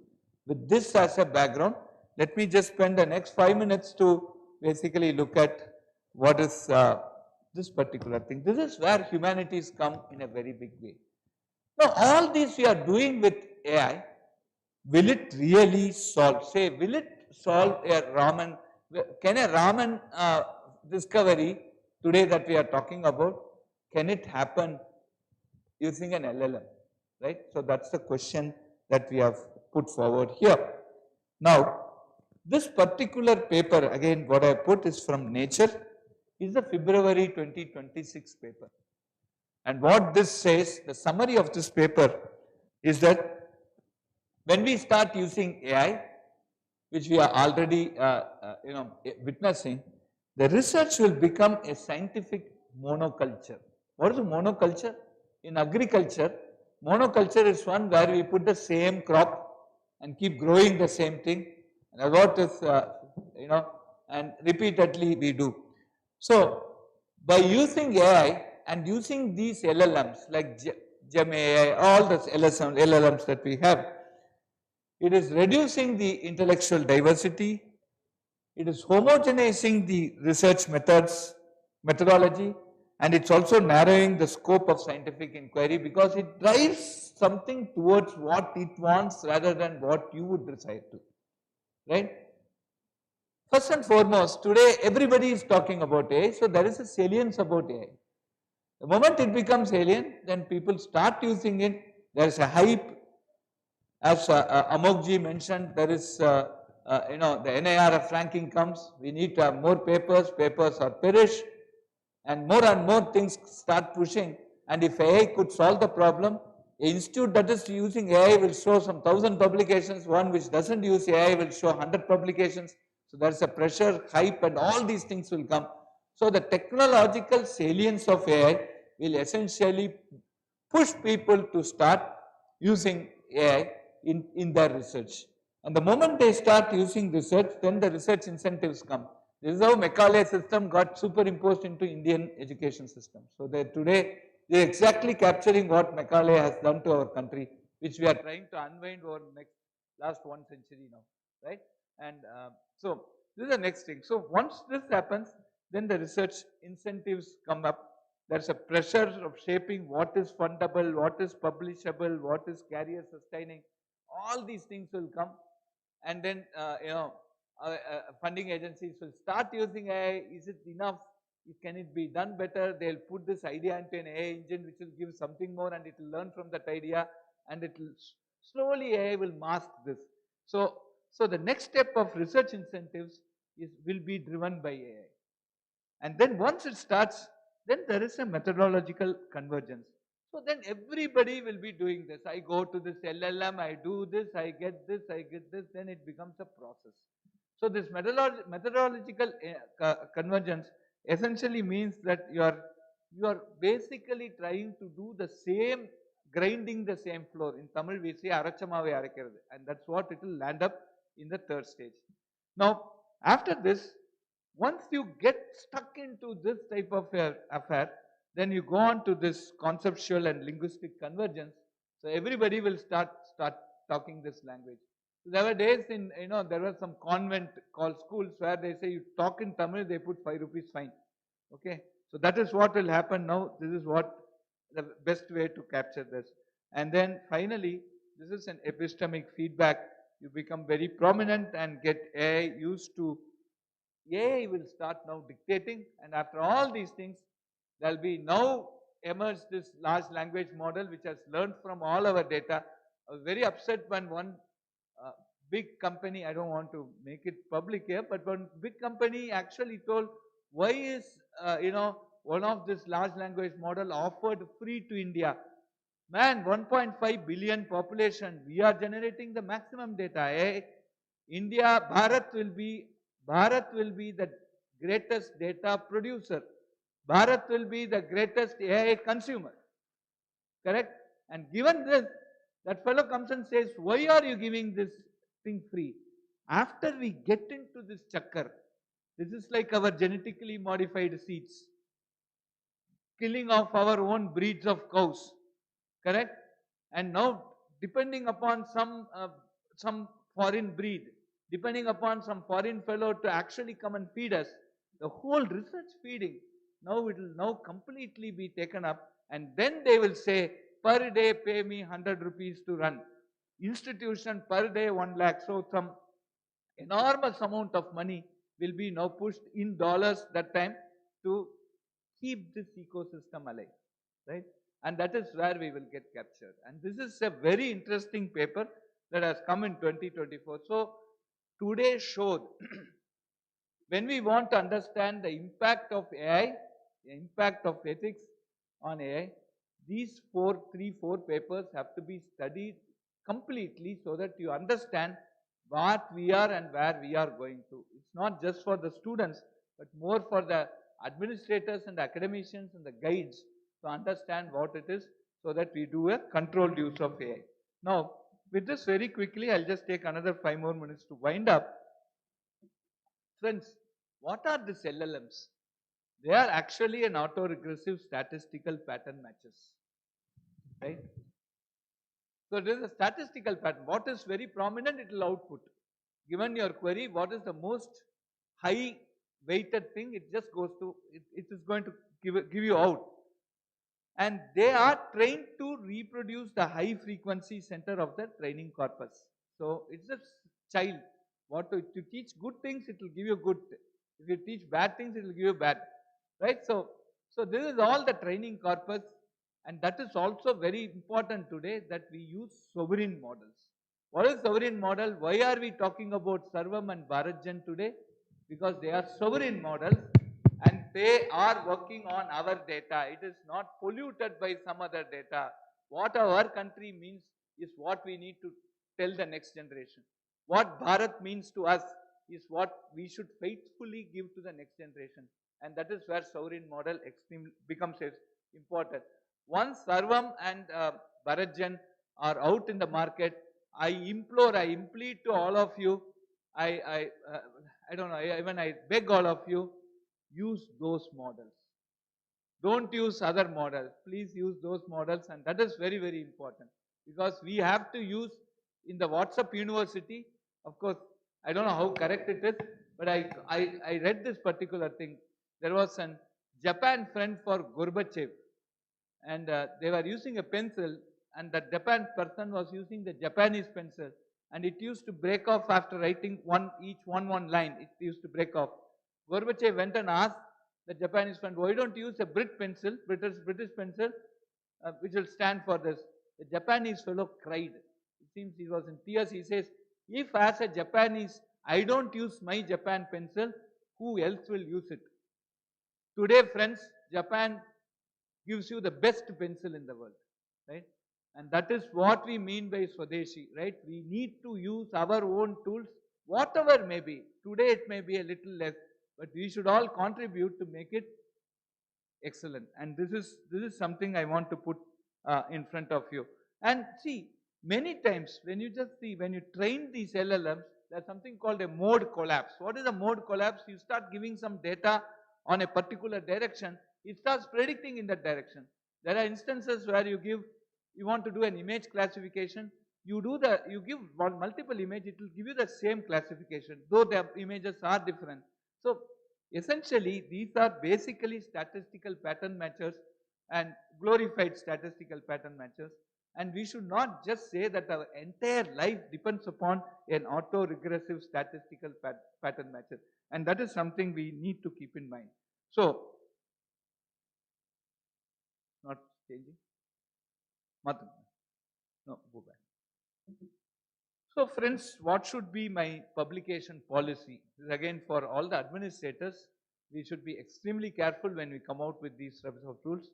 With this as a background, let me just spend the next 5 minutes to basically look at what is this particular thing. This is where humanities come in a very big way. Now, all these we are doing with AI, will it really solve? Say, will it solve a ramen? Can a ramen discovery today that we are talking about, can it happen using an LLM? Right? So that's the question that we have put forward here. Now, this particular paper, again, what I put is from Nature, is the February 2026 paper. And what this says, the summary of this paper is that when we start using AI, which we are already witnessing, the research will become a scientific monoculture. What is a monoculture? In agriculture, monoculture is one where we put the same crop and keep growing the same thing, and what is and repeatedly we do. So by using AI and using these LLMs like GemAI, all the LLMs that we have, it is reducing the intellectual diversity, it is homogenizing the research methodology, and it's also narrowing the scope of scientific inquiry because it drives something towards what it wants rather than what you would decide to, right? First and foremost, today everybody is talking about AI, so there is a salience about AI. The moment it becomes alien, then people start using it, there is a hype. As Amokji mentioned, there is, the NIRF ranking comes, we need to have more papers are perished, and more things start pushing. And if AI could solve the problem, an institute that is using AI will show some 1,000 publications, one which doesn't use AI will show 100 publications. So there is a pressure, hype, and all these things will come. So the technological salience of AI will essentially push people to start using AI in their research. And the moment they start using research, then the research incentives come. This is how Macaulay system got superimposed into Indian education system. So today they are exactly capturing what Macaulay has done to our country, which we are trying to unwind over last 1 century now, right? And so this is the next thing. So once this happens, then the research incentives come up. There's a pressure of shaping what is fundable, what is publishable, what is career sustaining. All these things will come, and then funding agencies will start using AI. Is it enough? Can it be done better? They'll put this idea into an AI engine which will give something more, and it will learn from that idea, and it will slowly AI will mask this. So the next step of research incentives will be driven by AI. And then once it starts, then there is a methodological convergence. So then everybody will be doing this. I go to this LLM, I do this, I get this, then it becomes a process. So this methodological convergence essentially means that you are basically trying to do the same, grinding the same floor. In Tamil we say arachamave arakkirathu, and that's what it will land up in the third stage. Now after this, once you get stuck into this type of affair, then you go on to this conceptual and linguistic convergence. So everybody will start talking this language. So there were days in, there were some convent called schools where they say you talk in Tamil, they put 5 rupees fine. Okay. So that is what will happen now. This is what the best way to capture this. And then finally, this is an epistemic feedback. You become very prominent and get AI used to, AI will start now dictating, and after all these things, there will be now emerge this large language model which has learned from all our data. I was very upset when one big company, I don't want to make it public here, but one big company actually told, why is, one of this large language model offered free to India? Man, 1.5 billion population, we are generating the maximum data. India, Bharat will be the greatest data producer. Bharat will be the greatest AI consumer. Correct? And given this, that fellow comes and says, why are you giving this thing free? After we get into this chakkar, this is like our genetically modified seeds, killing of our own breeds of cows. Correct? And now, depending upon some foreign breed, depending upon some foreign fellow to actually come and feed us, the whole research feeding, now it will now completely be taken up, and then they will say, per day pay me 100 rupees to run. Institution per day 1 lakh. So some enormous amount of money will be now pushed in dollars that time to keep this ecosystem alive, right? And that is where we will get captured. And this is a very interesting paper that has come in 2024. So today showed when we want to understand the impact of AI, the impact of ethics on AI, these three, four papers have to be studied completely so that you understand what we are and where we are going to. It's not just for the students, but more for the administrators and academicians and the guides to understand what it is so that we do a controlled use of AI. Now, with this very quickly, I'll just take another 5 more minutes to wind up. Friends, what are these LLMs? They are actually an autoregressive statistical pattern matches, right? So there is a statistical pattern. What is very prominent, it will output. Given your query, what is the most high weighted thing, it just goes to, it is going to give you out. And they are trained to reproduce the high frequency center of the training corpus. So it's a child. What to teach good things, it will give you good. If you teach bad things, it will give you bad. Right? So this is all the training corpus, and that is also very important today that we use sovereign models. What is sovereign model? Why are we talking about Sarvam and Bharatjan today? Because they are sovereign models and they are working on our data. It is not polluted by some other data. What our country means is what we need to tell the next generation. What Bharat means to us is what we should faithfully give to the next generation. And that is where sovereign model becomes important. Once Sarvam and Bharatjan are out in the market, I plead to all of you, I don't know, even I beg all of you, use those models. Don't use other models. Please use those models, and that is very, very important because we have to use in the WhatsApp University. Of course, I don't know how correct it is, but I read this particular thing. There was a Japan friend for Gorbachev, and they were using a pencil, and the Japan person was using the Japanese pencil, and it used to break off after writing each one line. It used to break off. Gorbachev went and asked the Japanese friend, why don't you use a British pencil, which will stand for this? The Japanese fellow cried. It seems he was in tears. He says, if as a Japanese, I don't use my Japan pencil, who else will use it? Today, friends, Japan gives you the best pencil in the world, right? And that is what we mean by Swadeshi, right? We need to use our own tools, whatever may be. Today it may be a little less, but we should all contribute to make it excellent. And this is something I want to put in front of you. And see, many times when you train these LLMs, there's something called a mode collapse. What is a mode collapse? You start giving some data on a particular direction, it starts predicting in that direction. There are instances where you want to do an image classification, you give multiple image, it will give you the same classification, though the images are different. So essentially, these are basically statistical pattern matchers and glorified statistical pattern matchers. And we should not just say that our entire life depends upon an auto-regressive statistical pattern matcher. And that is something we need to keep in mind. So, not changing? No, go back. So friends, what should be my publication policy? This is again for all the administrators. We should be extremely careful when we come out with these types of tools.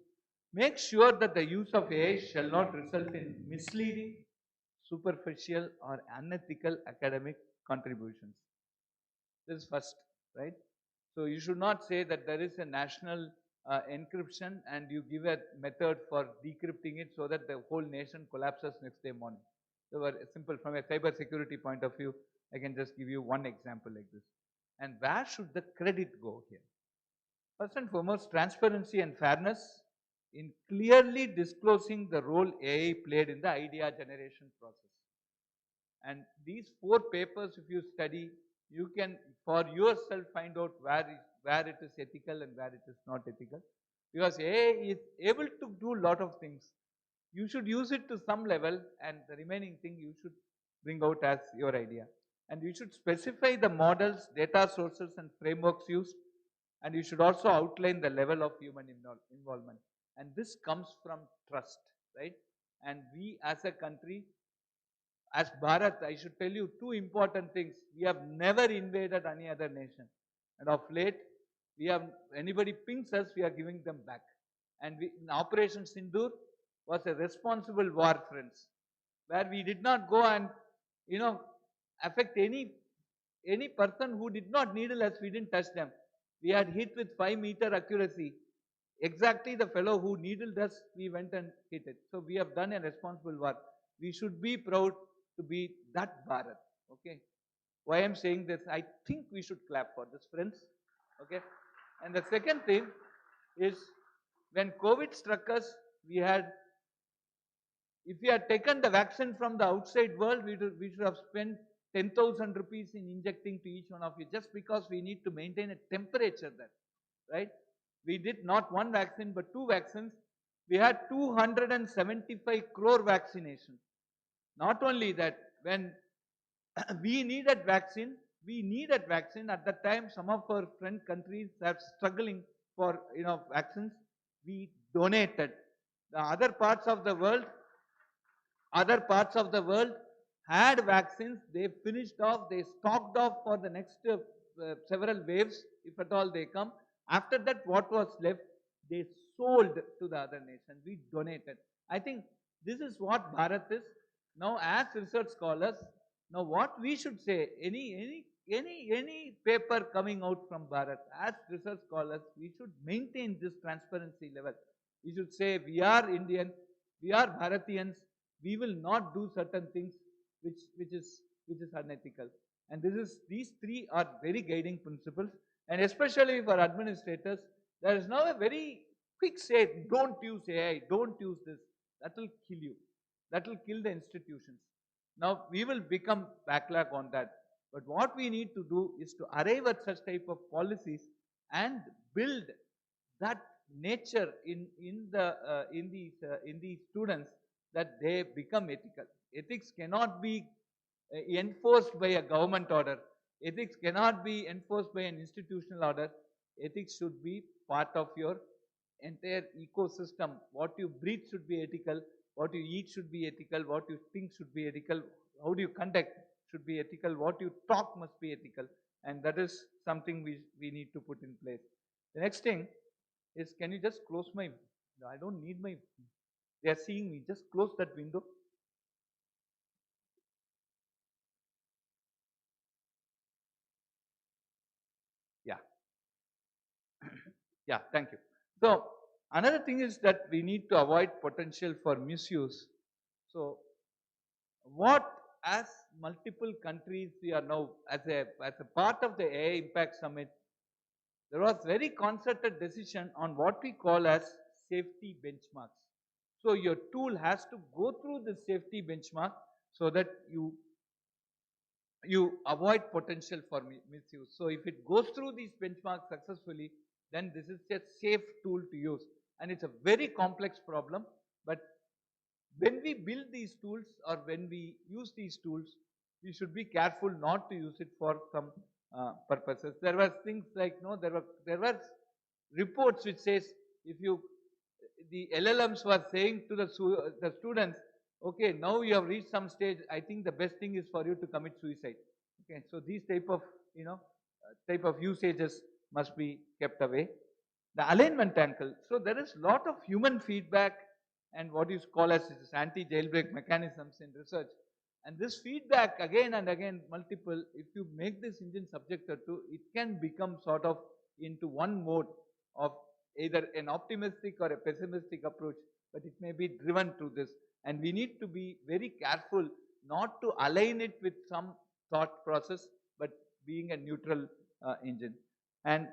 Make sure that the use of AI shall not result in misleading, superficial or unethical academic contributions. This is first, right? So you should not say that there is a national encryption and you give a method for decrypting it so that the whole nation collapses next day morning. So simple from a cyber security point of view, I can just give you one example like this. And where should the credit go here? First and foremost, transparency and fairness in clearly disclosing the role AI played in the idea generation process. And these 4 papers, if you study, you can for yourself find out where it is ethical and where it is not ethical. Because AI is able to do a lot of things. You should use it to some level, and the remaining thing you should bring out as your idea. And you should specify the models, data sources and frameworks used, and you should also outline the level of human involvement. And this comes from trust, right? And we as a country, as Bharat, I should tell you 2 important things. We have never invaded any other nation. And of late, we have, anybody pings us, we are giving them back. And in Operation Sindoor was a responsible war, friends, where we did not go and, affect any person who did not needle us, we didn't touch them. We had hit with 5-meter accuracy. Exactly the fellow who needled us, we went and hit it. So we have done a responsible war. We should be proud to be that Bharat. Okay. Why I'm saying this, I think we should clap for this, friends. Okay. And the second thing is, when COVID struck us, if we had taken the vaccine from the outside world, we should have spent 10,000 rupees in injecting to each one of you, just because we need to maintain a temperature there, right? We did not 1 vaccine, but 2 vaccines. We had 275 crore vaccinations. Not only that, when we needed vaccine at that time. Some of our friend countries are struggling for vaccines. We donated. The other parts of the world had vaccines. They finished off. They stocked off for the next several waves, if at all they come. After that, what was left, they sold to the other nations. We donated. I think this is what Bharat is. Now, as research scholars, now what we should say, any paper coming out from Bharat, as research scholars, we should maintain this transparency level. We should say, we are Indian, we are Bharatiyans, we will not do certain things which is unethical. And these 3 are very guiding principles. And especially for administrators, there is now a very quick say, don't use AI, don't use this. That will kill you. That will kill the institutions. Now, we will become backlash on that. But what we need to do is to arrive at such type of policies and build that nature in the students, that they become ethical. Ethics cannot be enforced by a government order. Ethics cannot be enforced by an institutional order. Ethics should be part of your entire ecosystem. What you breathe should be ethical. What you eat should be ethical. What you think should be ethical. How do you conduct should be ethical. What you talk must be ethical. And that is something we need to put in place. The next thing is, can you just close my, I don't need my, they are seeing me, just close that window. Yeah. Yeah, thank you. So, another thing is that we need to avoid potential for misuse. So, what as multiple countries we are now, as a part of the AI Impact Summit, there was very concerted decision on what we call as safety benchmarks. So, your tool has to go through the safety benchmark so that you avoid potential for misuse. So, if it goes through these benchmarks successfully, then this is a safe tool to use. And it's a very complex problem, but when we build these tools or when we use these tools, we should be careful not to use it for some purposes. There were things like, no, there were reports which says if you, the LLMs were saying to the students, okay, now you have reached some stage, I think the best thing is for you to commit suicide. Okay, so these type of, type of usages must be kept away. The alignment angle. So there is lot of human feedback and what is called as anti-jailbreak mechanisms in research. And this feedback again and again multiple, if you make this engine subjected to, it can become sort of into one mode of either an optimistic or a pessimistic approach, but it may be driven to this. And we need to be very careful not to align it with some thought process, but being a neutral engine. And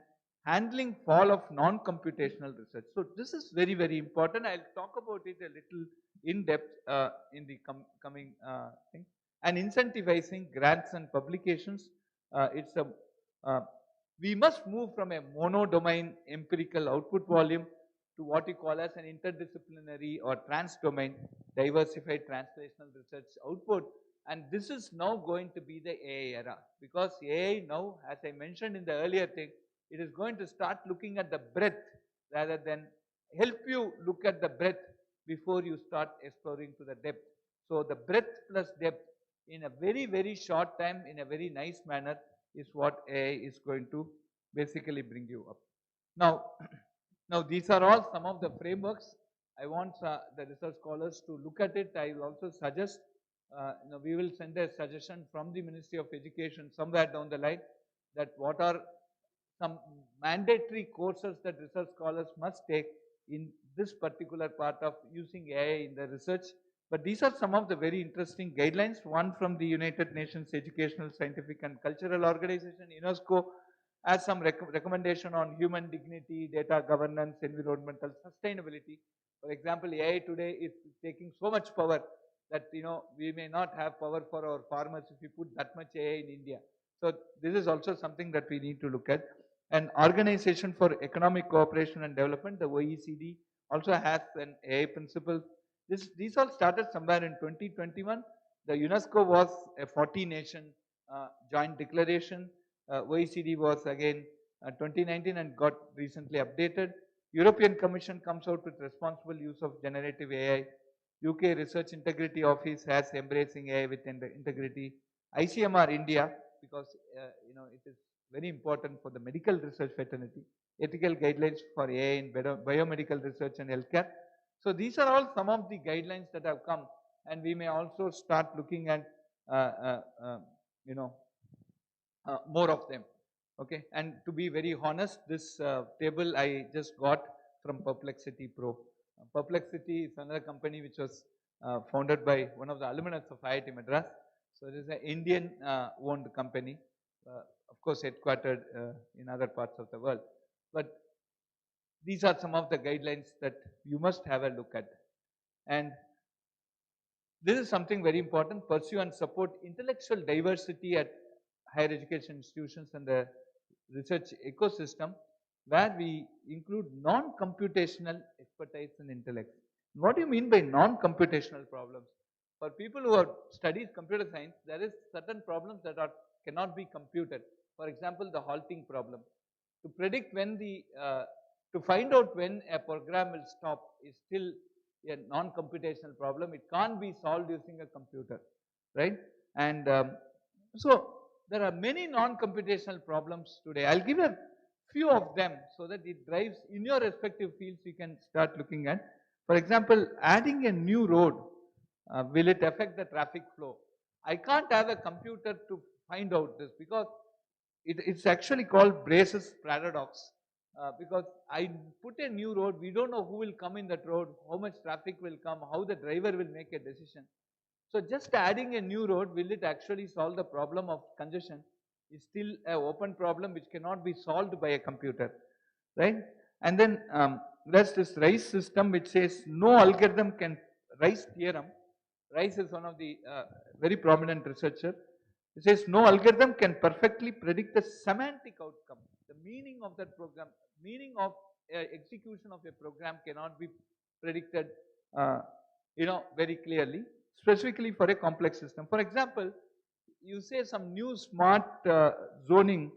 handling fall of non-computational research. So this is very, very important. I'll talk about it a little in depth in the coming thing. And incentivizing grants and publications. It's a we must move from a mono-domain empirical output volume to what we call as an interdisciplinary or trans-domain diversified translational research output. And this is now going to be the AI era, because AI now, as I mentioned in the earlier thing, it is going to start looking at the breadth rather than help you look at the breadth before you start exploring to the depth. So the breadth plus depth in a very, very short time, in a very nice manner, is what AI is going to basically bring you up. Now these are all some of the frameworks. I want the research scholars to look at it. I will also suggest, we will send a suggestion from the Ministry of Education somewhere down the line that what are some mandatory courses that research scholars must take in this particular part of using AI in the research. But these are some of the very interesting guidelines. One from the United Nations Educational, Scientific and Cultural Organization, UNESCO, has some recommendation on human dignity, data governance, environmental sustainability. For example, AI today is taking so much power that we may not have power for our farmers if we put that much AI in India. So this is also something that we need to look at. And Organization for Economic Cooperation and Development, the OECD, also has an AI principle. These all started somewhere in 2021. The UNESCO was a 40-nation joint declaration. OECD was again 2019 and got recently updated. European Commission comes out with responsible use of generative AI. UK Research Integrity Office has embracing AI with integrity. ICMR India, because it is very important for the medical research fraternity. Ethical guidelines for AI in biomedical research and healthcare. So these are all some of the guidelines that have come, and we may also start looking at more of them. Okay, and to be very honest, this table I just got from Perplexity Pro. Perplexity is another company which was founded by one of the alumnus of IIT Madras. So it is an Indian owned company, of course headquartered in other parts of the world. But these are some of the guidelines that you must have a look at. And this is something very important: pursue and support intellectual diversity at higher education institutions and the research ecosystem, where we include non-computational expertise and intellect. What do you mean by non-computational problems? For people who have studied computer science, there is certain problems that cannot be computed. For example, the halting problem. To predict when to find out when a program will stop is still a non-computational problem. It can't be solved using a computer, right? And so there are many non-computational problems today. I'll give a few of them so that it drives in your respective fields you can start looking at. For example, adding a new road, will it affect the traffic flow? I can't have a computer to find out this, because it's actually called Brace's paradox. Because I put a new road, we don't know who will come in that road, how much traffic will come, how the driver will make a decision. So just adding a new road, will it actually solve the problem of congestion? Is still an open problem which cannot be solved by a computer, right? And then there's this RICE system which says no algorithm can, RICE theorem. RICE is one of the very prominent researcher. It says no algorithm can perfectly predict the semantic outcome, the meaning of that program, meaning of execution of a program cannot be predicted very clearly, specifically for a complex system. For example, you say some new smart zoning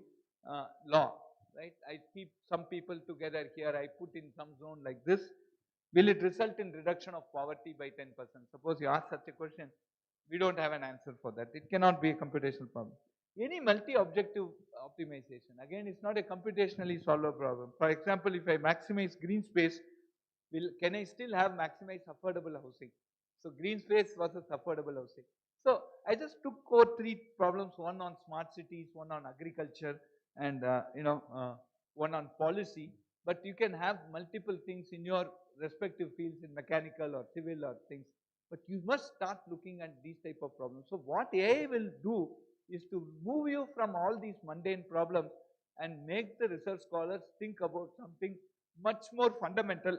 law, right? I keep some people together here, I put in some zone like this. Will it result in reduction of poverty by 10%? Suppose you ask such a question, we don't have an answer for that. It cannot be a computational problem. Any multi-objective optimization, again, it's not a computationally solvable problem. For example, if I maximize green space, can I still have maximized affordable housing? So green space versus affordable housing. So I just took three problems, one on smart cities, one on agriculture, and one on policy. But you can have multiple things in your respective fields in mechanical or civil or things. But you must start looking at these type of problems. So what AI will do is to move you from all these mundane problems and make the research scholars think about something much more fundamental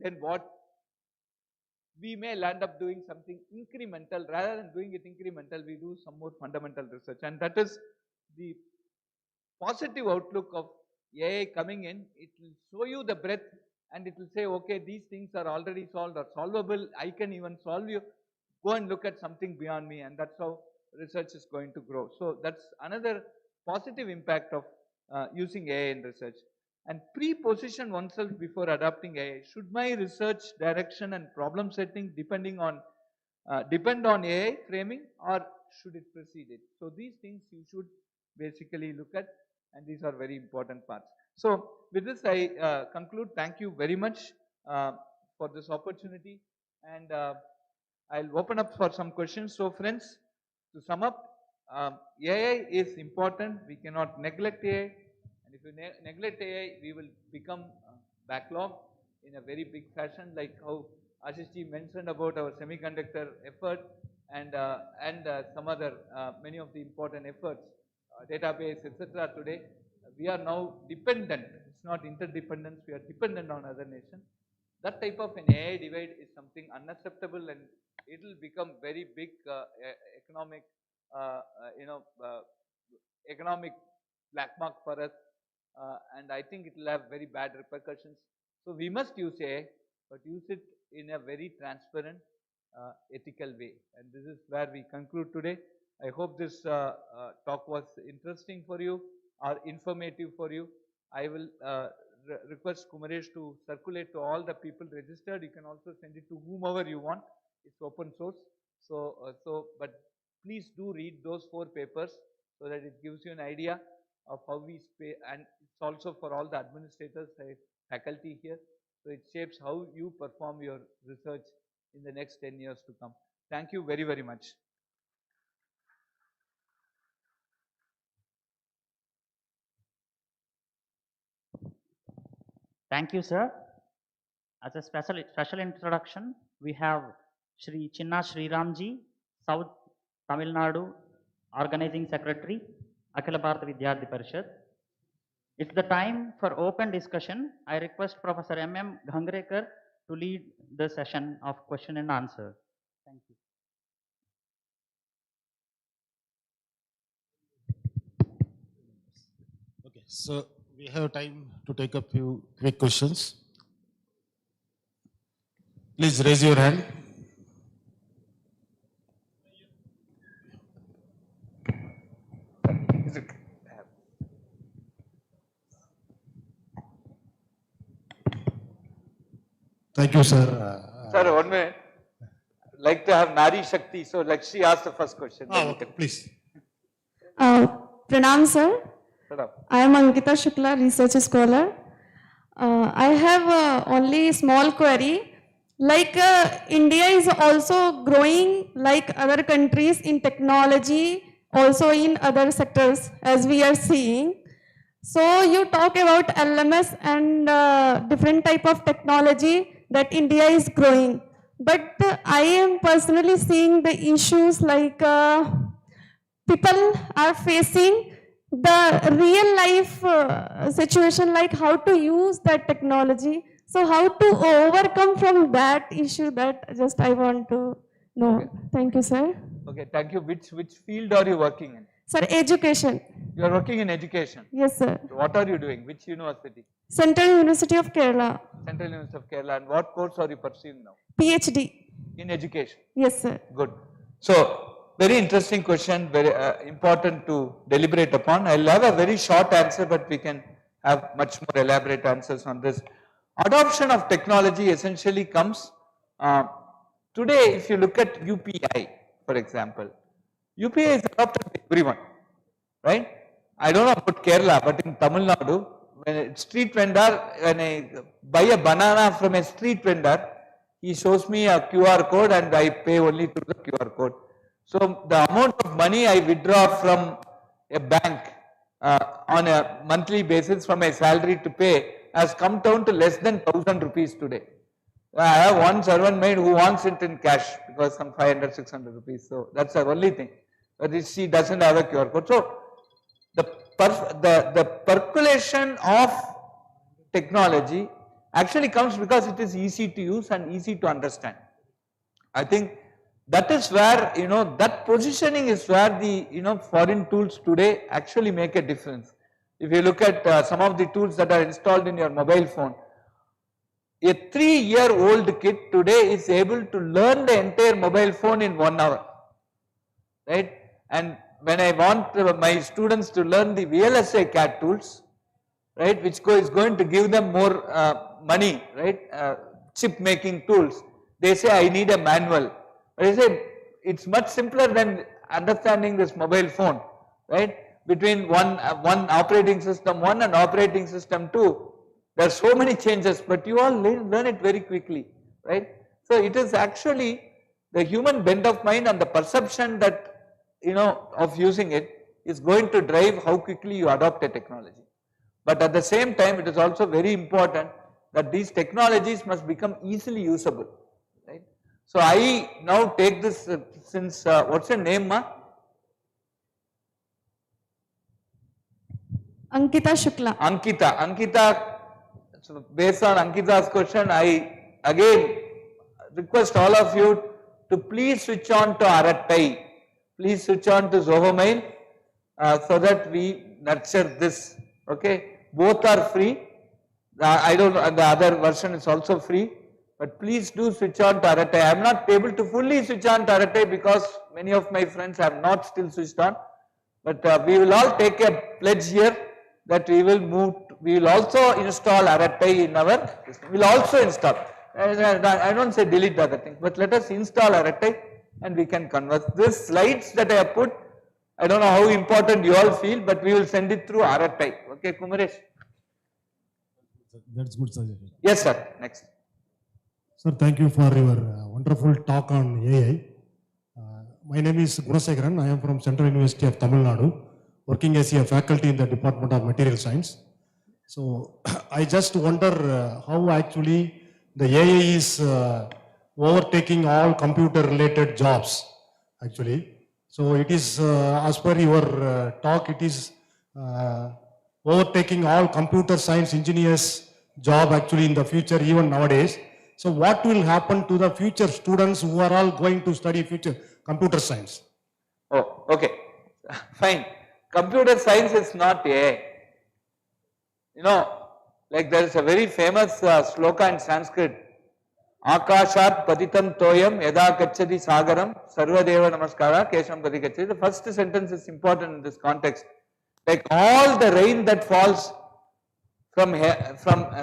than what we may land up doing something incremental. Rather than doing it incremental, we do some more fundamental research. And that is the positive outlook of AI coming in. It will show you the breadth and it will say, okay, these things are already solved or solvable. I can even solve you. Go and look at something beyond me, and that's how research is going to grow. So that's another positive impact of using AI in research. And pre-position oneself before adopting AI. Should my research direction and problem setting depend on AI framing, or should it precede it? So these things you should basically look at, and these are very important parts. So with this I conclude. Thank you very much for this opportunity, and I'll open up for some questions. So friends, to sum up, AI is important. We cannot neglect AI. And if you neglect AI, we will become backlog in a very big fashion, like how Ashish ji mentioned about our semiconductor effort and some other many of the important efforts, database, etc. Today, we are now dependent. It's not interdependence. We are dependent on other nations. That type of an AI divide is something unacceptable, and it will become very big economic, economic black mark for us. And I think it will have very bad repercussions. So we must use AI, but use it in a very transparent, ethical way. And this is where we conclude today. I hope this talk was interesting for you or informative for you. I will request Kumaresh to circulate to all the people registered. You can also send it to whomever you want. It's open source. But please do read those 4 papers so that it gives you an idea of how we pay, and it's also for all the administrators, faculty here. So it shapes how you perform your research in the next 10 years to come. Thank you very, very much. Thank you, sir. As a special introduction, we have Shri Chinna Sriramji, South Tamil Nadu Organizing Secretary, Akhila Bharata Vidyarthi Parishad. It's the time for open discussion. I request Professor M.M. Ghangrekar to lead the session of question and answer. Thank you. Okay, so we have time to take a few quick questions. Please raise your hand. Thank you, sir. Sir, 1 minute. I'd like to have Nari Shakti, so let she ask the first question. Okay, please. Pranam, sir. I am Ankita Shukla, research scholar. I have only small query. Like India is also growing like other countries in technology, also in other sectors, as we are seeing. So you talk about LMS and different type of technology that India is growing. But I am personally seeing the issues like people are facing the real life situation, like how to use that technology. So how to overcome from that issue, that just I want to know. Okay. Thank you, sir. Okay, thank you. Which field are you working in? Sir, education. You are working in education? Yes, sir. So what are you doing? Which university? Central University of Kerala. Central University of Kerala. And what course are you pursuing now? PhD. In education? Yes, sir. Good. So, very interesting question, very important to deliberate upon. I'll have a very short answer, but we can have much more elaborate answers on this. Adoption of technology essentially comes, today if you look at UPI, for example, UPI is adopted by everyone, right? I don't know about Kerala, but in Tamil Nadu, when a street vendor, when I buy a banana from a street vendor, he shows me a QR code and I pay only through the QR code. So the amount of money I withdraw from a bank on a monthly basis from my salary to pay has come down to less than 1000 rupees today. I have one servant maid who wants it in cash because some 500, 600 rupees. So that's the only thing. But she doesn't have a QR code. So the percolation of technology actually comes because it is easy to use and easy to understand. I think that is where, that positioning is where the, foreign tools today actually make a difference. If you look at some of the tools that are installed in your mobile phone, a 3-year-old kid today is able to learn the entire mobile phone in 1 hour, right? And when I want my students to learn the VLSI CAD tools, right, which is going to give them more money, right, chip making tools, they say I need a manual. But I say it's much simpler than understanding this mobile phone, right? Between one operating system 1 and operating system 2, there are so many changes, but you all learn it very quickly, right? So it is actually the human bent of mind and the perception that, of using it is going to drive how quickly you adopt a technology. But at the same time, it is also very important that these technologies must become easily usable, right? So I now take this since, what's your name, ma? Ankita Shukla. Ankita, so based on Ankita's question, I again request all of you to please switch on to Arattai, please switch on to Zohomail so that we nurture this, okay? Both are free. I don't know, the other version is also free, but please do switch on to Arattai. I am not able to fully switch on to Arattai because many of my friends have not still switched on, but we will all take a pledge here that we will move, we will also install Arattai in our system. We will also install. I don't say delete the other thing, but let us install Arattai and we can converse. These slides that I have put, I don't know how important you all feel, but we will send it through Arattai. Okay, Kumaresh? That's good suggestion. Yes, sir. Next. Sir, thank you for your wonderful talk on AI. My name is Gunasekharan. I am from Central University of Tamil Nadu, working as a faculty in the Department of Material Science. So I just wonder how actually the AI is overtaking all computer related jobs actually. So it is, as per your talk, it is overtaking all computer science engineers job actually in the future, even nowadays. So what will happen to the future students who are all going to study future computer science? Oh, okay. Fine. Computer science is not AI. Like there is a very famous sloka in Sanskrit. Akashat patitam toyam yada gacchati sagaram sarvadeva namaskara kesham pati gacchati. The first sentence is important in this context. Like all the rain that falls from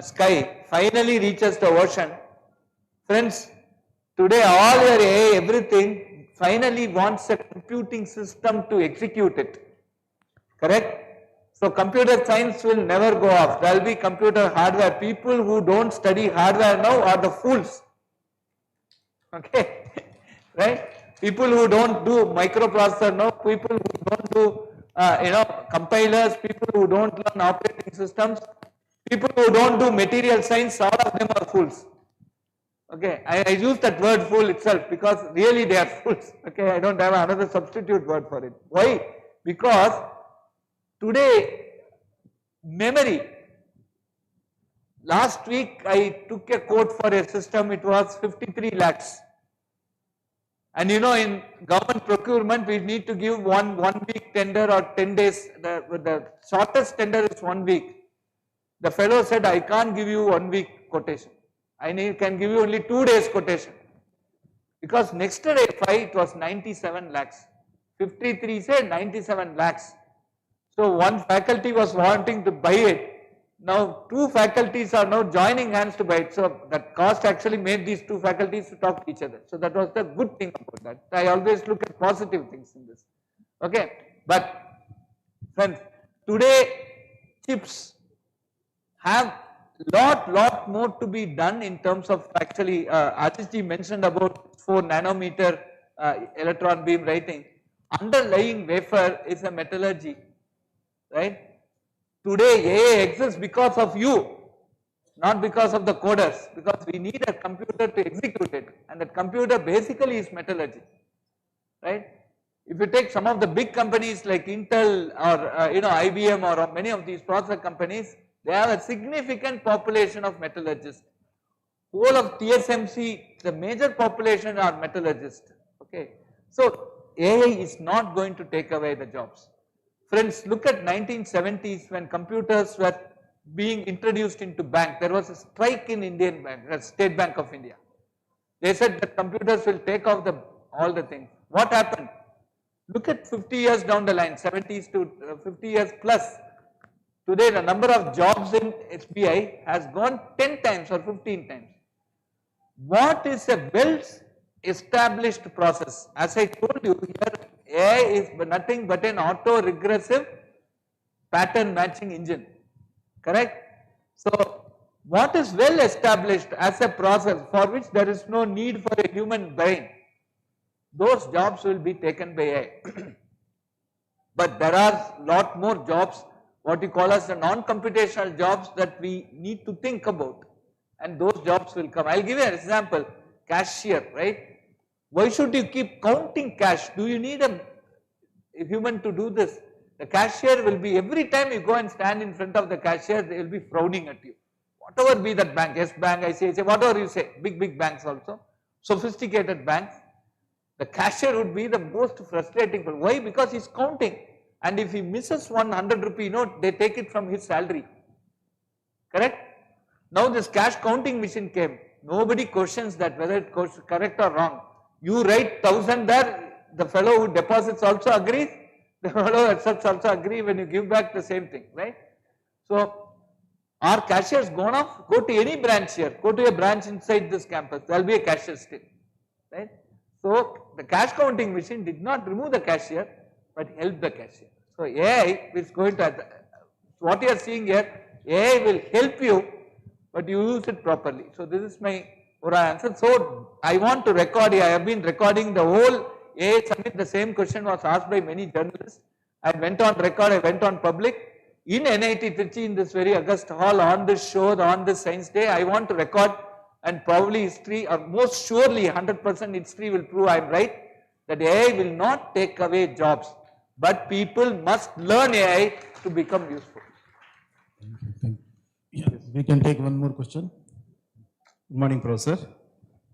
sky finally reaches the ocean. Friends, today all your AI, everything finally wants a computing system to execute it. Correct? So computer science will never go off. There will be computer hardware. People who don't study hardware now are the fools. Okay? Right? People who don't do microprocessor now, people who don't do compilers, people who don't learn operating systems, people who don't do material science, all of them are fools. Okay, I use that word fool itself because really they are fools. Okay, I don't have another substitute word for it. Why? Because today, memory. Last week I took a quote for a system, it was 53 lakhs. And in government procurement, we need to give one week tender or 10 days. The shortest tender is 1 week. The fellow said, I can't give you 1 week quotation. I can give you only 2 days quotation. Because next day it was 97 lakhs. 53 said 97 lakhs. So one faculty was wanting to buy it. Now two faculties are now joining hands to buy it. So that cost actually made these two faculties to talk to each other. So that was the good thing about that. I always look at positive things in this. Okay. But friends, today chips have lot more to be done in terms of actually, Ashish mentioned about 4 nanometer electron beam writing. Underlying wafer is a metallurgy, right? Today AA exists because of you, not because of the coders, because we need a computer to execute it, and that computer basically is metallurgy, right? If you take some of the big companies like Intel or IBM or many of these processor companies, they have a significant population of metallurgists. Whole of TSMC, the major population are metallurgists. Okay, so AI is not going to take away the jobs. Friends, look at 1970s when computers were being introduced into bank. There was a strike in Indian Bank, State Bank of India. They said that computers will take off all the things. What happened? Look at 50 years down the line, 70s to 50 years plus. Today the number of jobs in SBI has gone 10 times or 15 times. What is a well established process? As I told you here, AI is nothing but an auto-regressive pattern matching engine, correct? So what is well established as a process for which there is no need for a human brain, those jobs will be taken by AI. But there are lot more jobs, what you call as the non-computational jobs, that we need to think about, and those jobs will come. I will give you an example, cashier, right? Why should you keep counting cash? Do you need a human to do this? The cashier will be, every time you go and stand in front of the cashier, they will be frowning at you. Whatever be that bank, yes bank, ICICI, whatever you say, big banks also, sophisticated banks, the cashier would be the most frustrating. Why? Because he is counting, and if he misses 100 rupee note, they take it from his salary, correct? Now this cash counting machine came, nobody questions that whether it is correct or wrong. You write 1000 there, the fellow who deposits also agrees, the fellow who accepts also agree when you give back the same thing, right? So are cashiers gone off? Go to any branch here, go to a branch inside this campus, there will be a cashier still, right? So the cash counting machine did not remove the cashier, but helped the cashier. So AI is going to, what you are seeing here, AI will help you, but you use it properly. So this is my answer. So I want to record here, I have been recording the whole AI summit. The same question was asked by many journalists. I went on record, I went on public. In NIT Trichy, in this very august hall, on this show, on this science day, I want to record, and probably history, or most surely 100% history will prove I am right, that AI will not take away jobs, but people must learn AI to become useful. Thank you. Yeah, we can take one more question. Good morning, Professor.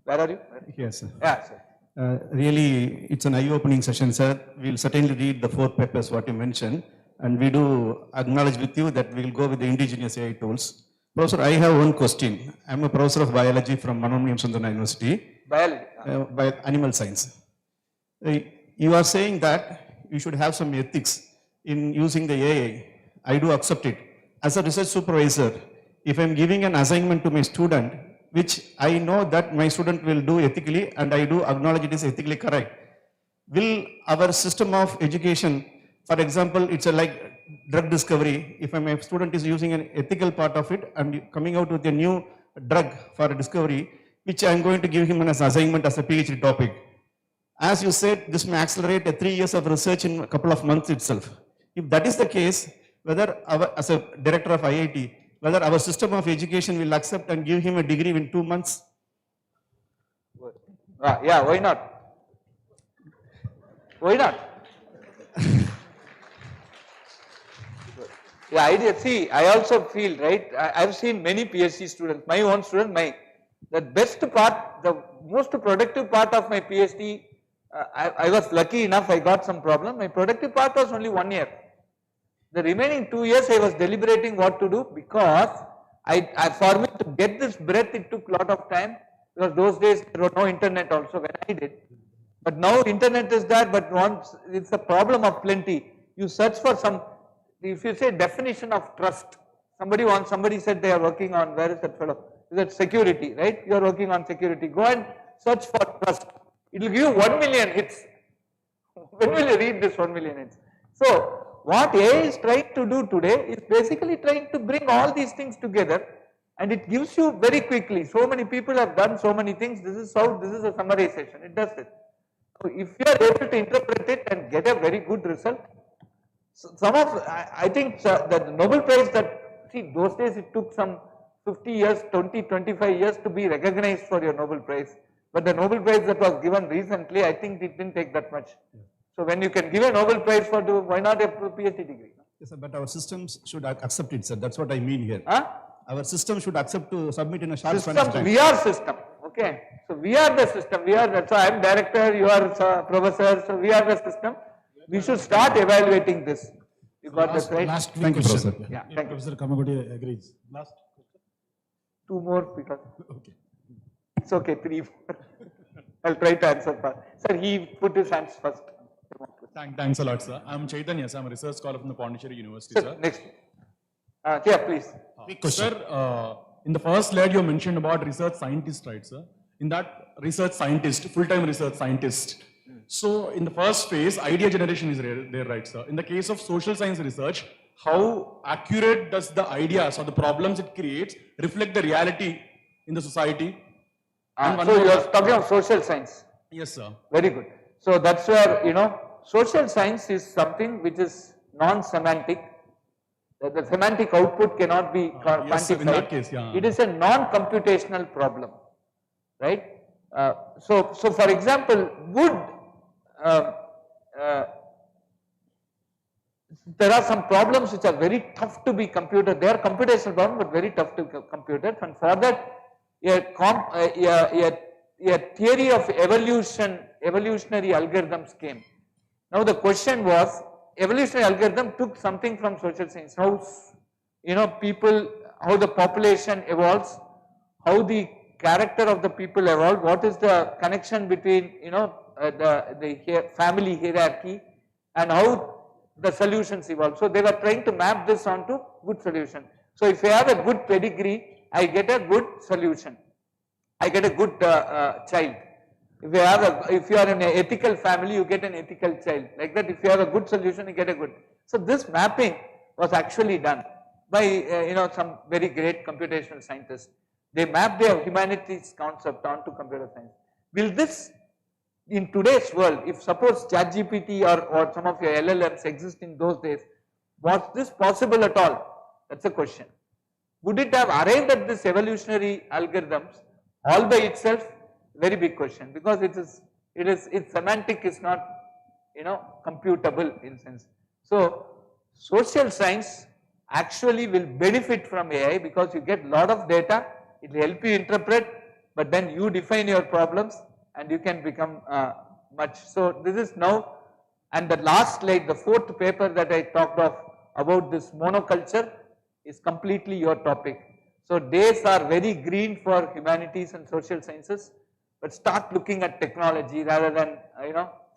Where are you? Yes, sir. Yeah, sir. Really, it's an eye-opening session, sir. We'll certainly read the 4 papers what you mentioned, and we do acknowledge with you that we will go with the indigenous AI tools. Professor, I have one question. I am a professor of biology from Manoniyam Sundana University. Biology. By animal science. You are saying that you should have some ethics in using the AI. I do accept it. As a research supervisor, if I am giving an assignment to my student, which I know that my student will do ethically, and I do acknowledge it is ethically correct, will our system of education, for example, it's like drug discovery, if my student is using an ethical part of it and coming out with a new drug for a discovery, which I am going to give him as assignment as a PhD topic. As you said, this may accelerate 3 years of research in a couple of months itself. If that is the case, whether as a director of IIT, whether our system of education will accept and give him a degree in 2 months? Yeah, why not? Why not? Yeah, see, I also feel, right, I've seen many PhD students, my own student, the best part, the most productive part of my PhD, I was lucky enough, I got some problem. My productive part was only 1 year. The remaining 2 years I was deliberating what to do, because for me to get this breadth, it took a lot of time. because those days there was no internet also when I did. But now internet is there, but once it's a problem of plenty. You search for some, if you say definition of trust, somebody said they are working on, where is that fellow? Is that security, right? You are working on security. Go and search for trust. It will give you 1 million hits. When will you read this 1 million hits? So what AI is trying to do today is basically trying to bring all these things together, and it gives you very quickly. So many people have done so many things. This is a summarization. It does it. So if you are able to interpret it and get a very good result, I think the Nobel Prize that, see, those days it took some 50 years, 20, 25 years to be recognized for your Nobel Prize. But the Nobel Prize that was given recently, I think it didn't take that much. So when you can give a Nobel Prize for, why not a PhD degree? Yes, sir, but our systems should accept it, sir. That's what I mean here. Huh? Our system should accept to submit in a short span System, of time. we are system, okay. So we are the system, so I am director, you are professor, so we are the system. We should start evaluating this. You got this right? Last Thank you, question. Professor. Yeah, thank you. Professor Kamakoti agrees. Last. Two more because Okay. it's okay, 3 more. I'll try to answer first. Sir, he put his hands first. Thanks a lot, sir. I'm Chaitanya, sir. I'm a research scholar from the Pondicherry University, sir. Next. Yeah, please. Sir, in the first slide you mentioned about research scientist, right, sir? In that research scientist, full-time research scientist. So in the first phase, idea generation is there, right, sir? In the case of social science research, how accurate does the ideas or the problems it creates reflect the reality in the society? So you are talking of social science. Yes, sir. Very good. So that's where, social science is something which is non-semantic. The semantic output cannot be quantified. Yes, sir, in that case, yeah. It is a non-computational problem, right? So for example, there are some problems which are very tough to be computed. They are computational problems, but very tough to compute. And for that, a theory of evolutionary algorithms came. Now the question was, evolutionary algorithm took something from social science. How, how the population evolves, how the character of the people evolve, what is the connection between, the family hierarchy, and how the solutions evolve. So they were trying to map this onto good solution. So if I have a good pedigree, I get a good solution. I get a good child. If you are in an ethical family, you get an ethical child. Like that, if you have a good solution, you get a good. So this mapping was actually done by some very great computational scientists. They mapped their humanities concept onto computer science. Will this, in today's world, if suppose ChatGPT or some of your LLMs exist in those days, was this possible at all? That's a question. Would it have arrived at this evolutionary algorithms all by itself? Very big question, because its semantic is not, computable in sense. So social science actually will benefit from AI because you get lot of data. It will help you interpret, but then you define your problems and you can become much. So this is now, and the last slide, the fourth paper that I talked of about this monoculture is completely your topic. So days are very green for humanities and social sciences, but start looking at technology rather than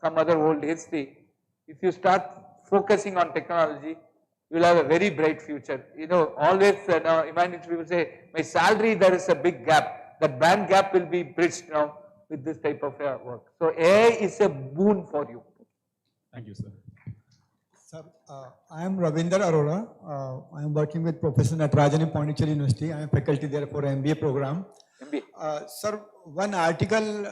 some other old history. If you start focusing on technology, you will have a very bright future. Always humanities people say, my salary, there is a big gap. That band gap will be bridged now with this type of work. So AI is a boon for you. Thank you, sir. Sir, I am Ravinder Arora. I am working with Professor Natarajan in Pondicherry University. I am faculty there for MBA program. MBA. Sir, one article,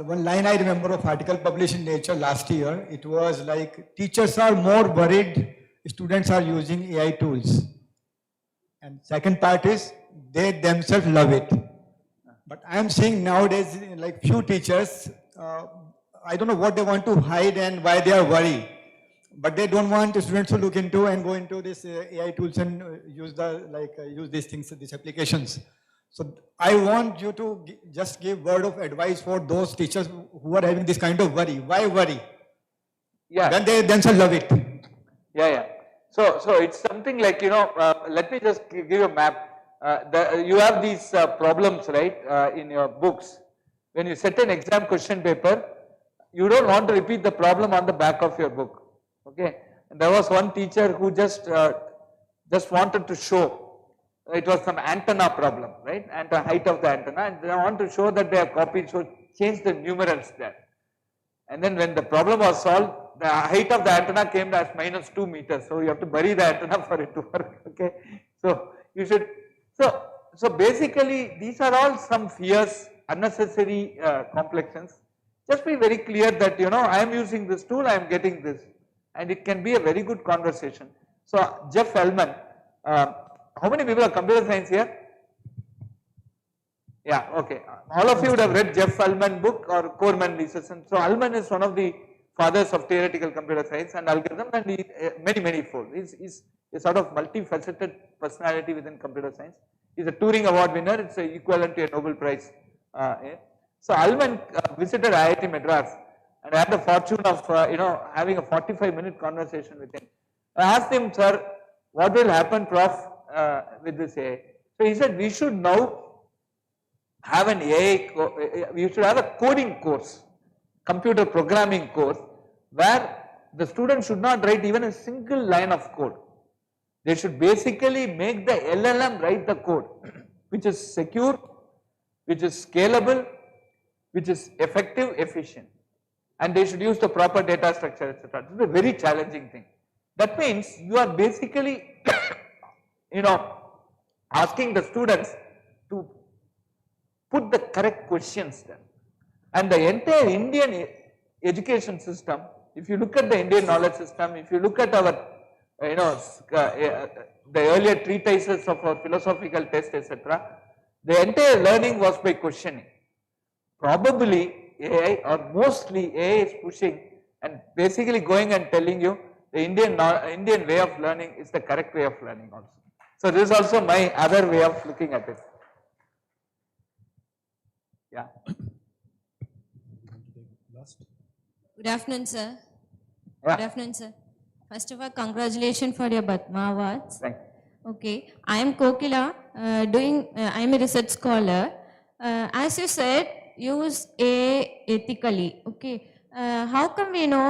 one line I remember of article published in Nature last year. It was like, teachers are more worried students are using AI tools. And second part is, they themselves love it. But I am seeing nowadays, like few teachers, I don't know what they want to hide and why they are worried. But they don't want the students to look into and go into this AI tools and use these things, these applications. So I want you to just give word of advice for those teachers who are having this kind of worry. Why worry? Yeah. When they themselves love it. Yeah. So it's something like, let me just give you a map. you have these problems, right, in your books. When you set an exam question paper, you don't want to repeat the problem on the back of your book. Okay, and there was one teacher who just wanted to show it was some antenna problem, right, and the height of the antenna, and they want to show that they have copied, so change the numerals there. And then when the problem was solved, the height of the antenna came as -2 meters, so you have to bury the antenna for it to work. Okay, so you should. So basically, these are all some fears, unnecessary complexions. Just be very clear that, you know, I am using this tool, I am getting this, and it can be a very good conversation. So Jeff Ellman, how many people are computer science here? Yeah, okay. All of you would have read Jeff Ellman book or Corman research. So Ellman is one of the fathers of theoretical computer science and algorithm, and he, many fold. He's a sort of multifaceted personality within computer science. He's a Turing Award winner. It's equivalent to a Nobel Prize. So Ellman visited IIT Madras, and I had the fortune of having a 45-minute conversation with him. I asked him, sir, what will happen, Prof, with this AI? So he said, we should now have an AI, we should have a coding course, computer programming course, where the student should not write even a single line of code. They should basically make the LLM write the code, which is secure, which is scalable, which is effective, efficient, and they should use the proper data structure, etc. This is a very challenging thing. That means you are basically, asking the students to put the correct questions there. And the entire Indian education system, if you look at the Indian knowledge system, if you look at our, the earlier treatises of our philosophical tests, etc., the entire learning was by questioning. Probably AI, or mostly AI, is pushing and basically going and telling you the Indian way of learning is the correct way of learning also. So this is also my other way of looking at it. Yeah. Good afternoon, sir. Yeah. Good afternoon, sir. First of all, congratulations for your Batma Awards. Thank you. Okay, I am Kokila, I am a research scholar. As you said, use AI ethically. Okay, how come we know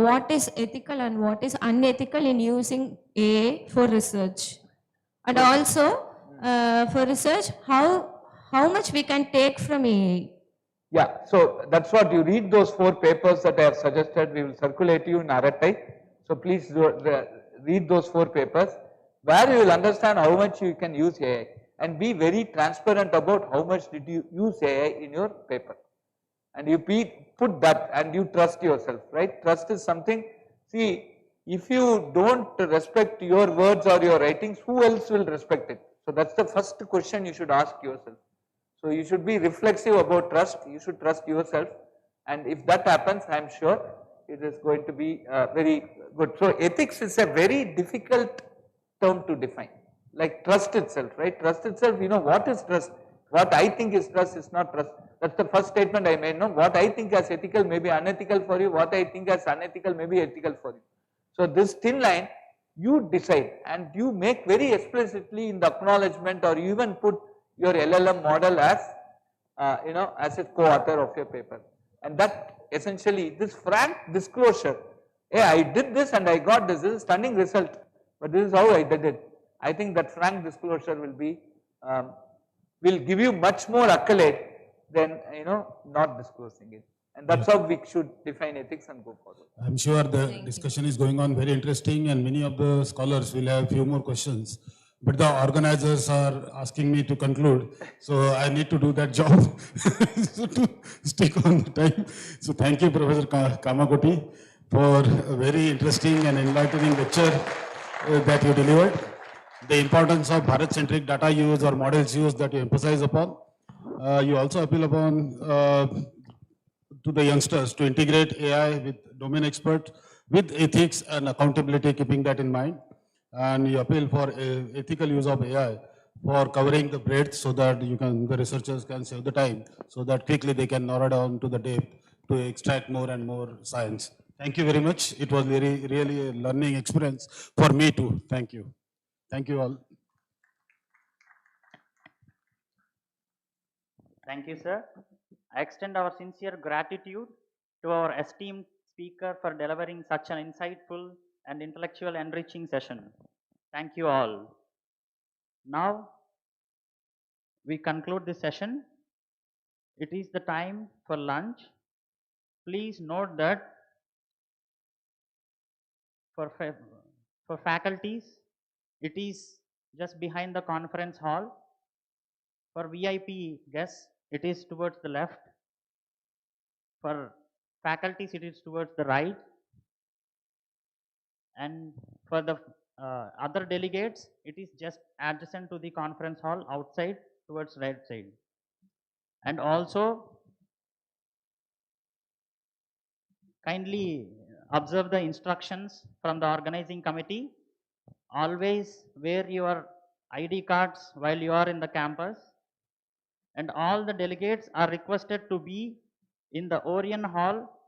what is ethical and what is unethical in using AI for research? And also, for research, how much we can take from AI? Yeah, so that's what you read those 4 papers that I have suggested. We will circulate you in RTI. So please read those 4 papers, where you will understand how much you can use AI, and be very transparent about how much did you use AI in your paper. And you put that, and you trust yourself, right? Trust is something, see, if you don't respect your words or your writings, who else will respect it? So that's the first question you should ask yourself. So you should be reflexive about trust, you should trust yourself, and if that happens, I am sure it is going to be very good. So ethics is a very difficult term to define, like trust itself, right? Trust itself, what is trust? What I think is trust is not trust. That's the first statement I made. No, what I think as ethical may be unethical for you, what I think as unethical may be ethical for you. So this thin line, you decide, and you make very explicitly in the acknowledgement, or you even put your LLM model as, as a co-author of your paper. And that essentially, this frank disclosure, hey, I did this and I got this is a stunning result, but this is how I did it. I think that frank disclosure will be, will give you much more accolade than, not disclosing it. And that's how we should define ethics and go forward. I'm sure the discussion is going on very interesting, and many of the scholars will have a few more questions. But the organizers are asking me to conclude, so I need to do that job so to stick on the time. So thank you, Professor Kamakoti, for a very interesting and enlightening lecture that you delivered. The importance of Bharat-centric data use or models use that you emphasize upon. You also appeal upon to the youngsters to integrate AI with domain experts, with ethics and accountability, keeping that in mind. And you appeal for ethical use of AI for covering the breadth, so that the researchers can save the time, so that quickly they can narrow down to the depth to extract more and more science. Thank you very much. It was really a learning experience for me too. Thank you. Thank you all. Thank you, sir. I extend our sincere gratitude to our esteemed speaker for delivering such an insightful and intellectual enriching session. Thank you all. Now, we conclude this session. It is the time for lunch. Please note that for faculties, it is just behind the conference hall. For VIP guests, it is towards the left. For faculties, it is towards the right. And for the other delegates, it is just adjacent to the conference hall outside towards right side. And also, kindly observe the instructions from the organizing committee. Always wear your ID cards while you are in the campus. And all the delegates are requested to be in the Orion Hall